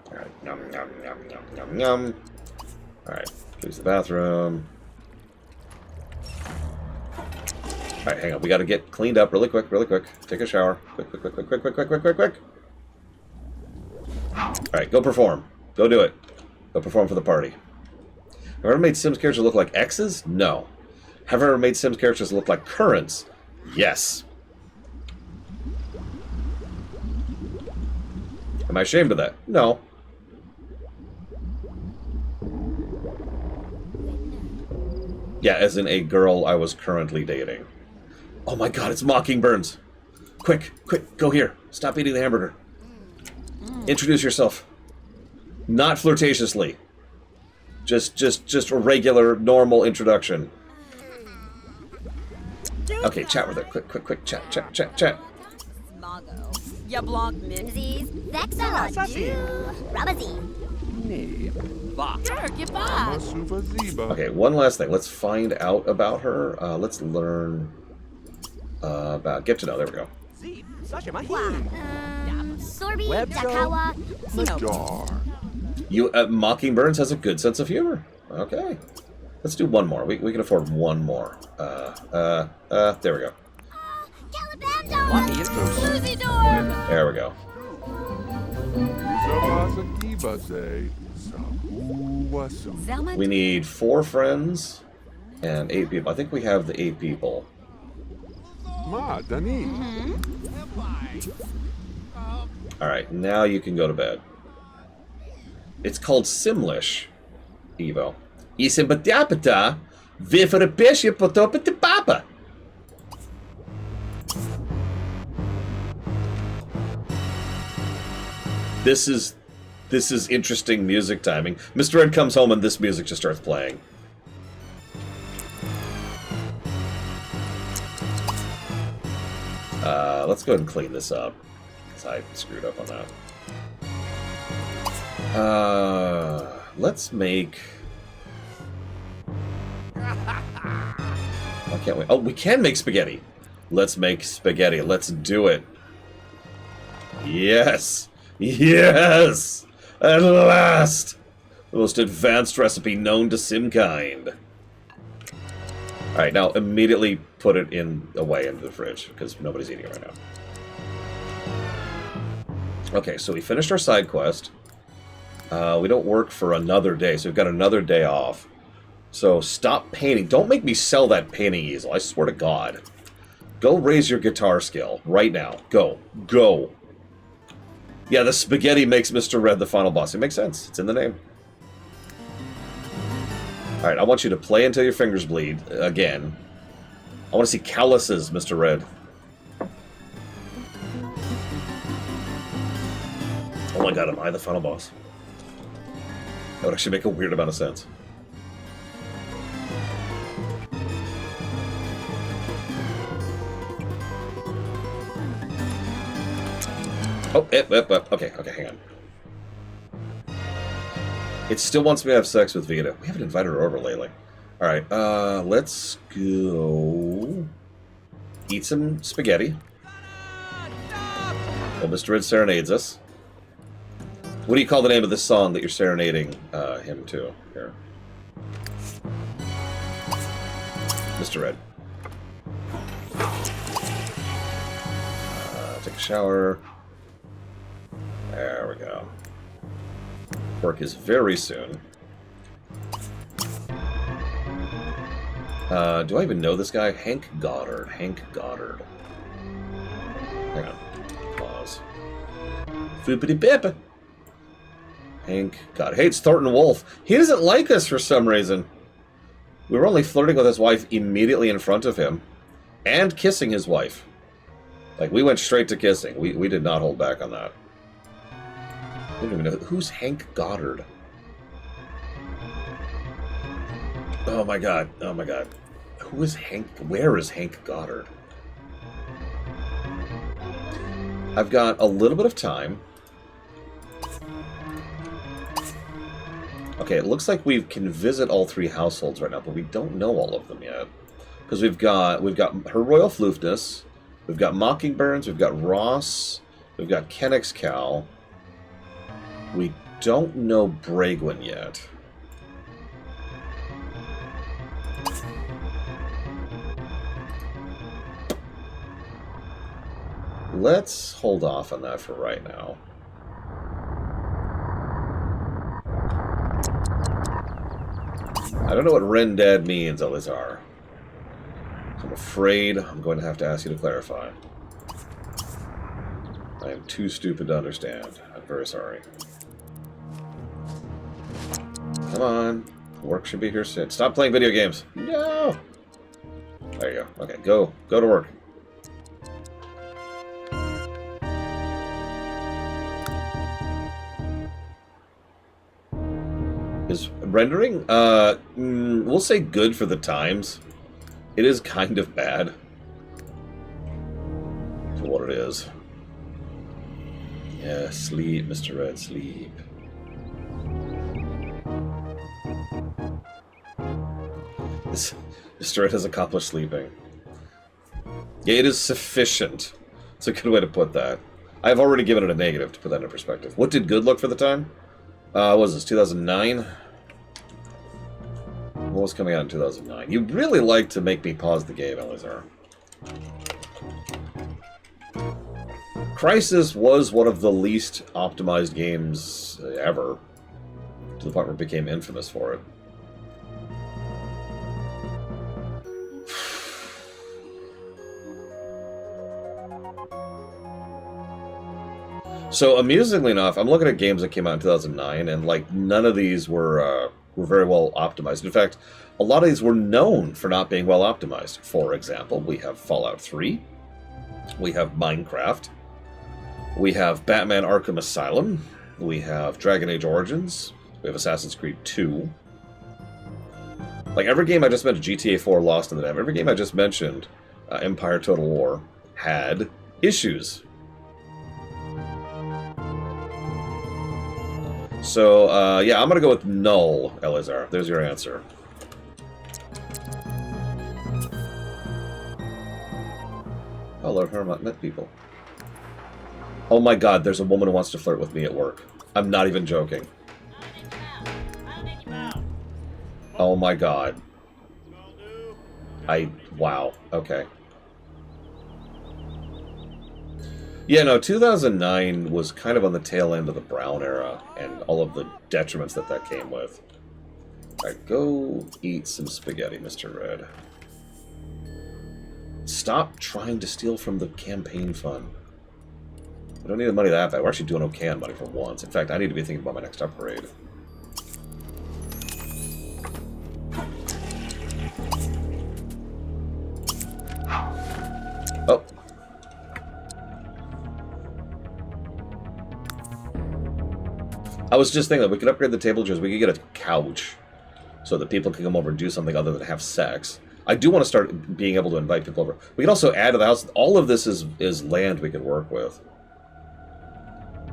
Alright, yum, yum, yum, yum, yum, yum. Alright, use the bathroom. Alright, hang on. We gotta get cleaned up really quick, really quick. Take a shower. Quick, quick, quick, quick, quick, quick, quick, quick, quick, quick. Alright, go perform. Go do it. Go perform for the party. Have I ever made Sims characters look like X's? No. Have I ever made Sims characters look like currents? Yes. Am I ashamed of that? No. Yeah, as in a girl I was currently dating. Oh my god, it's Mockingburns. Quick, quick, go here. Stop eating the hamburger. Introduce yourself. Not flirtatiously. Just a regular, normal introduction. Okay, chat with her. Quick, quick, quick. Chat, chat, chat, chat. Ya blanc mimsies. Vexaladu. Rabazi. Okay, one last thing. Let's find out about her. Let's learn about... Get to know. There we go. Sorby, Dakawa, You, Mockingburns has a good sense of humor. Okay. Let's do one more. We can afford one more. There we go. There we go. We need 4 friends and 8 people. I think we have the 8 people. Alright, now you can go to bed. It's called Simlish, Evo. Isimbatiapata, Vifarapesha Potopatipapa. This is interesting music timing. Mr. Red comes home and this music just starts playing. Let's go ahead and clean this up, because I screwed up on that. Let's make... Why can't we? Oh, we can make spaghetti. Let's make spaghetti. Let's do it. Yes! Yes! At last! The most advanced recipe known to Simkind. Alright, now immediately put it away into the fridge, because nobody's eating it right now. Okay, so we finished our side quest. We don't work for another day, so we've got another day off. So stop painting. Don't make me sell that painting easel, I swear to God. Go raise your guitar skill right now. Go. Go. Yeah, the spaghetti makes Mr. Red the final boss. It makes sense. It's in the name. Alright, I want you to play until your fingers bleed. Again. I want to see calluses, Mr. Red. Oh my god, am I the final boss? That would actually make a weird amount of sense. Oh, okay, hang on. It still wants me to have sex with Vegeta. We haven't invited her over lately. Alright, let's go eat some spaghetti. Well, Mr. Red serenades us. What do you call the name of this song that you're serenading him to? Here. Mr. Red. Take a shower. There we go. Work is very soon. Do I even know this guy? Hank Goddard. Hank Goddard. Hang on. Pause. Foopity bip. Hank Goddard. Hey, it's Thornton Wolf. He doesn't like us for some reason. We were only flirting with his wife immediately in front of him. And kissing his wife. Like, we went straight to kissing. We did not hold back on that. I don't even know. Who's Hank Goddard? Oh my god. Oh my god. Who is Hank? Where is Hank Goddard? I've got a little bit of time. Okay, it looks like we can visit all three households right now, but we don't know all of them yet. Because we've got Her Royal Floofness, we've got Mockingbirds, we've got Ross, we've got Kennex Cow. We don't know Bragwin yet. Let's hold off on that for right now. I don't know what Rendad means, Elizar. So I'm afraid I'm going to have to ask you to clarify. I am too stupid to understand. I'm very sorry. Come on. Work should be here soon. Stop playing video games. No! There you go. Okay, go to work. Is rendering? We'll say good for the times. It is kind of bad. For what it is. Yeah, sleep, Mr. Red, sleep. Mr. Red has accomplished sleeping. Yeah, it is sufficient. It's a good way to put that. I've already given it a negative to put that in perspective. What did good look for the time? What was this, 2009? What was coming out in 2009? You really like to make me pause the game, Elizar. Crysis was one of the least optimized games ever, to the point where it became infamous for it. So, amusingly enough, I'm looking at games that came out in 2009, and like none of these were very well optimized. In fact, a lot of these were known for not being well optimized. For example, we have Fallout 3, we have Minecraft, we have Batman Arkham Asylum, we have Dragon Age Origins, we have Assassin's Creed 2. Like every game I just mentioned, GTA 4, Lost in the Dam, every game I just mentioned, Empire Total War, had issues. So, yeah, I'm going to go with null, Elizar. There's your answer. Hello, Hermit. Met people. Oh my god, there's a woman who wants to flirt with me at work. I'm not even joking. Oh my god. Wow. Okay. Yeah, no, 2009 was kind of on the tail end of the Brown era, and all of the detriments that came with. Alright, go eat some spaghetti, Mr. Red. Stop trying to steal from the campaign fund. We don't need the money that bad. We're actually doing okay on money for once. In fact, I need to be thinking about my next upgrade. I was just thinking that we could upgrade the table chairs. We could get a couch so that people can come over and do something other than have sex. I do want to start being able to invite people over. We can also add to the house. All of this is land we can work with.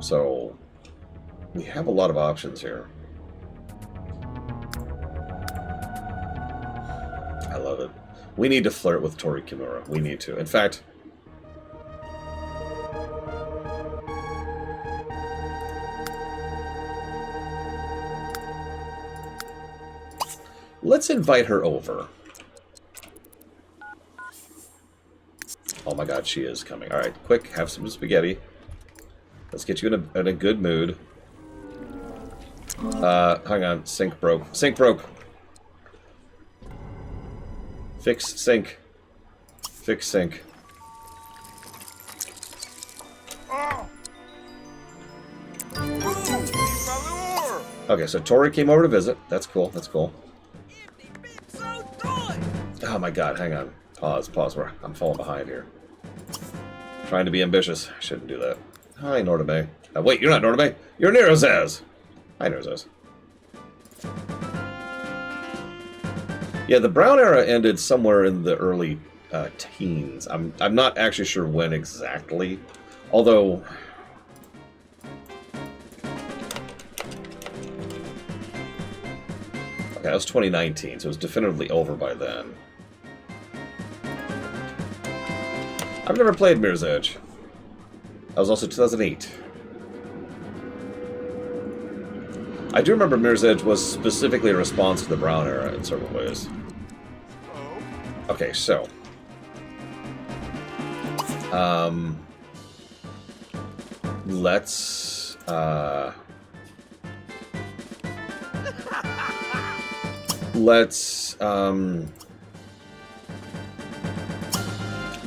So we have a lot of options here. I love it. We need to flirt with Tori Kimura. We need to. In fact, let's invite her over. Oh my god, she is coming. Alright, quick, have some spaghetti. Let's get you in a good mood. Hang on, sink broke. Sink broke! Fix sink. Fix sink. Okay, so Tori came over to visit. That's cool, that's cool. Oh my god, hang on. Pause. I'm falling behind here. Trying to be ambitious. I shouldn't do that. Hi, Nordame. Wait, you're not Nordame. You're Nerozaz. Hi, Nerozaz. Yeah, the Brown era ended somewhere in the early teens. I'm not actually sure when exactly. Although... okay, that was 2019, so it was definitively over by then. I've never played Mirror's Edge. That was also 2008. I do remember Mirror's Edge was specifically a response to the Brown era in several ways. Okay, so... let's... let's...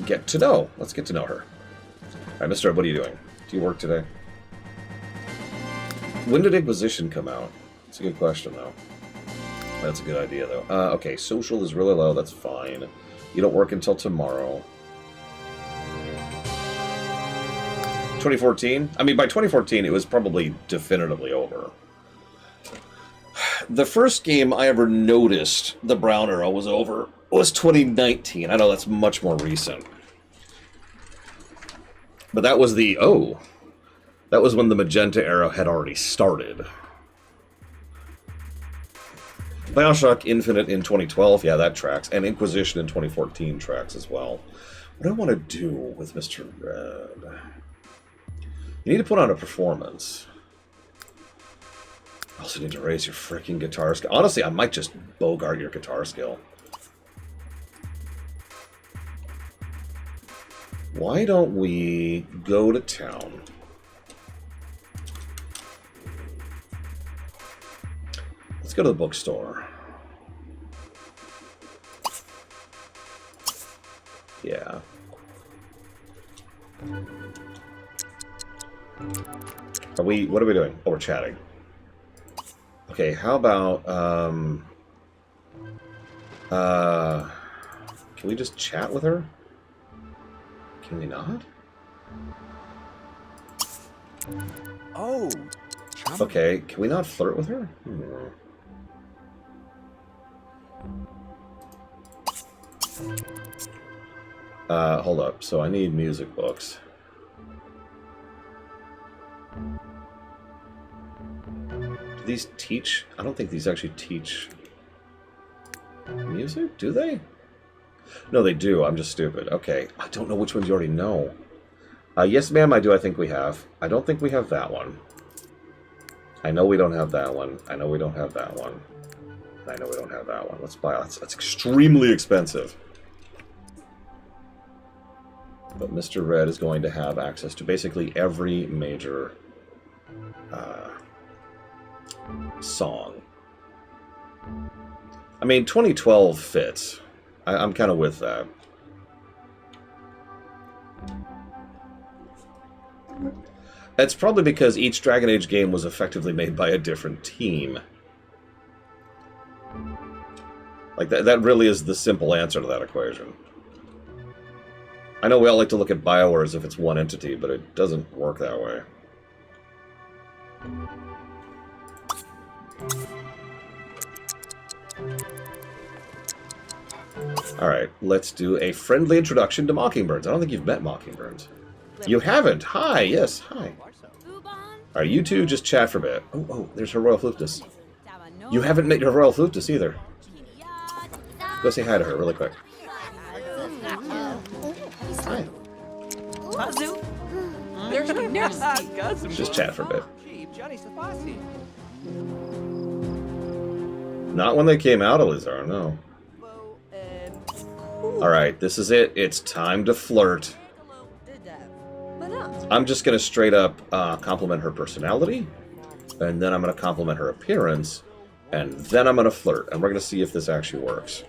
get to know. Let's get to know her. Alright, Mr. What are you doing? Do you work today? When did Inquisition come out? That's a good question, though. That's a good idea, though. Okay, social is really low. That's fine. You don't work until tomorrow. 2014? I mean, by 2014, it was probably definitively over. The first game I ever noticed the Brown era was over was 2019. I know that's much more recent. But that was the... oh. That was when the Magenta era had already started. Bioshock Infinite in 2012, yeah, that tracks. And Inquisition in 2014 tracks as well. What do I want to do with Mr. Red? You need to put on a performance. I also need to raise your freaking guitar skill. Honestly, I might just bogart your guitar skill. Why don't we go to town? Let's go to the bookstore. Yeah. What are we doing? Oh, we're chatting. Okay, how about, can we just chat with her? Can we not? Oh. Okay, can we not flirt with her? Hold up. So I need music books. Do these teach? I don't think these actually teach music, do they? No, they do. I'm just stupid. Okay. I don't know which ones you already know. Yes, ma'am, I do. I think we have. I don't think we have that one. I know we don't have that one. I know we don't have that one. I know we don't have that one. Let's buy it. That's extremely expensive. But Mr. Red is going to have access to basically every major song. I mean, 2012 fits. I'm kind of with that. That's probably because each Dragon Age game was effectively made by a different team. Like, that really is the simple answer to that equation. I know we all like to look at BioWare as if it's one entity, but it doesn't work that way. Alright, let's do a friendly introduction to Mockingbirds. I don't think you've met Mockingbirds. You haven't? Hi, yes, hi. Alright, you two just chat for a bit. Oh, there's her Royal Flutist. You haven't met your Royal Flutist either. Go say hi to her really quick. Hi. Pazu. There's Nurse. Just chat for a bit. Johnny Safasi. Not when they came out, Elizar, no. Alright, this is it. It's time to flirt. I'm just going to straight up compliment her personality, and then I'm going to compliment her appearance, and then I'm going to flirt, and we're going to see if this actually works.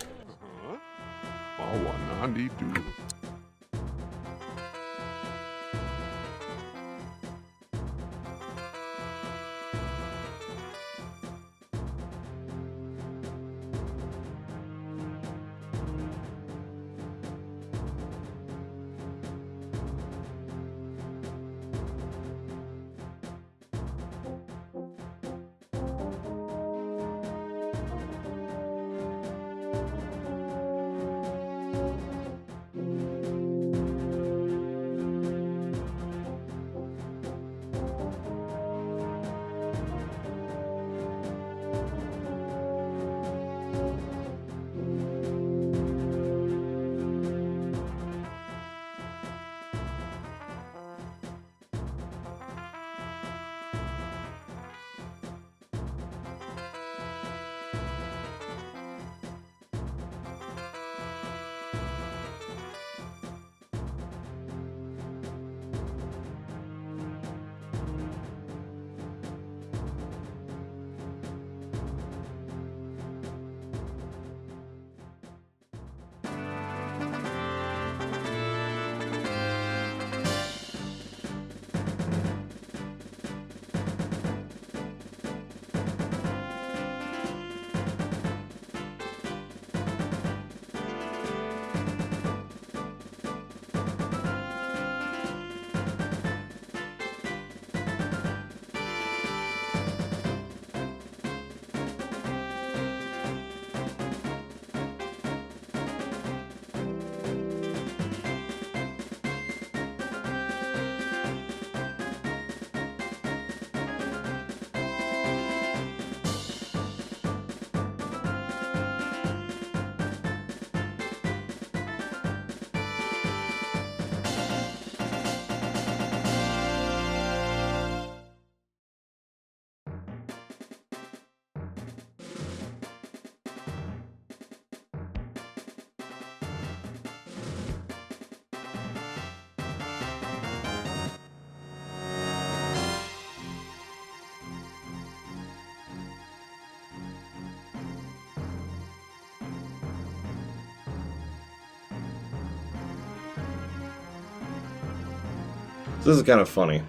So this is kind of funny.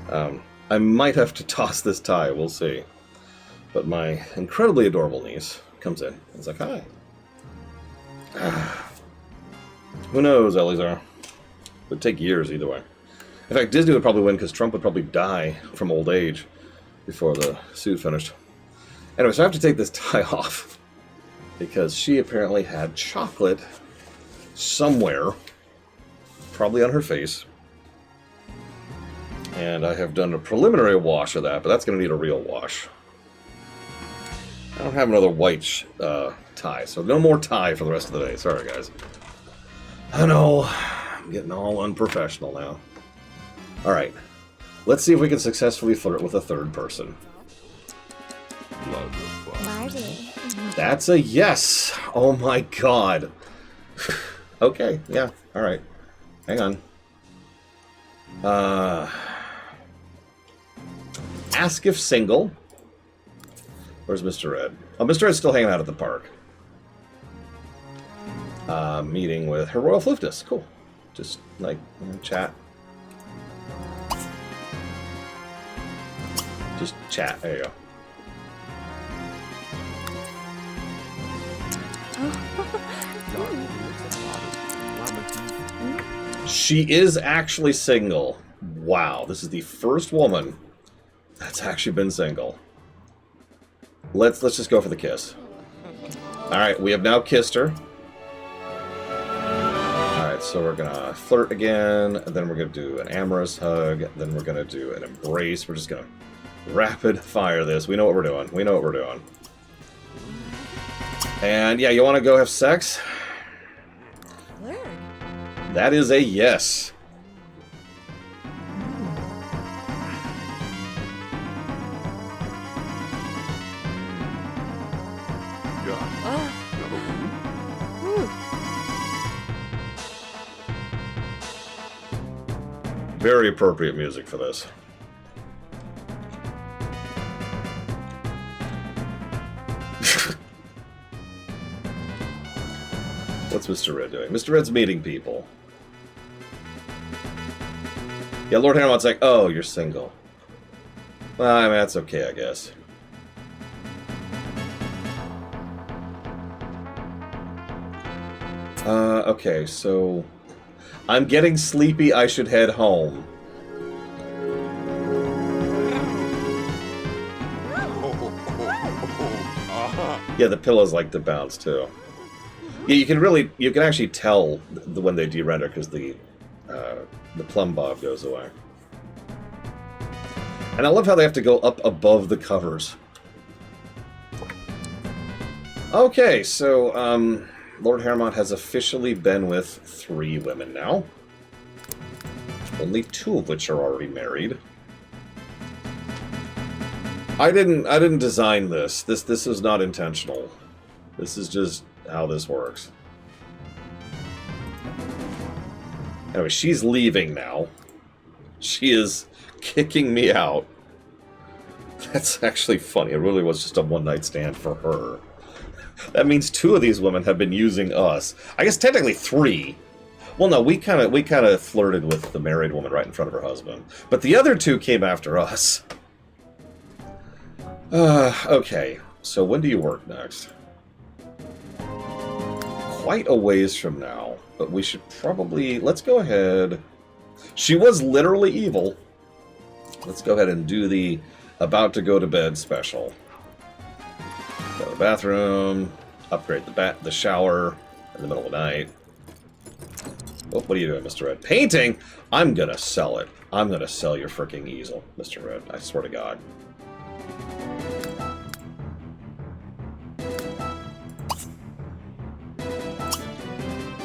I might have to toss this tie, we'll see. But my incredibly adorable niece comes in. It's like, hi. Who knows, Elizar? It would take years either way. In fact, Disney would probably win because Trump would probably die from old age before the suit finished. Anyway, so I have to take this tie off because she apparently had chocolate somewhere, probably on her face. And I have done a preliminary wash of that, but that's going to need a real wash. I don't have another white tie, so no more tie for the rest of the day. Sorry, guys. I know, I'm getting all unprofessional now. Alright, let's see if we can successfully flirt with a third person. Marty. That's a yes! Oh my god. Okay, yeah, alright. Hang on. Ask if single. Where's Mr. Ed? Oh, Mr. Ed's still hanging out at the park. Meeting with her Royal Flutist. Cool. Just, like, chat. Just chat. There you go. She is actually single. Wow, this is the first woman that's actually been single. let's just go for the kiss. Alright, we have now kissed her. Alright, so we're gonna flirt again, and then we're gonna do an amorous hug, then we're gonna do an embrace. We're just gonna rapid fire this. We know what we're doing. We know what we're doing. And yeah, you wanna go have sex? That is a yes. Very appropriate music for this. What's Mr. Red doing? Mr. Red's meeting people. Yeah, Lord Harriman's like, oh, you're single. Well, I mean, that's okay, I guess. Okay, so... I'm getting sleepy, I should head home. Yeah, the pillows like to bounce, too. Yeah, you can actually tell when they de-render, because the plumb bob goes away. And I love how they have to go up above the covers. Okay, so, Lord Harrimont has officially been with 3 women now. Only 2 of which are already married. I didn't design this. This is not intentional. This is just how this works. Anyway, she's leaving now. She is kicking me out. That's actually funny. It really was just a one-night stand for her. That means 2 of these women have been using us. I guess technically 3. Well, no, we kind of flirted with the married woman right in front of her husband, but the other 2 came after us. Okay. So when do you work next? Quite a ways from now, but we should probably... Let's go ahead... She was literally evil. Let's go ahead and do the about to go to bed special. Go to the bathroom, upgrade the shower in the middle of the night. Oh, what are you doing, Mr. Red? Painting? I'm gonna sell it. I'm gonna sell your freaking easel, Mr. Red. I swear to God.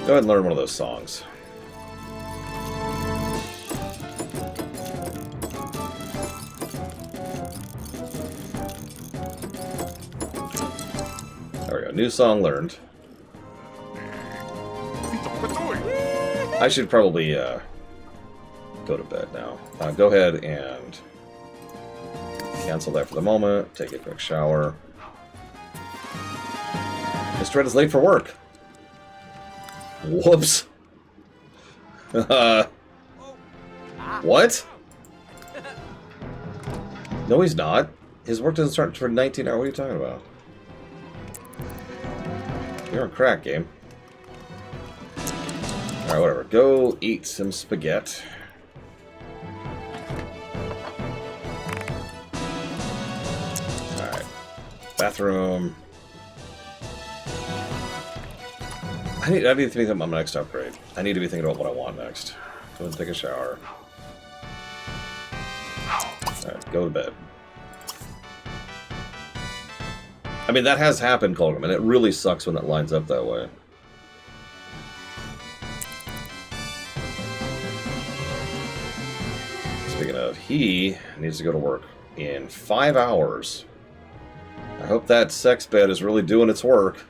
Go ahead and learn one of those songs. There we go. New song learned. I should probably go to bed now. Go ahead and cancel that for the moment. Take a quick shower. Mr. Red is late for work. Whoops. What? No, he's not. His work doesn't start for 19 hours. What are you talking about? You're on crack, game. Alright, whatever. Go eat some spaghetti. Alright. Bathroom. I need to be thinking about my next upgrade. I need to be thinking about what I want next. Go and take a shower. Alright, go to bed. I mean, that has happened, Colgrim, and it really sucks when that lines up that way. Speaking of, he needs to go to work in 5 hours. I hope that sex bed is really doing its work.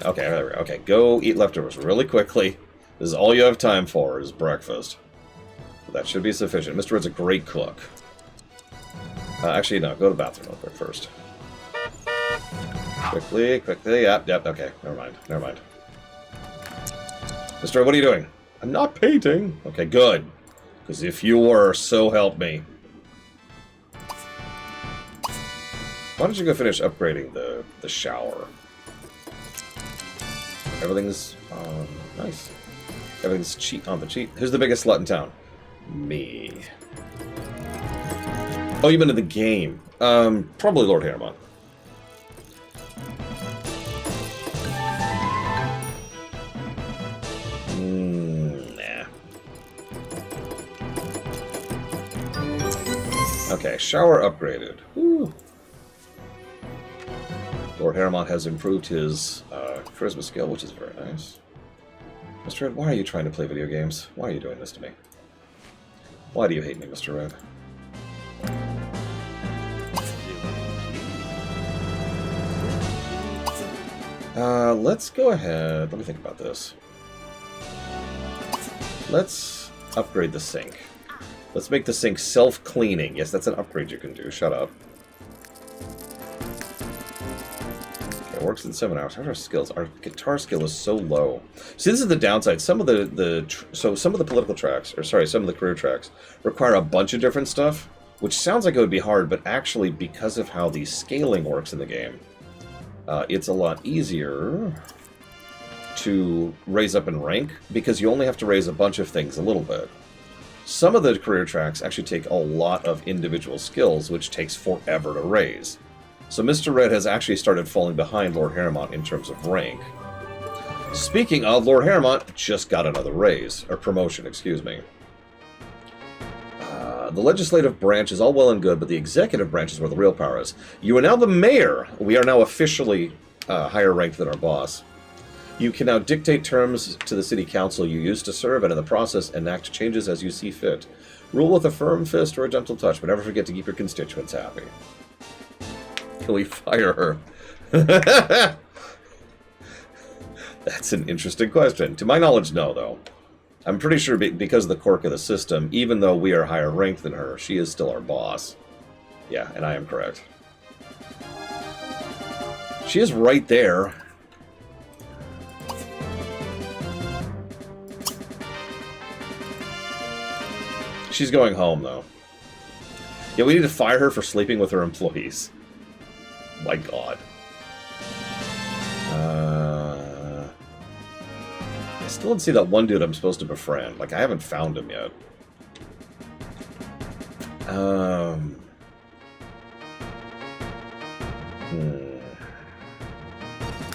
Okay, there we go. Okay, go eat leftovers really quickly. This is all you have time for, is breakfast. That should be sufficient. Mr. Red's a great cook. Actually, no, go to the bathroom real quick first. Quickly. Yep, okay. Never mind. Mr. Red, what are you doing? I'm not painting. Okay, good. Because if you were, so help me. Why don't you go finish upgrading the shower? Everything's nice. Everything's cheap on the cheap. Who's the biggest slut in town? Me. Oh, you've been in the game. Probably Lord Harriman. Nah. Okay, shower upgraded. Woo. Lord Harriman has improved his charisma skill, which is very nice. Mr. Red, why are you trying to play video games? Why are you doing this to me? Why do you hate me, Mr. Red? Let's go ahead. Let me think about this. Let's upgrade the sink. Let's make the sink self-cleaning. Yes, that's an upgrade you can do. Shut up. Okay, works in 7 hours. How are our skills? Our guitar skill is so low. See, this is the downside. Some of some of the political tracks, or sorry, some of the career tracks require a bunch of different stuff, which sounds like it would be hard, but actually, because of how the scaling works in the game, it's a lot easier to raise up in rank, because you only have to raise a bunch of things a little bit. Some of the career tracks actually take a lot of individual skills, which takes forever to raise. So Mr. Red has actually started falling behind Lord Harriman in terms of rank. Speaking of, Lord Harriman just got another raise, or promotion, excuse me. The legislative branch is all well and good, but the executive branch is where the real power is. You are now the mayor. We are now officially higher ranked than our boss. You can now dictate terms to the city council you used to serve, and in the process enact changes as you see fit. Rule with a firm fist or a gentle touch, but never forget to keep your constituents happy. Can we fire her? That's an interesting question. To my knowledge, no, though. I'm pretty sure because of the quirk of the system, even though we are higher ranked than her, she is still our boss. Yeah, and I am correct. She is right there. She's going home, though. Yeah, we need to fire her for sleeping with her employees. My God. I still don't see that one dude I'm supposed to befriend. Like, I haven't found him yet.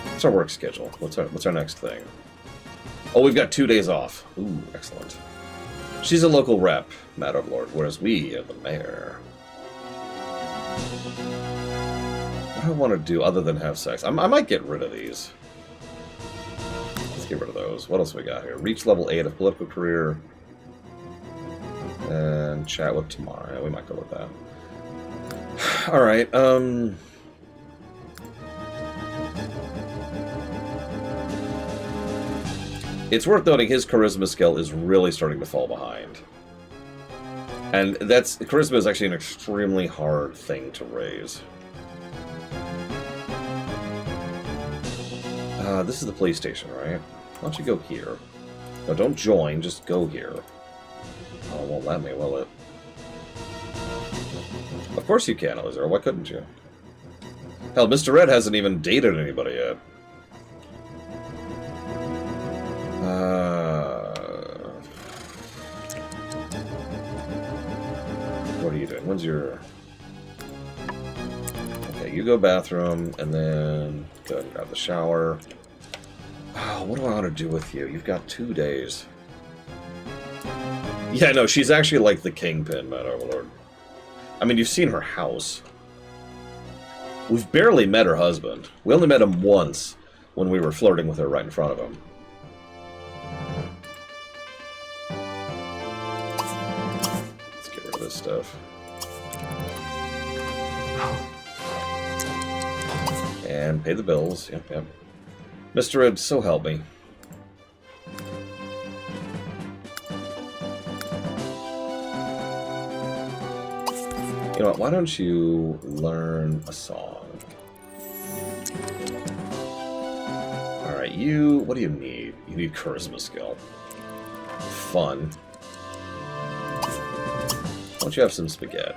What's our work schedule? What's our next thing? Oh, we've got 2 days off. Ooh, excellent. She's a local rep, Mad Overlord, whereas we are the mayor. What do I want to do other than have sex? I might get rid of these. Let's get rid of those. What else we got here? Reach level 8 of political career. And chat with Tamara. Yeah, we might go with that. Alright, it's worth noting his charisma skill is really starting to fall behind. And charisma is actually an extremely hard thing to raise. This is the police station, right? Why don't you go here? No, don't join, just go here. Oh, it won't let me, will it? Of course you can, Elizar. Why couldn't you? Hell, Mr. Red hasn't even dated anybody yet. What are you doing? When's your... Okay, you go bathroom, and then go ahead and grab the shower. Oh, what do I want to do with you? You've got 2 days. Yeah, no, she's actually like the kingpin, Mad Overlord. I mean, you've seen her house. We've barely met her husband. We only met him once when we were flirting with her right in front of him. Let's get rid of this stuff. And pay the bills. Yep, yep. Mr. Ed, so help me. You know what, why don't you learn a song? Alright, what do you need? You need charisma skill. Fun. Why don't you have some spaghetti?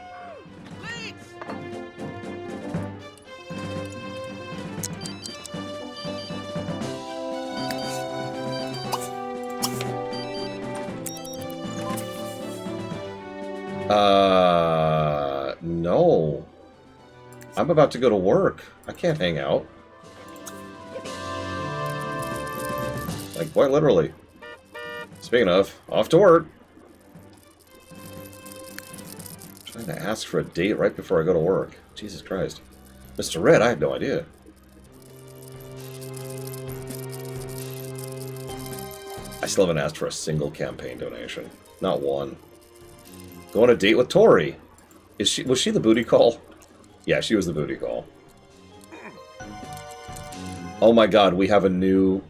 No. I'm about to go to work. I can't hang out. Like, quite literally. Speaking of, off to work. Trying to ask for a date right before I go to work. Jesus Christ. Mr. Red, I had no idea. I still haven't asked for a single campaign donation. Not one. Go on a date with Tori. Was she the booty call? Yeah, she was the booty call. Oh my god, we have a new...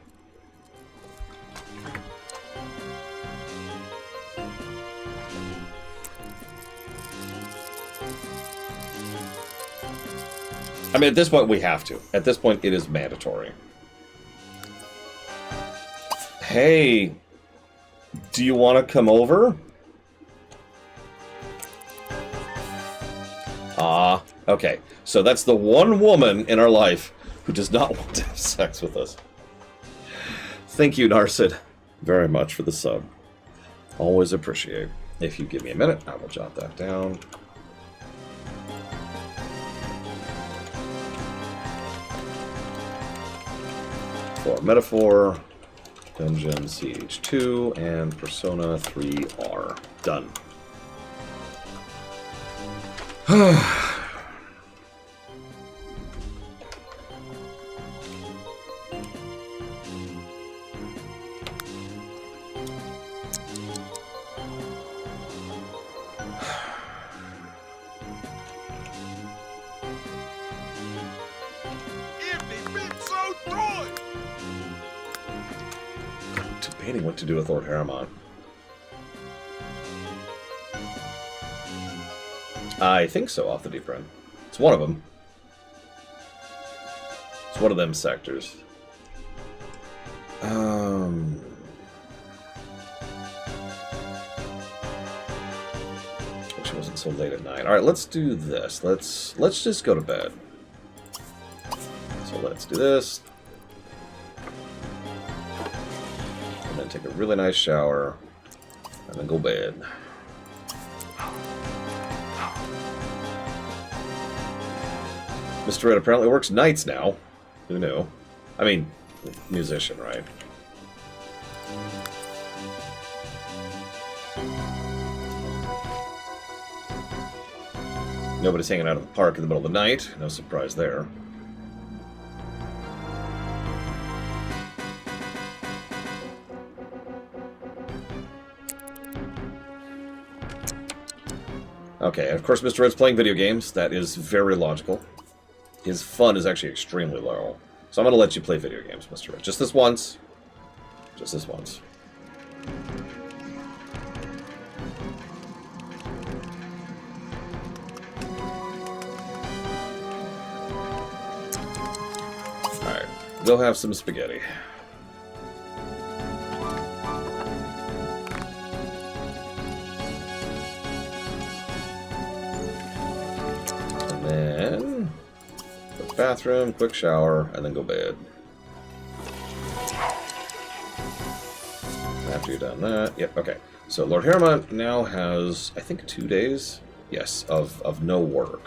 I mean, at this point, we have to. At this point, it is mandatory. Hey, do you want to come over? Okay. So that's the one woman in our life who does not want to have sex with us. Thank you, Narcid, very much for the sub. Always appreciate. If you give me a minute, I will jot that down. For Metaphor, Dungeon CH2, and Persona 3R. Done. Debating what to do with Lord Harriman. I think so, off the deep end. It's one of them. It's one of them sectors. Wish it wasn't so late at night. Alright, let's do this. Let's just go to bed. So let's do this. And then take a really nice shower. And then go to bed. Mr. Red apparently works nights now. Who knew? I mean, musician, right? Nobody's hanging out at the park in the middle of the night. No surprise there. Okay, of course Mr. Red's playing video games. That is very logical. His fun is actually extremely low. So I'm going to let you play video games, Mr. Red. Just this once. Just this once. Alright, go have some spaghetti. And then... bathroom, quick shower, and then go bed. After you've done that, yep, okay. So Lord Harriman now has, I think, 2 days, yes, of no work.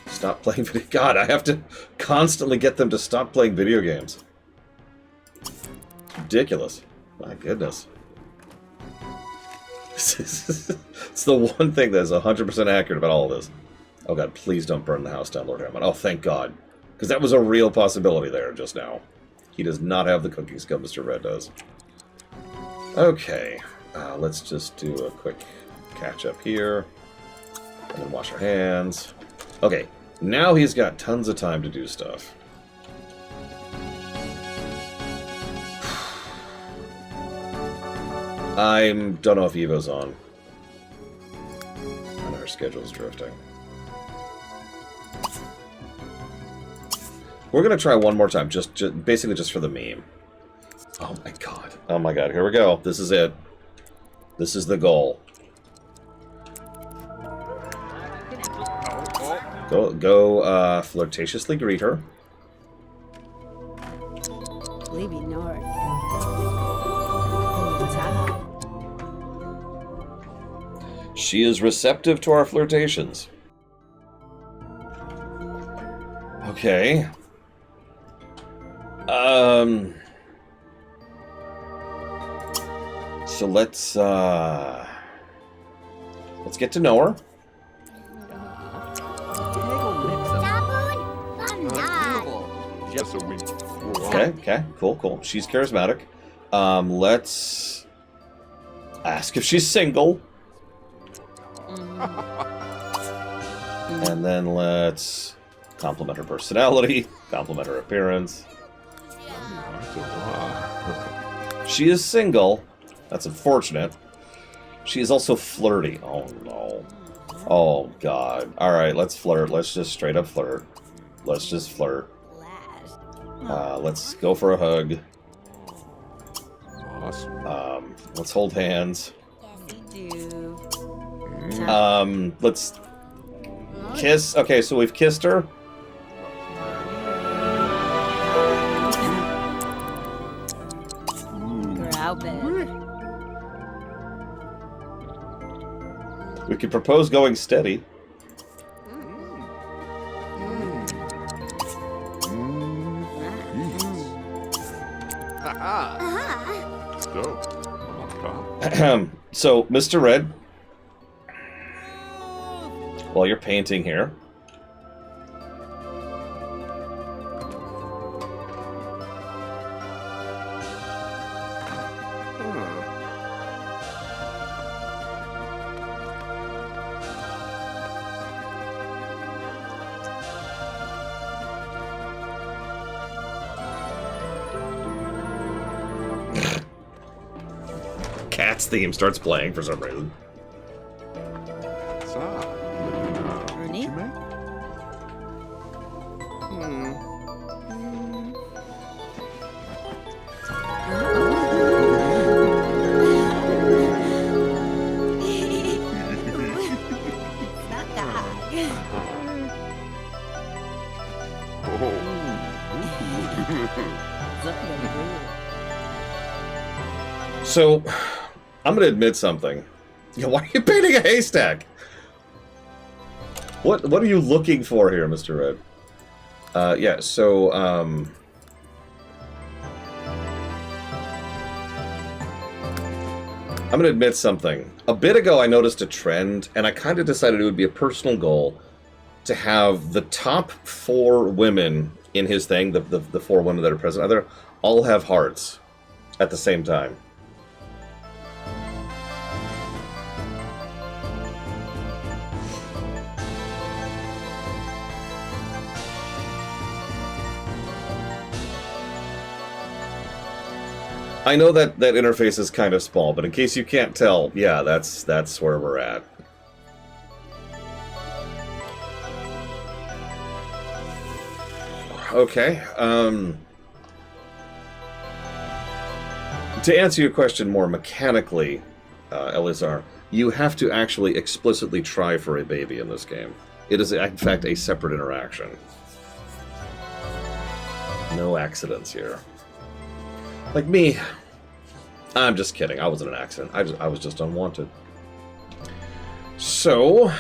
Stop playing video. God, I have to constantly get them to stop playing video games. It's ridiculous. My goodness. It's the one thing that is 100% accurate about all of this. Oh god, please don't burn the house down, Lord Harriman. Oh, thank god. Because that was a real possibility there just now. He does not have the cooking skill Mr. Red does. Okay. Let's just do a quick catch-up here. And then wash our hands. Okay. Now he's got tons of time to do stuff. I don't know if Evo's on. And our schedule's drifting. We're gonna try one more time, just basically just for the meme. Oh my god. Oh my god, here we go. This is it. This is the goal. Go flirtatiously greet her. Libby North. She is receptive to our flirtations. Okay. So let's get to know her. Just a week. Okay, cool. She's charismatic. Let's ask if she's single. And then let's compliment her personality, compliment her appearance. She is single. That's unfortunate. She is also flirty. Oh, no. Oh, God. All right, let's flirt. Let's just straight up flirt. Let's just flirt. Let's go for a hug. Awesome. Let's hold hands. Do. Let's kiss. Okay, so we've kissed her. We could propose going steady. Let's go. Come on. So, Mr. Red, while you're painting here, Cat's theme starts playing for some reason. Ernie? So, I'm going to admit something. Yeah, why are you painting a haystack? What are you looking for here, Mr. Red? Yeah, so, I'm going to admit something. A bit ago, I noticed a trend, and I kind of decided it would be a personal goal to have the top 4 women in his thing, the 4 women that are present, either all have hearts at the same time. I know that interface is kind of small, but in case you can't tell, yeah, that's where we're at. Okay, to answer your question more mechanically, Eleazar, you have to actually explicitly try for a baby in this game. It is, in fact, a separate interaction. No accidents here. Like me. I'm just kidding. I wasn't an accident. I was just unwanted. So,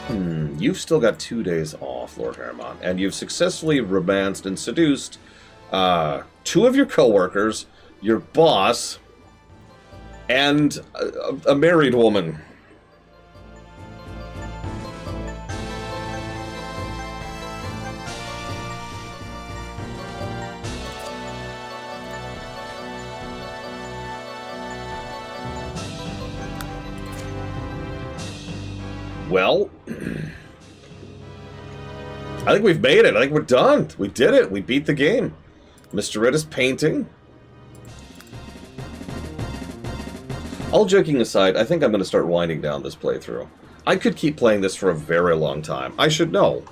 you've still got 2 days off, Lord Hermon, and you've successfully romanced and seduced 2 of your coworkers, your boss, and a married woman. Well, I think we've made it. I think we're done. We did it. We beat the game. Mr. Red is painting. All joking aside, I think I'm going to start winding down this playthrough. I could keep playing this for a very long time. I should know.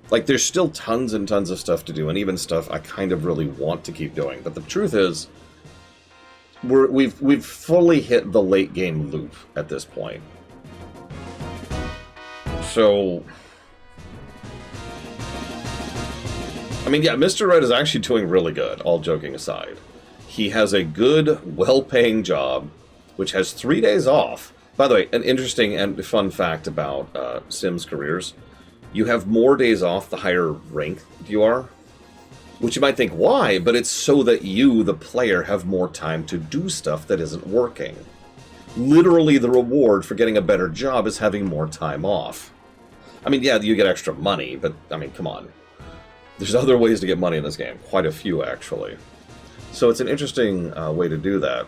Like, there's still tons and tons of stuff to do, and even stuff I kind of really want to keep doing. But the truth is, we've fully hit the late game loop at this point. So, I mean, yeah, Mr. Red is actually doing really good, all joking aside. He has a good, well-paying job. which has 3 days off. By the way, an interesting and fun fact about Sims careers. You have more days off the higher rank you are. Which you might think, why? But it's so that you, the player, have more time to do stuff that isn't working. Literally, the reward for getting a better job is having more time off. I mean, yeah, you get extra money, but, I mean, come on. There's other ways to get money in this game. Quite a few, actually. So it's an interesting way to do that.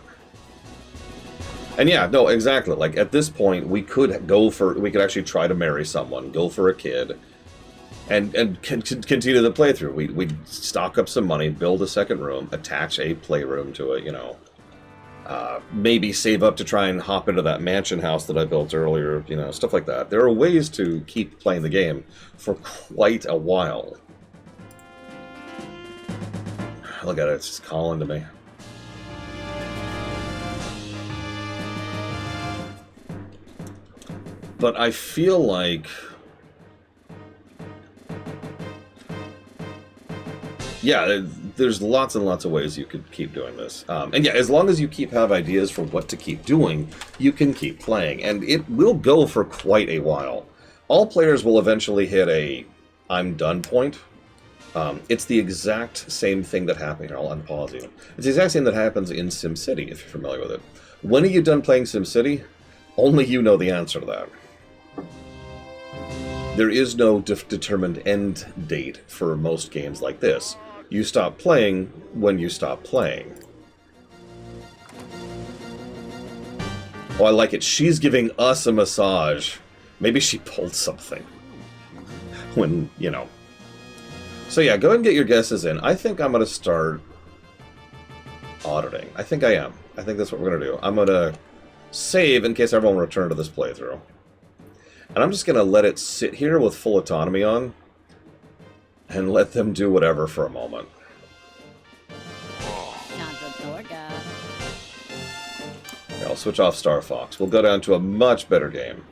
And yeah, no, exactly. Like, at this point, we could actually try to marry someone, go for a kid, and continue the playthrough. We'd stock up some money, build a second room, attach a playroom to it, you know. Maybe save up to try and hop into that mansion house that I built earlier, you know, stuff like that. There are ways to keep playing the game for quite a while. Look at it, it's just calling to me. But I feel like... yeah, there's lots and lots of ways you could keep doing this. And yeah, as long as you have ideas for what to keep doing, you can keep playing. And it will go for quite a while. All players will eventually hit a I'm done point. It's the exact same thing that happened here. I'll unpause you. It's the exact same that happens in SimCity, if you're familiar with it. When are you done playing SimCity? Only you know the answer to that. There is no determined end date for most games like this. You stop playing when you stop playing. Oh, I like it. She's giving us a massage. Maybe she pulled something. When, you know. So yeah, go ahead and get your guesses in. I think I'm going to start auditing. I think I am. I think that's what we're going to do. I'm going to save in case everyone will return to this playthrough. And I'm just going to let it sit here with full autonomy on. And let them do whatever for a moment. Dorga. Okay, I'll switch off Star Fox. We'll go down to a much better game.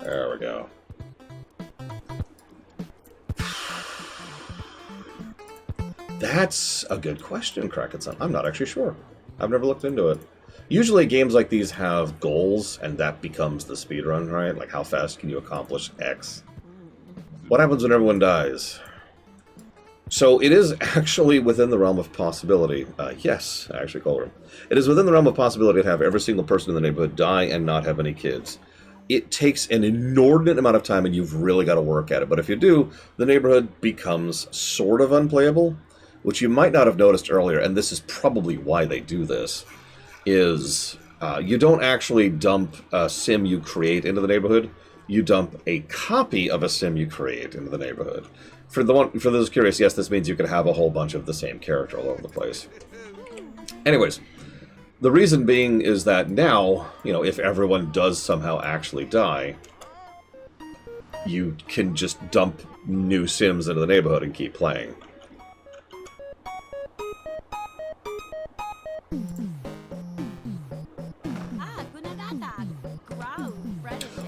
There we go. That's a good question, Krakenson. I'm not actually sure. I've never looked into it. Usually games like these have goals, and that becomes the speedrun, right? Like, how fast can you accomplish X? What happens when everyone dies? So it is actually within the realm of possibility. Yes, actually, Colbert. It is within the realm of possibility to have every single person in the neighborhood die and not have any kids. It takes an inordinate amount of time, and you've really got to work at it. But if you do, the neighborhood becomes sort of unplayable, which you might not have noticed earlier, and this is probably why they do this, is you don't actually dump a sim you create into the neighborhood. You dump a copy of a sim you create into the neighborhood. For those curious, yes, this means you could have a whole bunch of the same character all over the place. Anyways, the reason being is that now, you know, if everyone does somehow actually die, you can just dump new sims into the neighborhood and keep playing.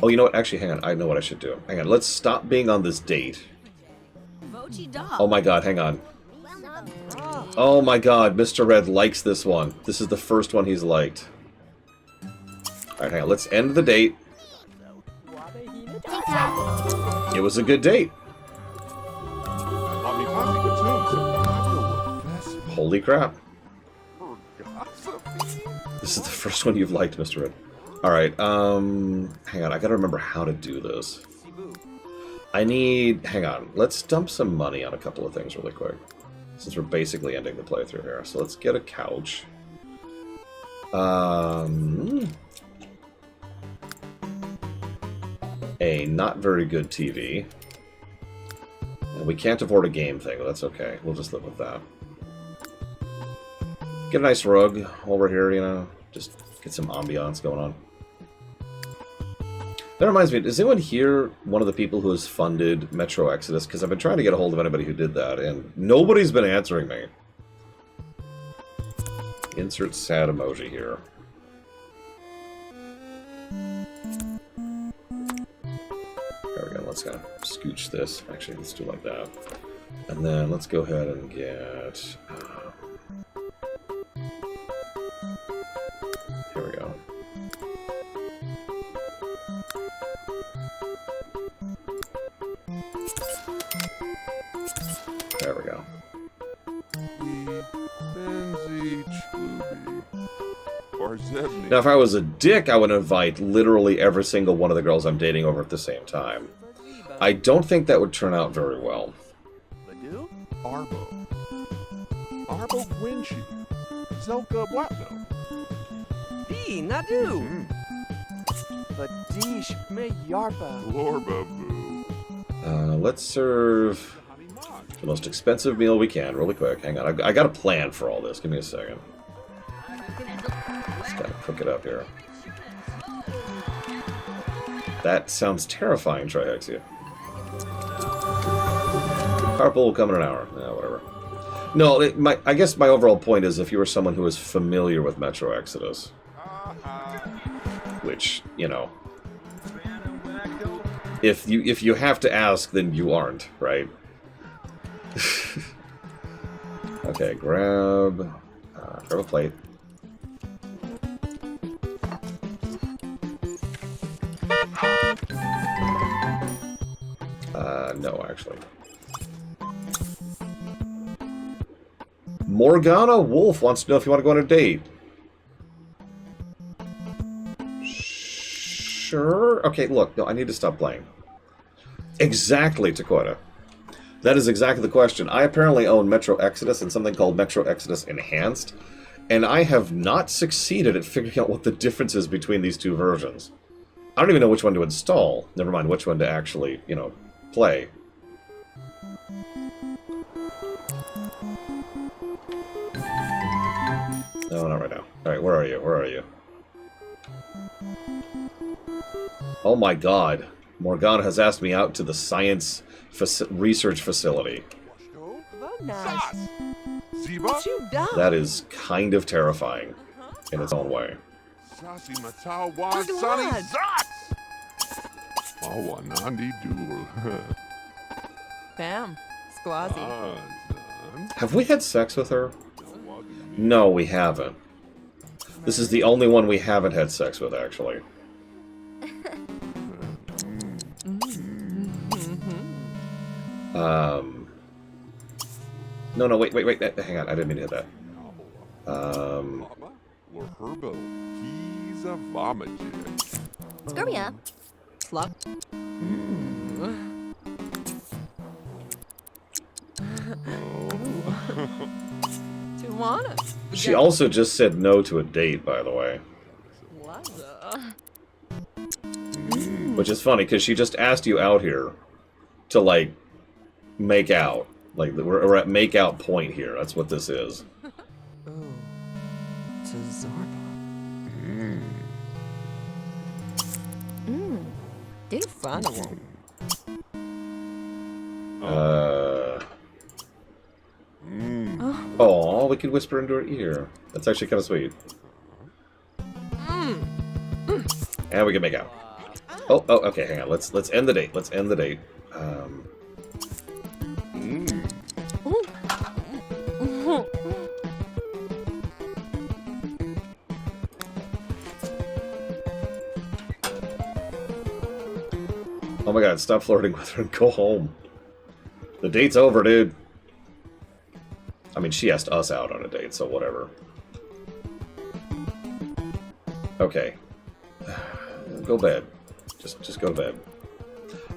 Oh, you know what? Actually, hang on. I know what I should do. Hang on. Let's stop being on this date. Oh my god, hang on. Oh my god, Mr. Red likes this one. This is the first one he's liked. Alright, hang on. Let's end the date. It was a good date. Holy crap. This is the first one you've liked, Mr. Red. Alright, hang on, I gotta remember how to do this. Hang on, let's dump some money on a couple of things really quick. Since we're basically ending the playthrough here. So let's get a couch. A not very good TV. And we can't afford a game thing, but that's okay. We'll just live with that. Get a nice rug over here, you know. Just get some ambiance going on. That reminds me, is anyone here one of the people who has funded Metro Exodus? Because I've been trying to get a hold of anybody who did that, and nobody's been answering me. Insert sad emoji here. There we go, let's kind of scooch this. Actually, let's do it like that. And then let's go ahead and get... Now, if I was a dick, I would invite literally every single one of the girls I'm dating over at the same time. I don't think that would turn out very well. Ledoux? Arbo. Arbo Gwinchi. Zelka Blatno. Di Nadu. Vadish me Yarpa. Lorba Boo. Let's serve the most expensive meal we can, really quick. Hang on, I got a plan for all this. Give me a second. Just gotta cook it up here. That sounds terrifying, Trihexia. Carpool will come in an hour. Yeah, whatever. No, I guess my overall point is if you were someone who is familiar with Metro Exodus, which, you know, if you have to ask, then you aren't, right? Okay, grab a plate. No, actually. Morgana Wolf wants to know if you want to go on a date. Sure. Okay, look, no, I need to stop playing. Exactly, Takota. That is exactly the question. I apparently own Metro Exodus and something called Metro Exodus Enhanced, and I have not succeeded at figuring out what the difference is between these two versions. I don't even know which one to install. Never mind which one to actually, you know, play. No, not right now. Alright, where are you? Where are you? Oh my god. Morgana has asked me out to the science research facility. Nice. Ziba? What you done? That is kind of terrifying in its own way. Sasi Matao Wasani Pagawad. Zats! Awanandi Duel. Bam. Squazzy. Azan. Have we had sex with her? No, we haven't. This is the only one we haven't had sex with, actually. No, wait, hang on, I didn't mean to hit that. Herbo. He's a vomajig. Scorbia. Slug. Tijuana. She also just said no to a date, by the way. Which is funny, because she just asked you out here to, like, make out. Like, we're at make-out point here. That's what this is. Oh. To Zorba. Do Fun one. Oh, we could whisper into her ear. That's actually kind of sweet. And we can make out. Oh, okay, hang on. Let's end the date. Let's end the date. Oh my god, stop flirting with her and go home. The date's over, dude. I mean, she asked us out on a date, so whatever. Okay. Go to bed. Just go to bed.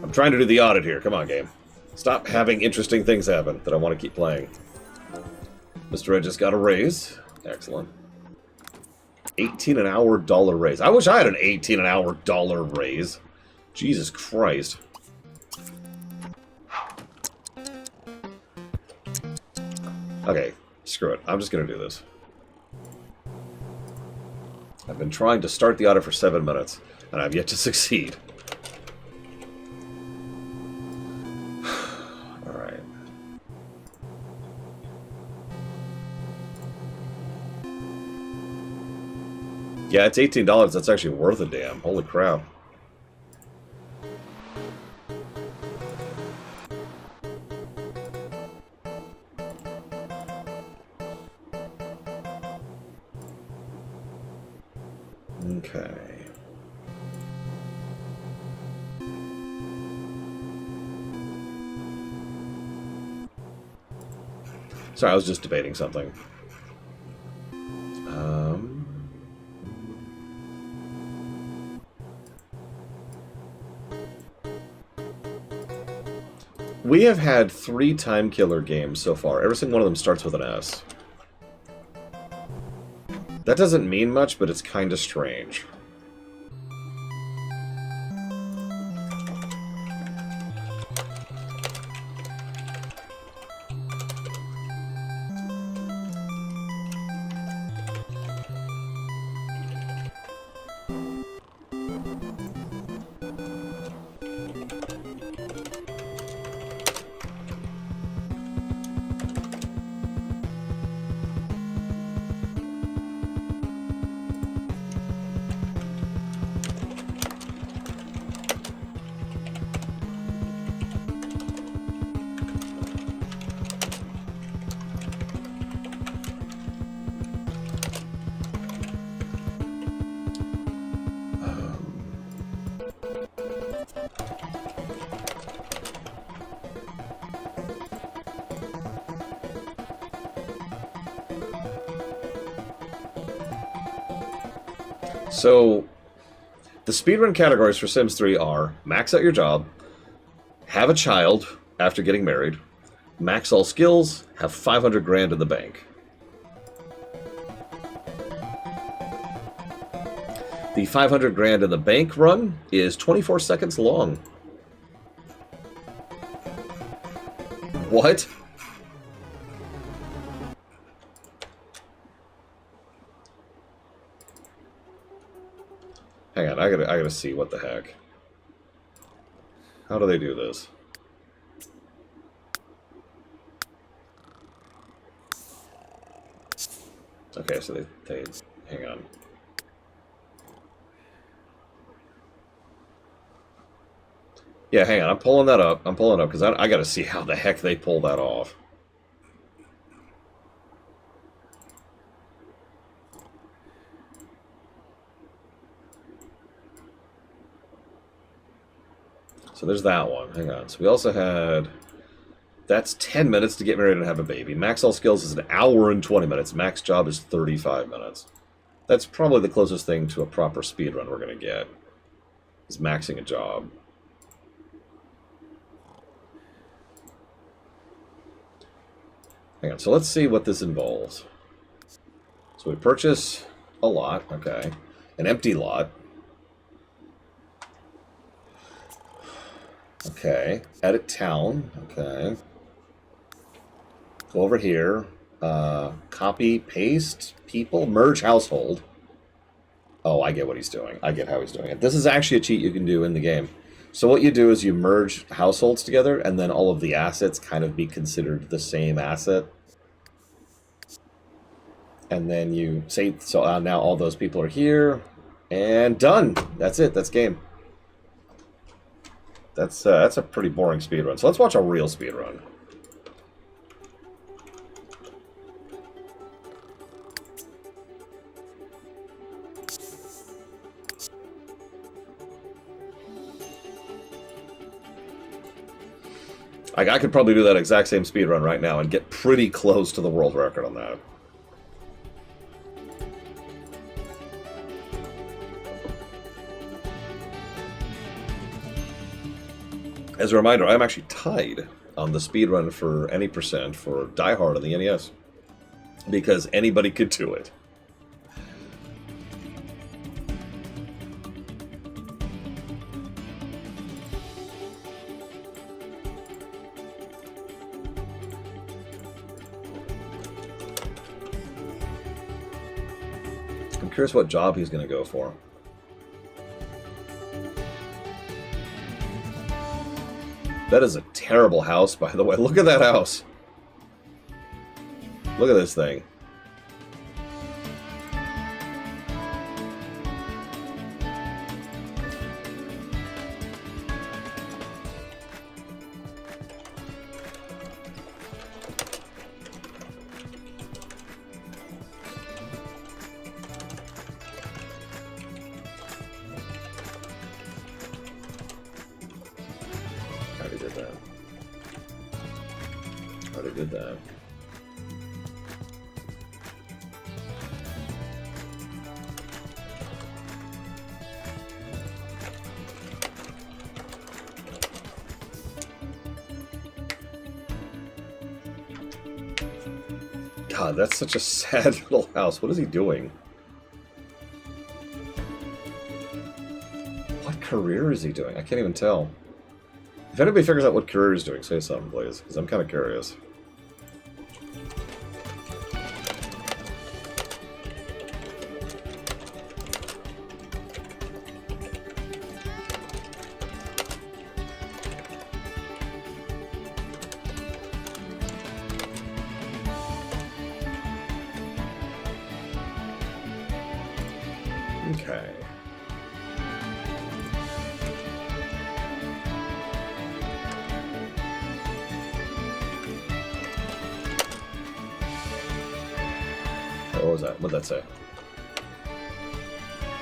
I'm trying to do the audit here. Come on, game. Stop having interesting things happen that I want to keep playing. Mr. Ed just got a raise. Excellent. 18 an hour dollar raise. I wish I had an 18 an hour dollar raise. Jesus Christ. Okay, screw it. I'm just gonna do this. I've been trying to start the audit for 7 minutes, and I've yet to succeed. Alright. Yeah, it's $18. That's actually worth a damn. Holy crap. Okay. Sorry, I was just debating something. we have had 3 time killer games so far. Every single one of them starts with an S. That doesn't mean much, but it's kind of strange. So, the speedrun categories for Sims 3 are max out your job, have a child after getting married, max all skills, have 500 grand in the bank. The 500 grand in the bank run is 24 seconds long. What? Hang on, I gotta see what the heck. How do they do this? Okay, so they hang on. Yeah, hang on, I'm pulling that up. I'm pulling it up because I gotta see how the heck they pull that off. So there's that one. Hang on. So we also had... That's 10 minutes to get married and have a baby. Max all skills is an hour and 20 minutes. Max job is 35 minutes. That's probably the closest thing to a proper speedrun we're going to get. Is maxing a job. Hang on. So let's see what this involves. So we purchase a lot. Okay. An empty lot. Okay, edit town, okay. Go over here, copy, paste, people, merge household. Oh, I get what he's doing. I get how he's doing it. This is actually a cheat you can do in the game. So what you do is you merge households together, and then all of the assets kind of be considered the same asset. And then you say, so now all those people are here, and done. That's it, that's game. That's a pretty boring speedrun. So let's watch a real speedrun. I could probably do that exact same speedrun right now and get pretty close to the world record on that. As a reminder, I'm actually tied on the speedrun for any percent for Die Hard on the NES. Because anybody could do it. I'm curious what job he's going to go for. That is a terrible house, by the way. Look at that house. Look at this thing. Already did that. God, that's such a sad little house. What is he doing? What career is he doing? I can't even tell. If anybody figures out what career he's doing, say something, please, because I'm kind of curious. Okay. What was that? What did that say?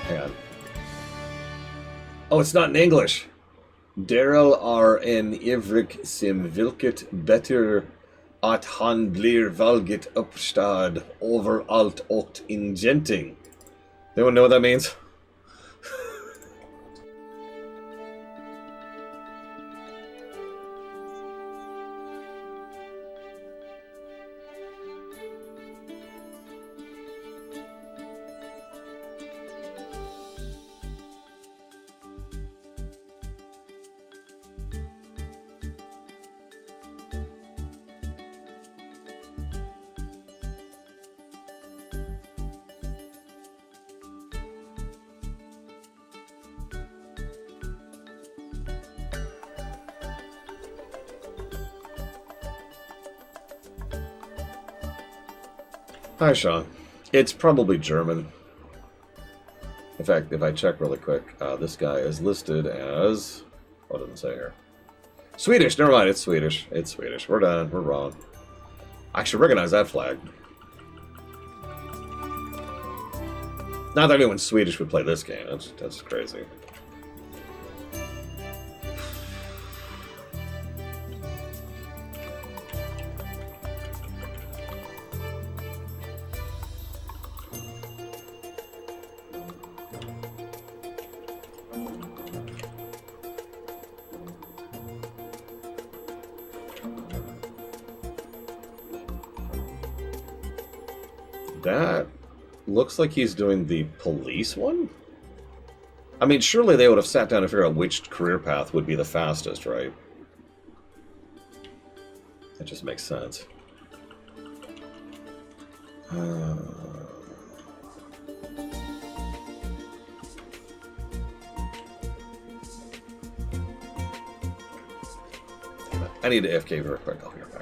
Hang on. Oh, it's not in English. Daryl are en ivrik sim vilket better at han blir valget uppstad overalt och ingenting. Anyone know what that means? Hi, Sean. It's probably German. In fact, if I check really quick, this guy is listed as... What did it say here? Swedish! Never mind, it's Swedish. It's Swedish. We're done. We're wrong. I actually recognize that flag. Not that anyone Swedish would play this game. That's crazy. That looks like he's doing the police one? I mean, surely they would have sat down to figure out which career path would be the fastest, right? That just makes sense. I need to AFK very quick. I'll be right back.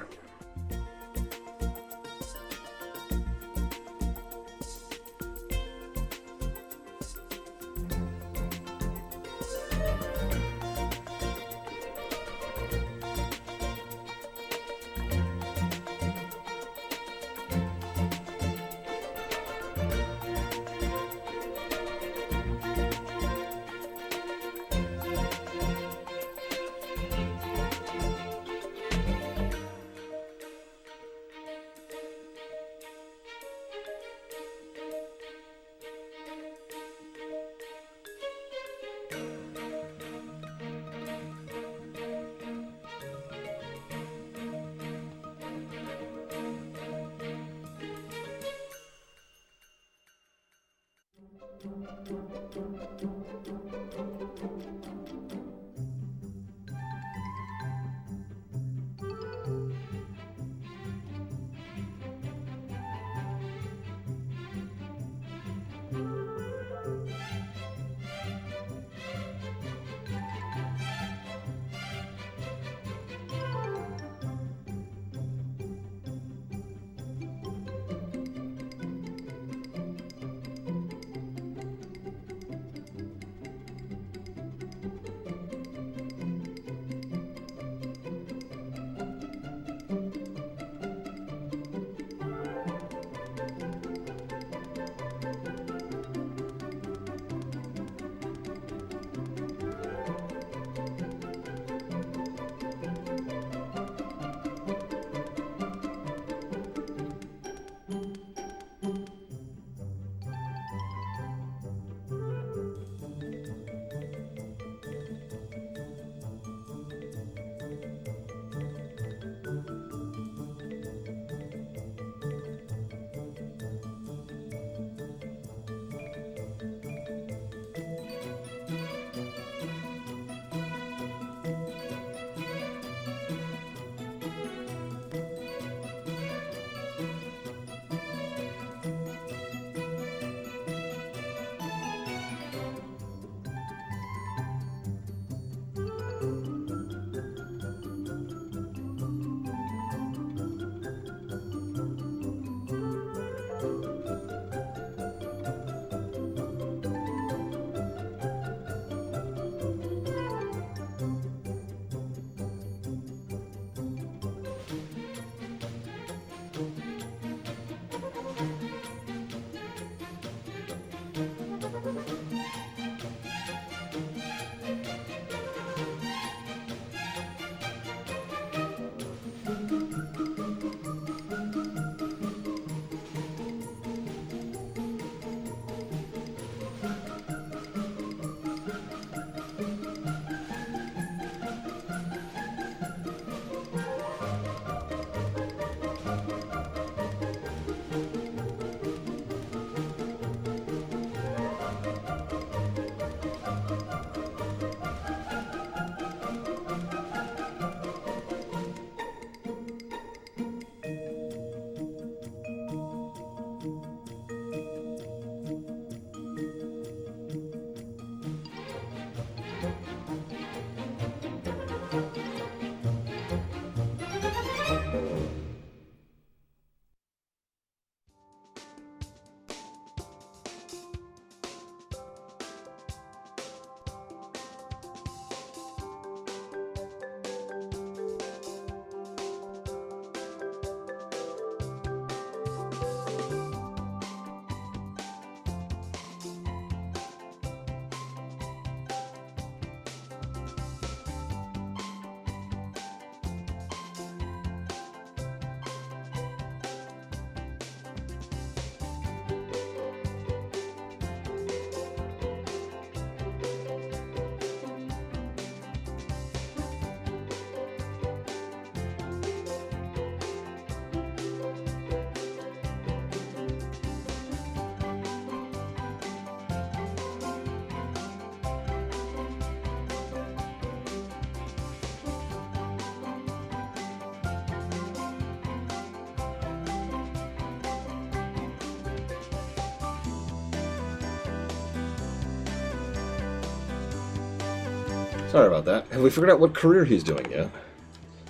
Sorry about that. Have we figured out what career he's doing yet?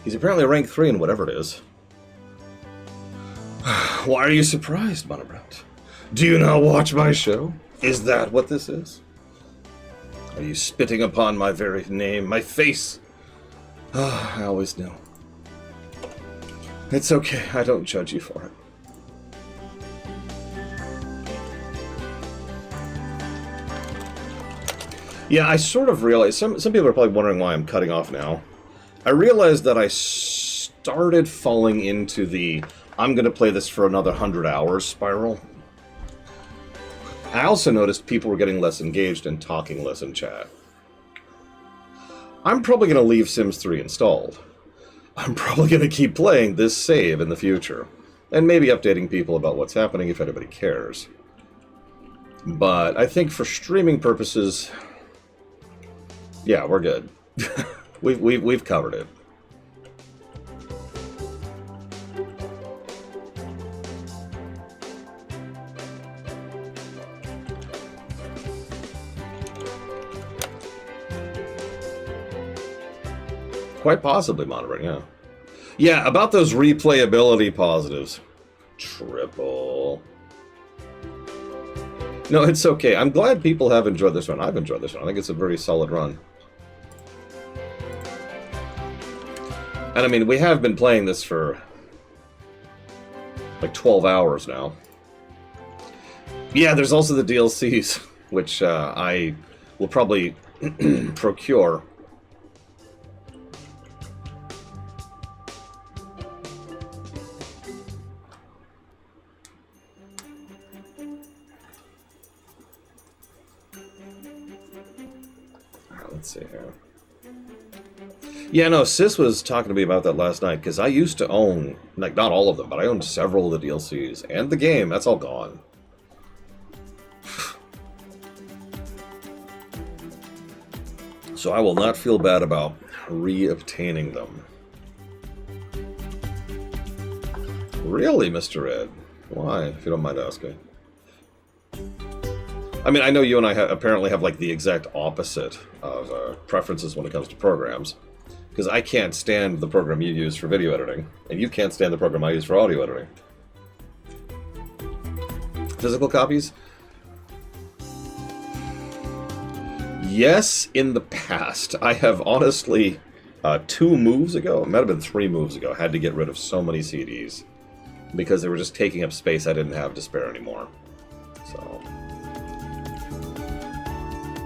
He's apparently rank 3 in whatever it is. Why are you surprised, Monobrand? Do you not watch my show? Is that what this is? Are you spitting upon my very name, my face? Ah, I always knew. It's okay, I don't judge you for it. Yeah, I sort of realized, some people are probably wondering why I'm cutting off now. I realized that I started falling into the I'm going to play this for another 100 hours spiral. I also noticed people were getting less engaged and talking less in chat. I'm probably going to leave Sims 3 installed. I'm probably going to keep playing this save in the future. And maybe updating people about what's happening if anybody cares. But I think for streaming purposes, yeah, we're good. we've covered it. Quite possibly, Monterey, yeah. Yeah, about those replayability positives. Triple. No, it's okay. I'm glad people have enjoyed this run. I've enjoyed this run. I think it's a very solid run. And I mean, we have been playing this for like 12 hours now. Yeah, there's also the DLCs, which I will probably procure. Let's see here. Yeah, no, Sis was talking to me about that last night, because I used to own, like, not all of them, but I owned several of the DLCs, and the game, that's all gone. So I will not feel bad about re-obtaining them. Really, Mr. Ed? Why, if you don't mind asking? I mean, I know you and I apparently have, like, the exact opposite of preferences when it comes to programs. Because I can't stand the program you use for video editing, and you can't stand the program I use for audio editing. Physical copies? Yes, in the past. I have honestly, 2 moves ago, it might have been 3 moves ago, had to get rid of so many CDs. Because they were just taking up space I didn't have to spare anymore. So...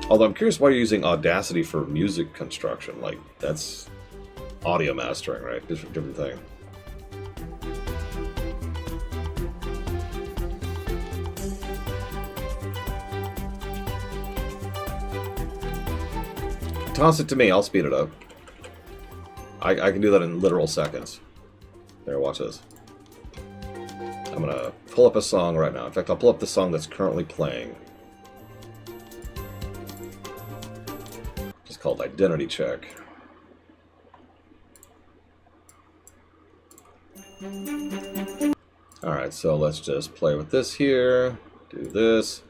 Although I'm curious why you're using Audacity for music construction. Like, that's audio mastering, right? Different thing. Toss it to me, I'll speed it up. I can do that in literal seconds. There, watch this. I'm gonna pull up a song right now. In fact, I'll pull up the song that's currently playing. It's called Identity Check. Alright, so let's just play with this here, do this,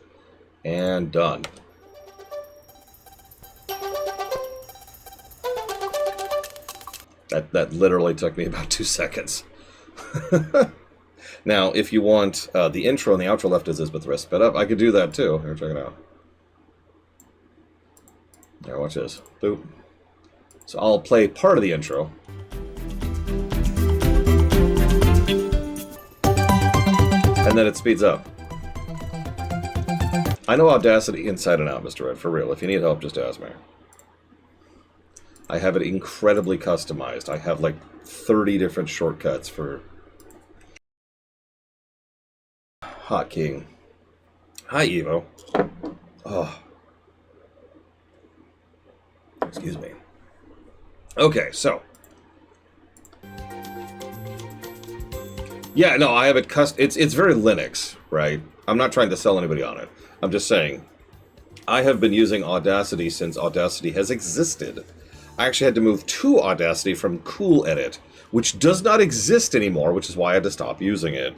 and done. That literally took me about 2 seconds. Now, if you want the intro and the outro left as is, but the rest sped up, I could do that too. Here, check it out. There, watch this. Boop. So I'll play part of the intro. And then it speeds up. I know Audacity inside and out, Mr. Red, for real. If you need help, just ask me. I have it incredibly customized. I have like 30 different shortcuts for... Hot King. Hi, Evo. Oh. Excuse me. Okay, so. Yeah, no, I have it it's very Linux, right? I'm not trying to sell anybody on it. I'm just saying, I have been using Audacity since Audacity has existed. I actually had to move to Audacity from Cool Edit, which does not exist anymore, which is why I had to stop using it.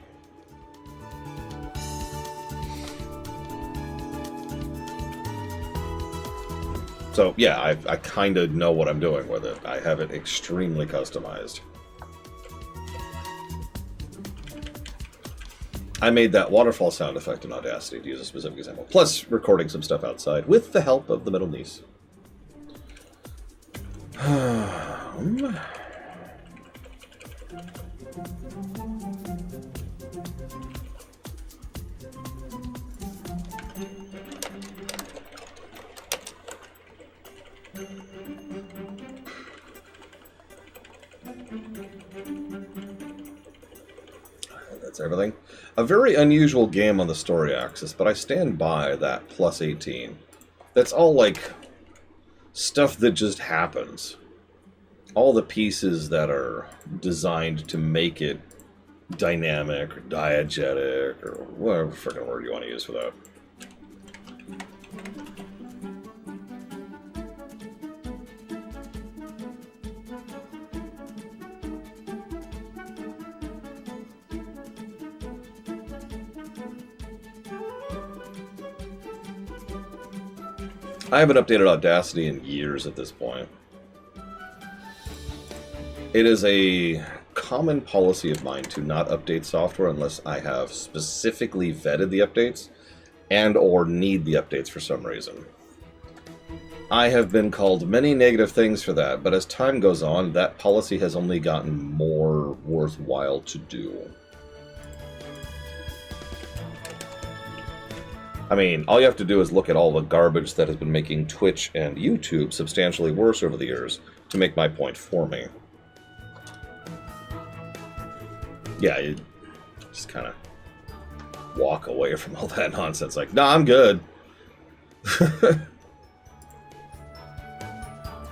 So yeah, I kind of know what I'm doing with it. I have it extremely customized. I made that waterfall sound effect in Audacity, to use a specific example. Plus recording some stuff outside with the help of the middle niece. That's everything. A very unusual game on the story axis, but I stand by that plus 18. That's all like stuff that just happens. All the pieces that are designed to make it dynamic or diegetic or whatever freaking word you want to use for that. I haven't updated Audacity in years at this point. It is a common policy of mine to not update software unless I have specifically vetted the updates and or need the updates for some reason. I have been called many negative things for that, but as time goes on, that policy has only gotten more worthwhile to do. I mean, all you have to do is look at all the garbage that has been making Twitch and YouTube substantially worse over the years to make my point for me. Yeah, you just kind of walk away from all that nonsense. Like, nah, I'm good.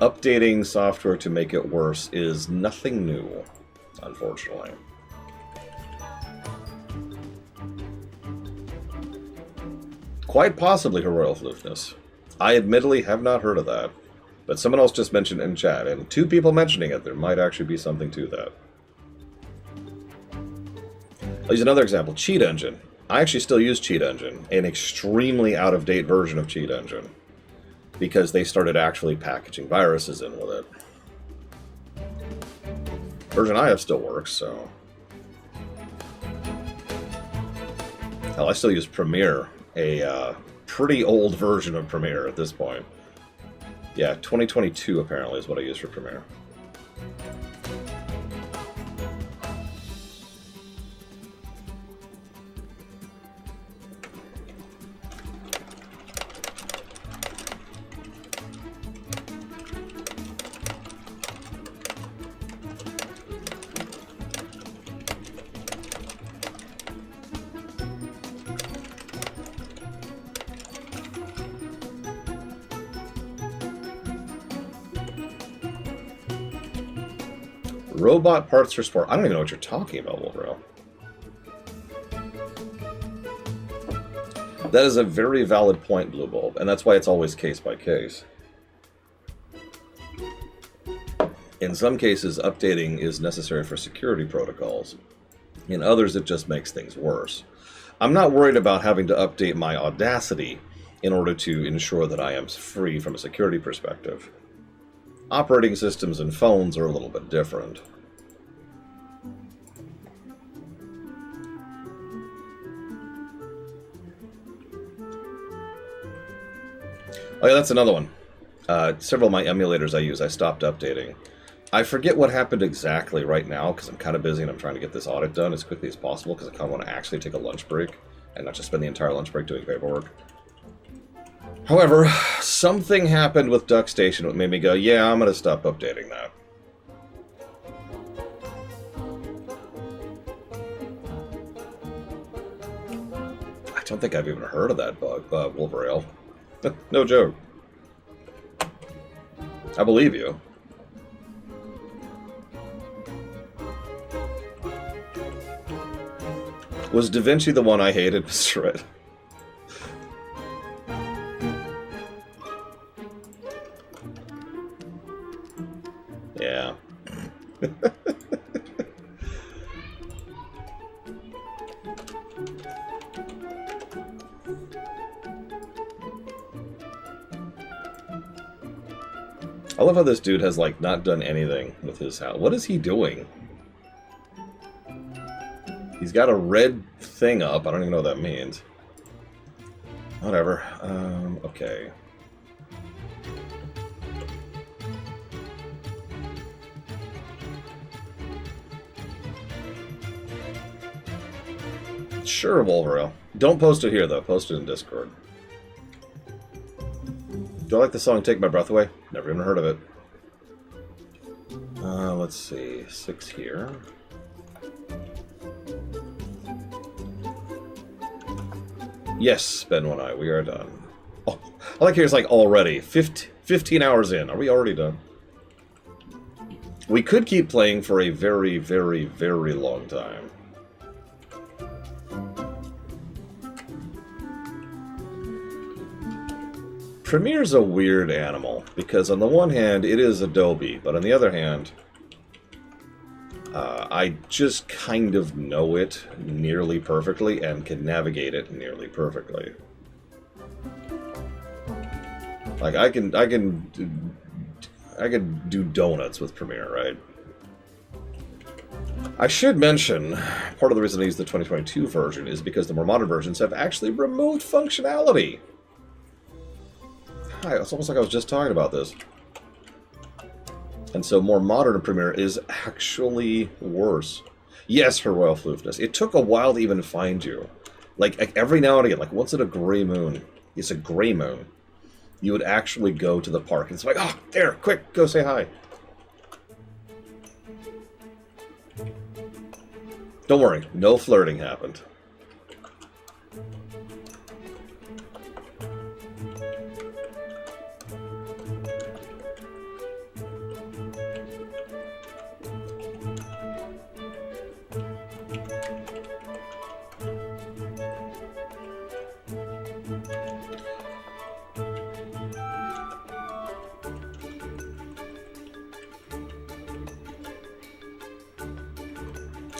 Updating software to make it worse is nothing new, unfortunately. Quite possibly Heroial Floofness. I admittedly have not heard of that, but someone else just mentioned it in chat, and 2 people mentioning it, there might actually be something to that. I'll use another example, Cheat Engine. I actually still use Cheat Engine, an extremely out-of-date version of Cheat Engine, because they started actually packaging viruses in with it. Version I have still works, so... Hell, I still use Premiere, a pretty old version of Premiere at this point. Yeah, 2022 apparently is what I use for Premiere. Robot parts for sport. I don't even know what you're talking about, Wolverine. That is a very valid point, Blue Bulb, and that's why it's always case by case. In some cases, updating is necessary for security protocols. In others, it just makes things worse. I'm not worried about having to update my Audacity in order to ensure that I am free from a security perspective. Operating systems and phones are a little bit different. Oh yeah, that's another one. Several of my emulators I use, I stopped updating. I forget what happened exactly right now, because I'm kind of busy and I'm trying to get this audit done as quickly as possible, because I kind of want to actually take a lunch break, and not just spend the entire lunch break doing paperwork. However, something happened with DuckStation that made me go, yeah, I'm going to stop updating that. I don't think I've even heard of that bug, Wolverine. No joke. I believe you. Was Da Vinci the one I hated, Mr. Red? Yeah. love how this dude has, like, not done anything with his house. What is he doing? He's got a red thing up. I don't even know what that means. Whatever. Okay. Sure, Wolverine. Don't post it here, though. Post it in Discord. Do I like the song Take My Breath Away? Never even heard of it. Let's see. 6 here. Yes, Ben One Eye, we are done. Oh, I like here it's like already. 15 hours in. Are we already done? We could keep playing for a very, very, very long time. Premiere's a weird animal, because on the one hand, it is Adobe, but on the other hand, I just kind of know it nearly perfectly and can navigate it nearly perfectly. Like, I can do donuts with Premiere, right? I should mention, part of the reason I use the 2022 version is because the more modern versions have actually removed functionality. Hi, it's almost like I was just talking about this. And so more modern Premiere is actually worse. Yes, Her Royal Floofness. It took a while to even find you. Like every now and again, like once in a gray moon, it's a gray moon, you would actually go to the park. And it's like, oh, there, quick, go say hi. Don't worry, no flirting happened.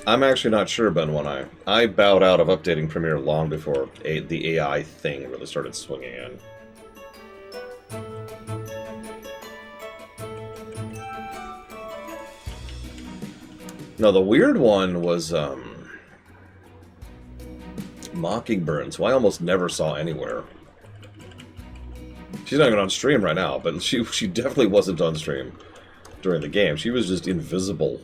I'm actually not sure, Ben One Eye. I bowed out of updating Premiere long before the AI thing really started swinging in. No, the weird one was Mockingbirds, who I almost never saw anywhere. She's not even on stream right now, but she definitely wasn't on stream during the game. She was just invisible.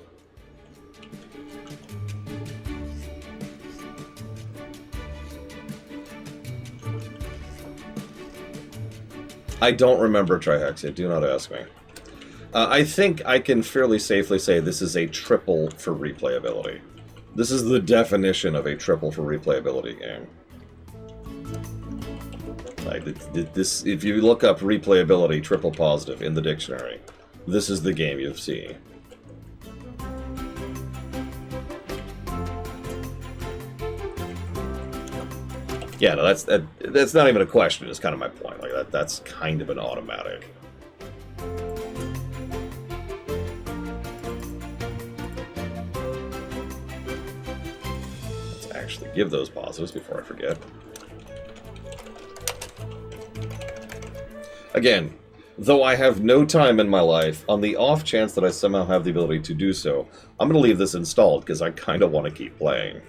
I don't remember Trihexia, do not ask me. I think I can fairly safely say this is a triple for replayability. This is the definition of a triple for replayability game. Like this, if you look up replayability triple positive in the dictionary, this is the game you'll see. Yeah, no, that's not even a question. It's kind of my point. Like that's kind of an automatic. Let's actually give those positives before I forget. Again, though I have no time in my life, on the off chance that I somehow have the ability to do so, I'm going to leave this installed because I kind of want to keep playing.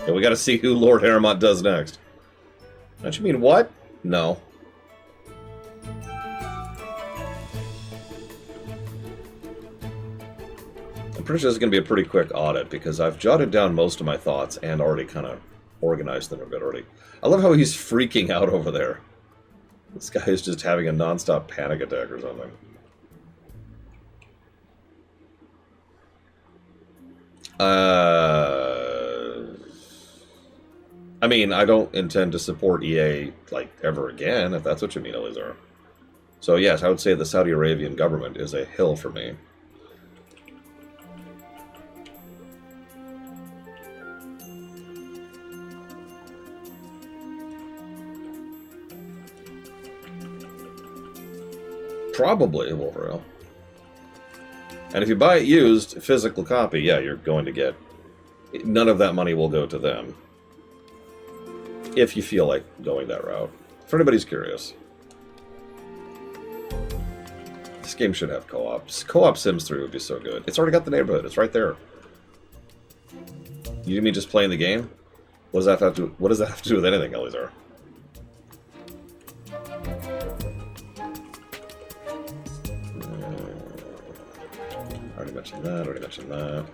Yeah, we got to see who Lord Harrowmont does next. Don't you mean what? No. I'm pretty sure this is going to be a pretty quick audit because I've jotted down most of my thoughts and already kind of organized them a bit already. I love how he's freaking out over there. This guy is just having a non-stop panic attack or something. I mean, I don't intend to support EA, like, ever again, if that's what you mean, Elizar. So yes, I would say the Saudi Arabian government is a hill for me. Probably, Wolverine. And if you buy it used, physical copy, yeah, you're going to get... None of that money will go to them. If you feel like going that route. For anybody's curious. This game should have co-ops. Co-op Sims 3 would be so good. It's already got the neighborhood. It's right there. You mean just playing the game? What does that have to do with anything, Elizar? Already mentioned that.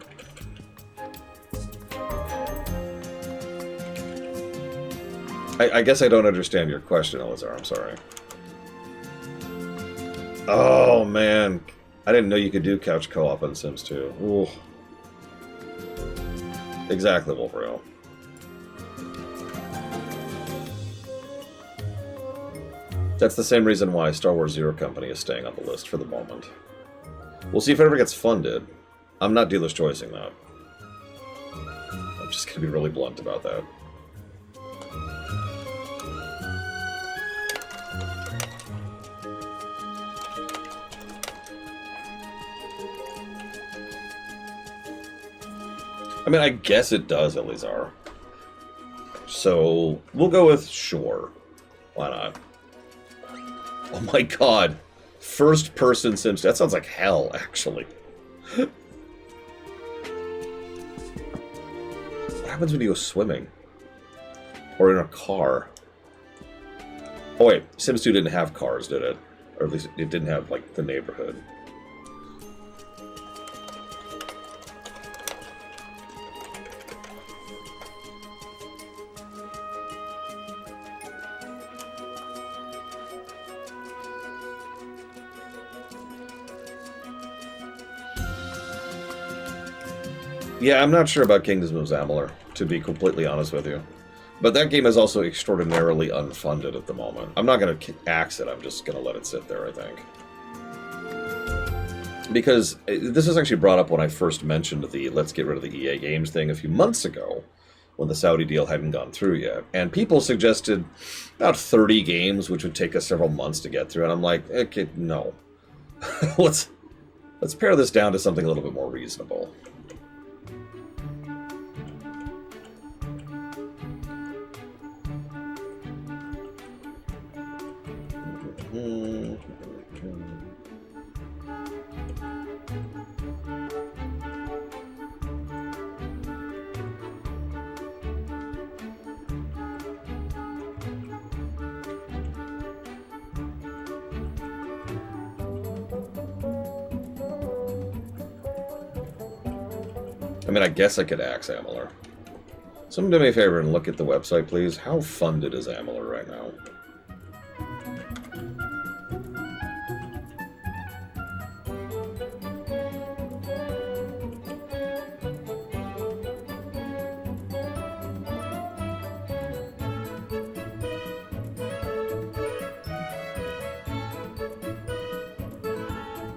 I guess I don't understand your question, Elizar. I'm sorry. Oh, man. I didn't know you could do couch co-op on Sims 2. Ooh. Exactly, Wolverine. That's the same reason why Star Wars Zero Company is staying on the list for the moment. We'll see if it ever gets funded. I'm not dealer's choicing that. I'm just going to be really blunt about that. I mean, I guess it does, Elizar. So, we'll go with sure. Why not? Oh my god. First-person Sims. That sounds like hell, actually. What happens when you go swimming? Or in a car? Oh wait, Sims 2 didn't have cars, did it? Or at least it didn't have, like, the neighborhood. Yeah, I'm not sure about Kingdoms of Amalur, to be completely honest with you. But that game is also extraordinarily unfunded at the moment. I'm not going to axe it, I'm just going to let it sit there, I think. Because this was actually brought up when I first mentioned the let's get rid of the EA Games thing a few months ago, when the Saudi deal hadn't gone through yet. And people suggested about 30 games, which would take us several months to get through, and I'm like, okay, no. let's pare this down to something a little bit more reasonable. I mean, I guess I could axe Amalur. Someone do me a favor and look at the website, please. How funded is Amalur right now?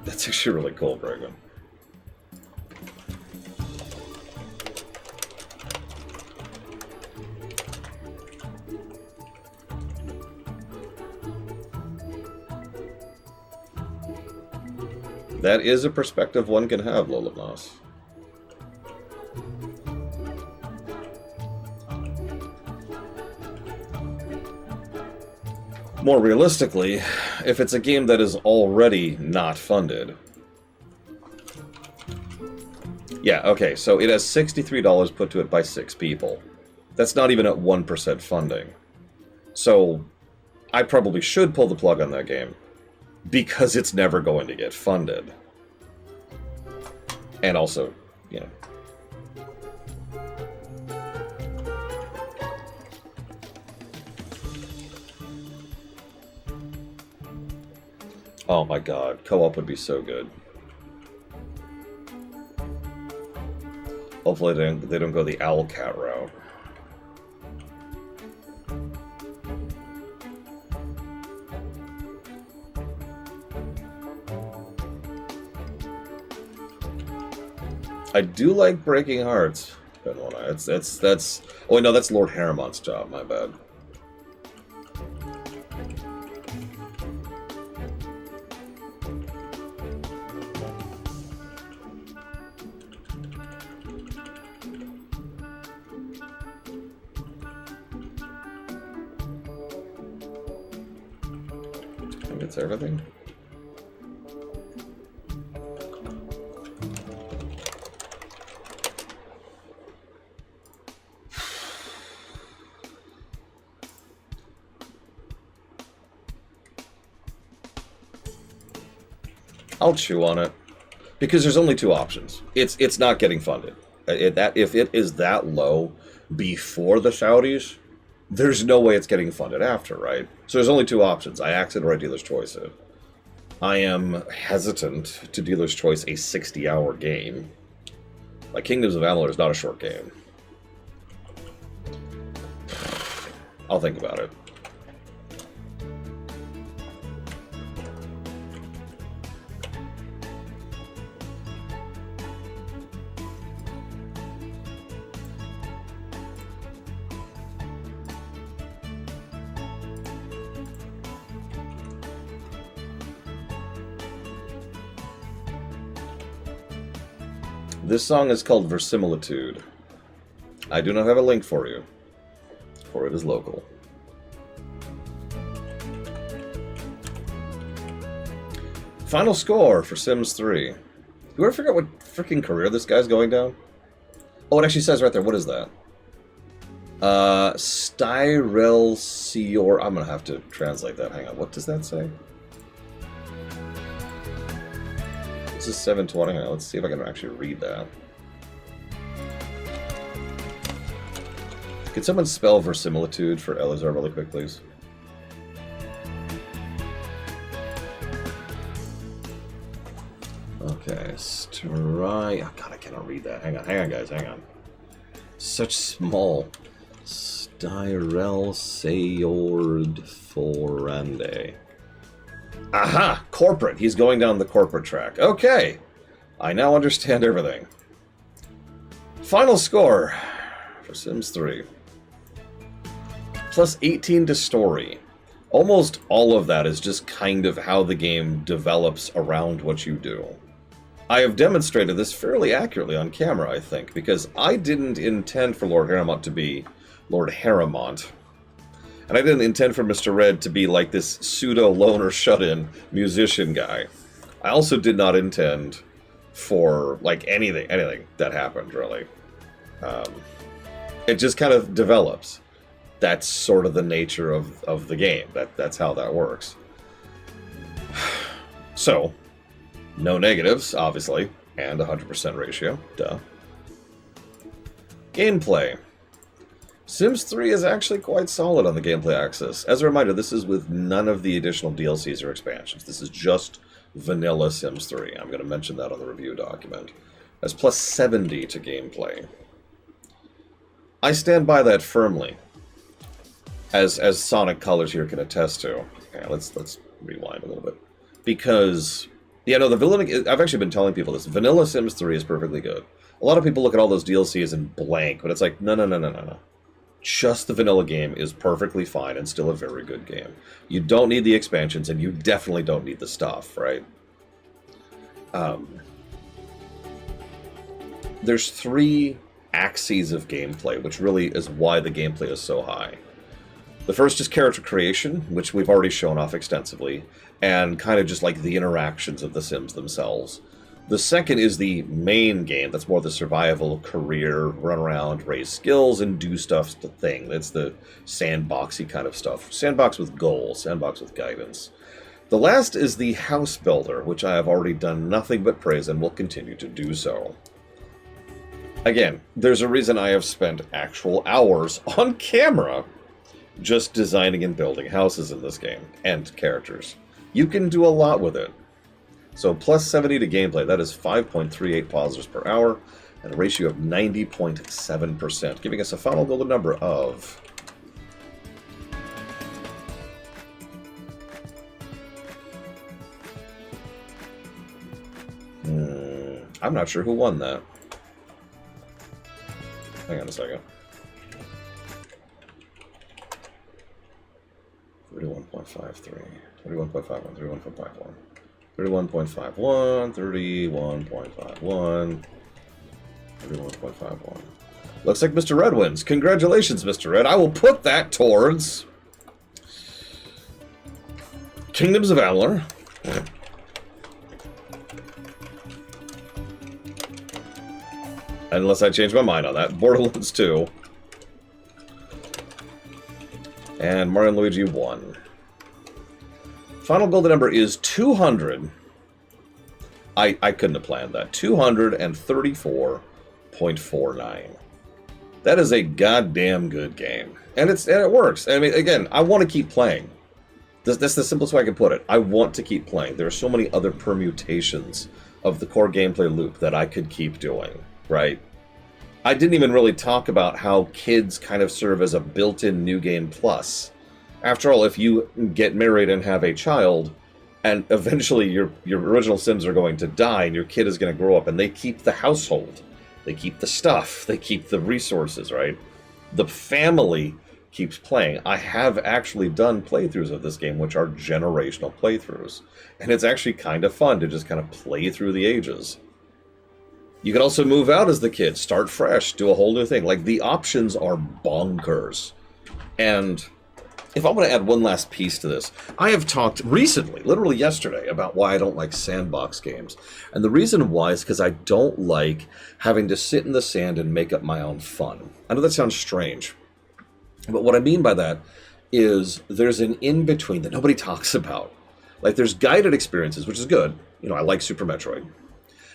That's actually really cool, Bragan. That is a perspective one can have, Lolomos. More realistically, if it's a game that is already not funded... Yeah, okay, so it has $63 put to it by 6 people. That's not even at 1% funding. So, I probably should pull the plug on that game. Because it's never going to get funded. And also, you know. Oh my god, co-op would be so good. Hopefully they don't go the Owlcat route. I do like Breaking Hearts. That's oh wait, no, that's Lord Haramont's job, my bad. think it's everything. I'll chew on it because there's only two options. It's not getting funded. If it is that low before the Saudis, there's no way it's getting funded after, right? So there's only two options. I Axid or I Dealer's Choice it. I am hesitant to Dealer's Choice a 60-hour game. Like Kingdoms of Amalur is not a short game. I'll think about it. This song is called Verisimilitude. I do not have a link for you, for it is local. Final score for Sims 3. Do you ever figure out what freaking career this guy's going down? Oh, it actually says right there. What is that? Styrelsior. I'm going to have to translate that. Hang on. What does that say? This is 720. Hang on, let's see if I can actually read that. Could someone spell verisimilitude for Elazar really quick, please? Okay, oh god, I cannot read that. Hang on, guys, hang on. Such small. Styrelsiordforande. Aha! Corporate. He's going down the corporate track. Okay. I now understand everything. Final score for Sims 3. Plus 18 to story. Almost all of that is just kind of how the game develops around what you do. I have demonstrated this fairly accurately on camera, I think, because I didn't intend for Lord Harrowmont to be Lord Harrowmont. And I didn't intend for Mr. Red to be like this pseudo-loner shut-in musician guy. I also did not intend for, like, anything that happened, really. It just kind of develops. That's sort of the nature of the game. That's how that works. So, no negatives, obviously, and 100% ratio. Duh. Gameplay. Sims 3 is actually quite solid on the gameplay axis. As a reminder, this is with none of the additional DLCs or expansions. This is just vanilla Sims 3. I'm going to mention that on the review document. That's plus 70 to gameplay. I stand by that firmly, as Sonic Colors here can attest to. Yeah, let's rewind a little bit. Because, yeah, no, I've actually been telling people this. Vanilla Sims 3 is perfectly good. A lot of people look at all those DLCs and blank, but it's like, no. Just the vanilla game is perfectly fine and still a very good game. You don't need the expansions, and you definitely don't need the stuff, right? There's 3 axes of gameplay, which really is why the gameplay is so high. The first is character creation, which we've already shown off extensively, and kind of just like the interactions of the Sims themselves. The second is the main game. That's more the survival, career, run around, raise skills, and do stuff thing. That's the sandboxy kind of stuff. Sandbox with goals, sandbox with guidance. The last is the house builder, which I have already done nothing but praise and will continue to do so. Again, there's a reason I have spent actual hours on camera just designing and building houses in this game, and characters. You can do a lot with it. So plus 70 to gameplay, that is 5.38 positives per hour, and a ratio of 90.7%, giving us a final golden number of... I'm not sure who won that. Hang on a second. 31.53, 31.51, 31.51. 31.51, 31.51, 31.51. Looks like Mr. Red wins. Congratulations, Mr. Red. I will put that towards Kingdoms of Valor. Unless I change my mind on that. Borderlands 2. And Mario and Luigi 1. Final golden number is 200. I couldn't have planned that. 234.49. That is a goddamn good game. And it works. I mean, again, I want to keep playing. That's the simplest way I can put it. I want to keep playing. There are so many other permutations of the core gameplay loop that I could keep doing, right? I didn't even really talk about how kids kind of serve as a built-in New Game Plus. After all, if you get married and have a child, and eventually your original Sims are going to die, and your kid is going to grow up, and they keep the household. They keep the stuff. They keep the resources, right? The family keeps playing. I have actually done playthroughs of this game, which are generational playthroughs. And it's actually kind of fun to just kind of play through the ages. You can also move out as the kid, start fresh, do a whole new thing. Like, the options are bonkers. And if I want to add one last piece to this, I have talked recently, literally yesterday, about why I don't like sandbox games. And the reason why is because I don't like having to sit in the sand and make up my own fun. I know that sounds strange, but what I mean by that is there's an in-between that nobody talks about. Like, there's guided experiences, which is good. You know, I like Super Metroid.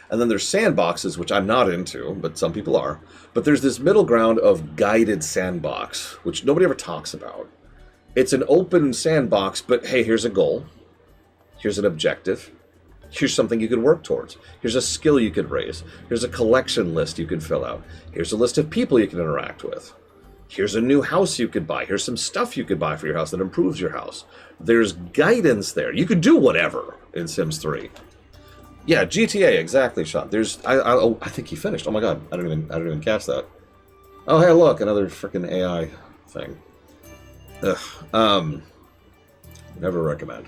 And then there's sandboxes, which I'm not into, but some people are. But there's this middle ground of guided sandbox, which nobody ever talks about. It's an open sandbox, but hey, here's a goal. Here's an objective. Here's something you could work towards. Here's a skill you could raise. Here's a collection list you could fill out. Here's a list of people you can interact with. Here's a new house you could buy. Here's some stuff you could buy for your house that improves your house. There's guidance there. You could do whatever in Sims 3. Yeah, GTA, exactly, Sean. There's, I think he finished. Oh my god, I didn't even catch that. Oh hey, look, another freaking AI thing. Ugh. Never recommend.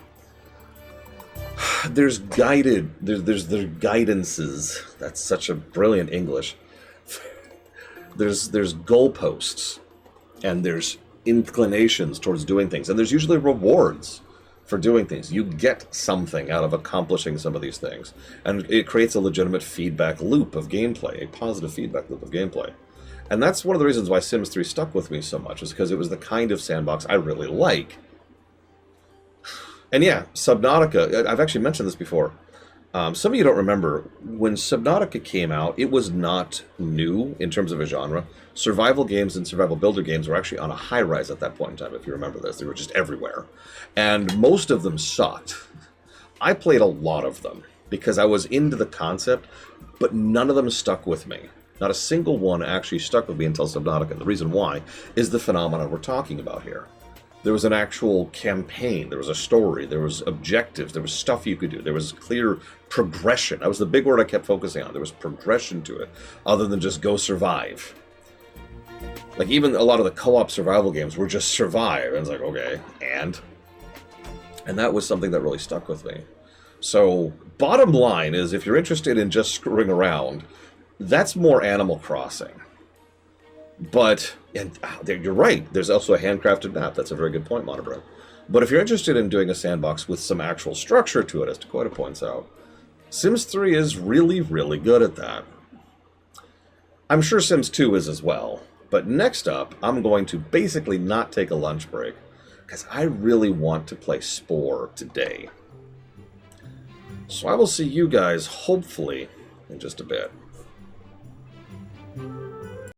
There's guided. There's guidances. That's such a brilliant English. There's goalposts, and there's inclinations towards doing things, and there's usually rewards for doing things. You get something out of accomplishing some of these things, and it creates a legitimate feedback loop of gameplay, a positive feedback loop of gameplay. And that's one of the reasons why Sims 3 stuck with me so much, is because it was the kind of sandbox I really like. And yeah, Subnautica, I've actually mentioned this before. Some of you don't remember, when Subnautica came out, it was not new in terms of a genre. Survival games and survival builder games were actually on a high rise at that point in time, if you remember this. They were just everywhere. And most of them sucked. I played a lot of them because I was into the concept, but none of them stuck with me. Not a single one actually stuck with me until Subnautica. The reason why is the phenomenon we're talking about here. There was an actual campaign, there was a story, there was objectives, there was stuff you could do, there was clear progression. That was the big word I kept focusing on. There was progression to it, other than just go survive. Like, even a lot of the co-op survival games were just survive, and it's like, okay, and that was something that really stuck with me. So, bottom line is, if you're interested in just screwing around, that's more Animal Crossing. But, and you're right, there's also a handcrafted map. That's a very good point, Monobro. But if you're interested in doing a sandbox with some actual structure to it, as Dakota points out, Sims 3 is really, really good at that. I'm sure Sims 2 is as well. But next up, I'm going to basically not take a lunch break, because I really want to play Spore today. So I will see you guys, hopefully, in just a bit.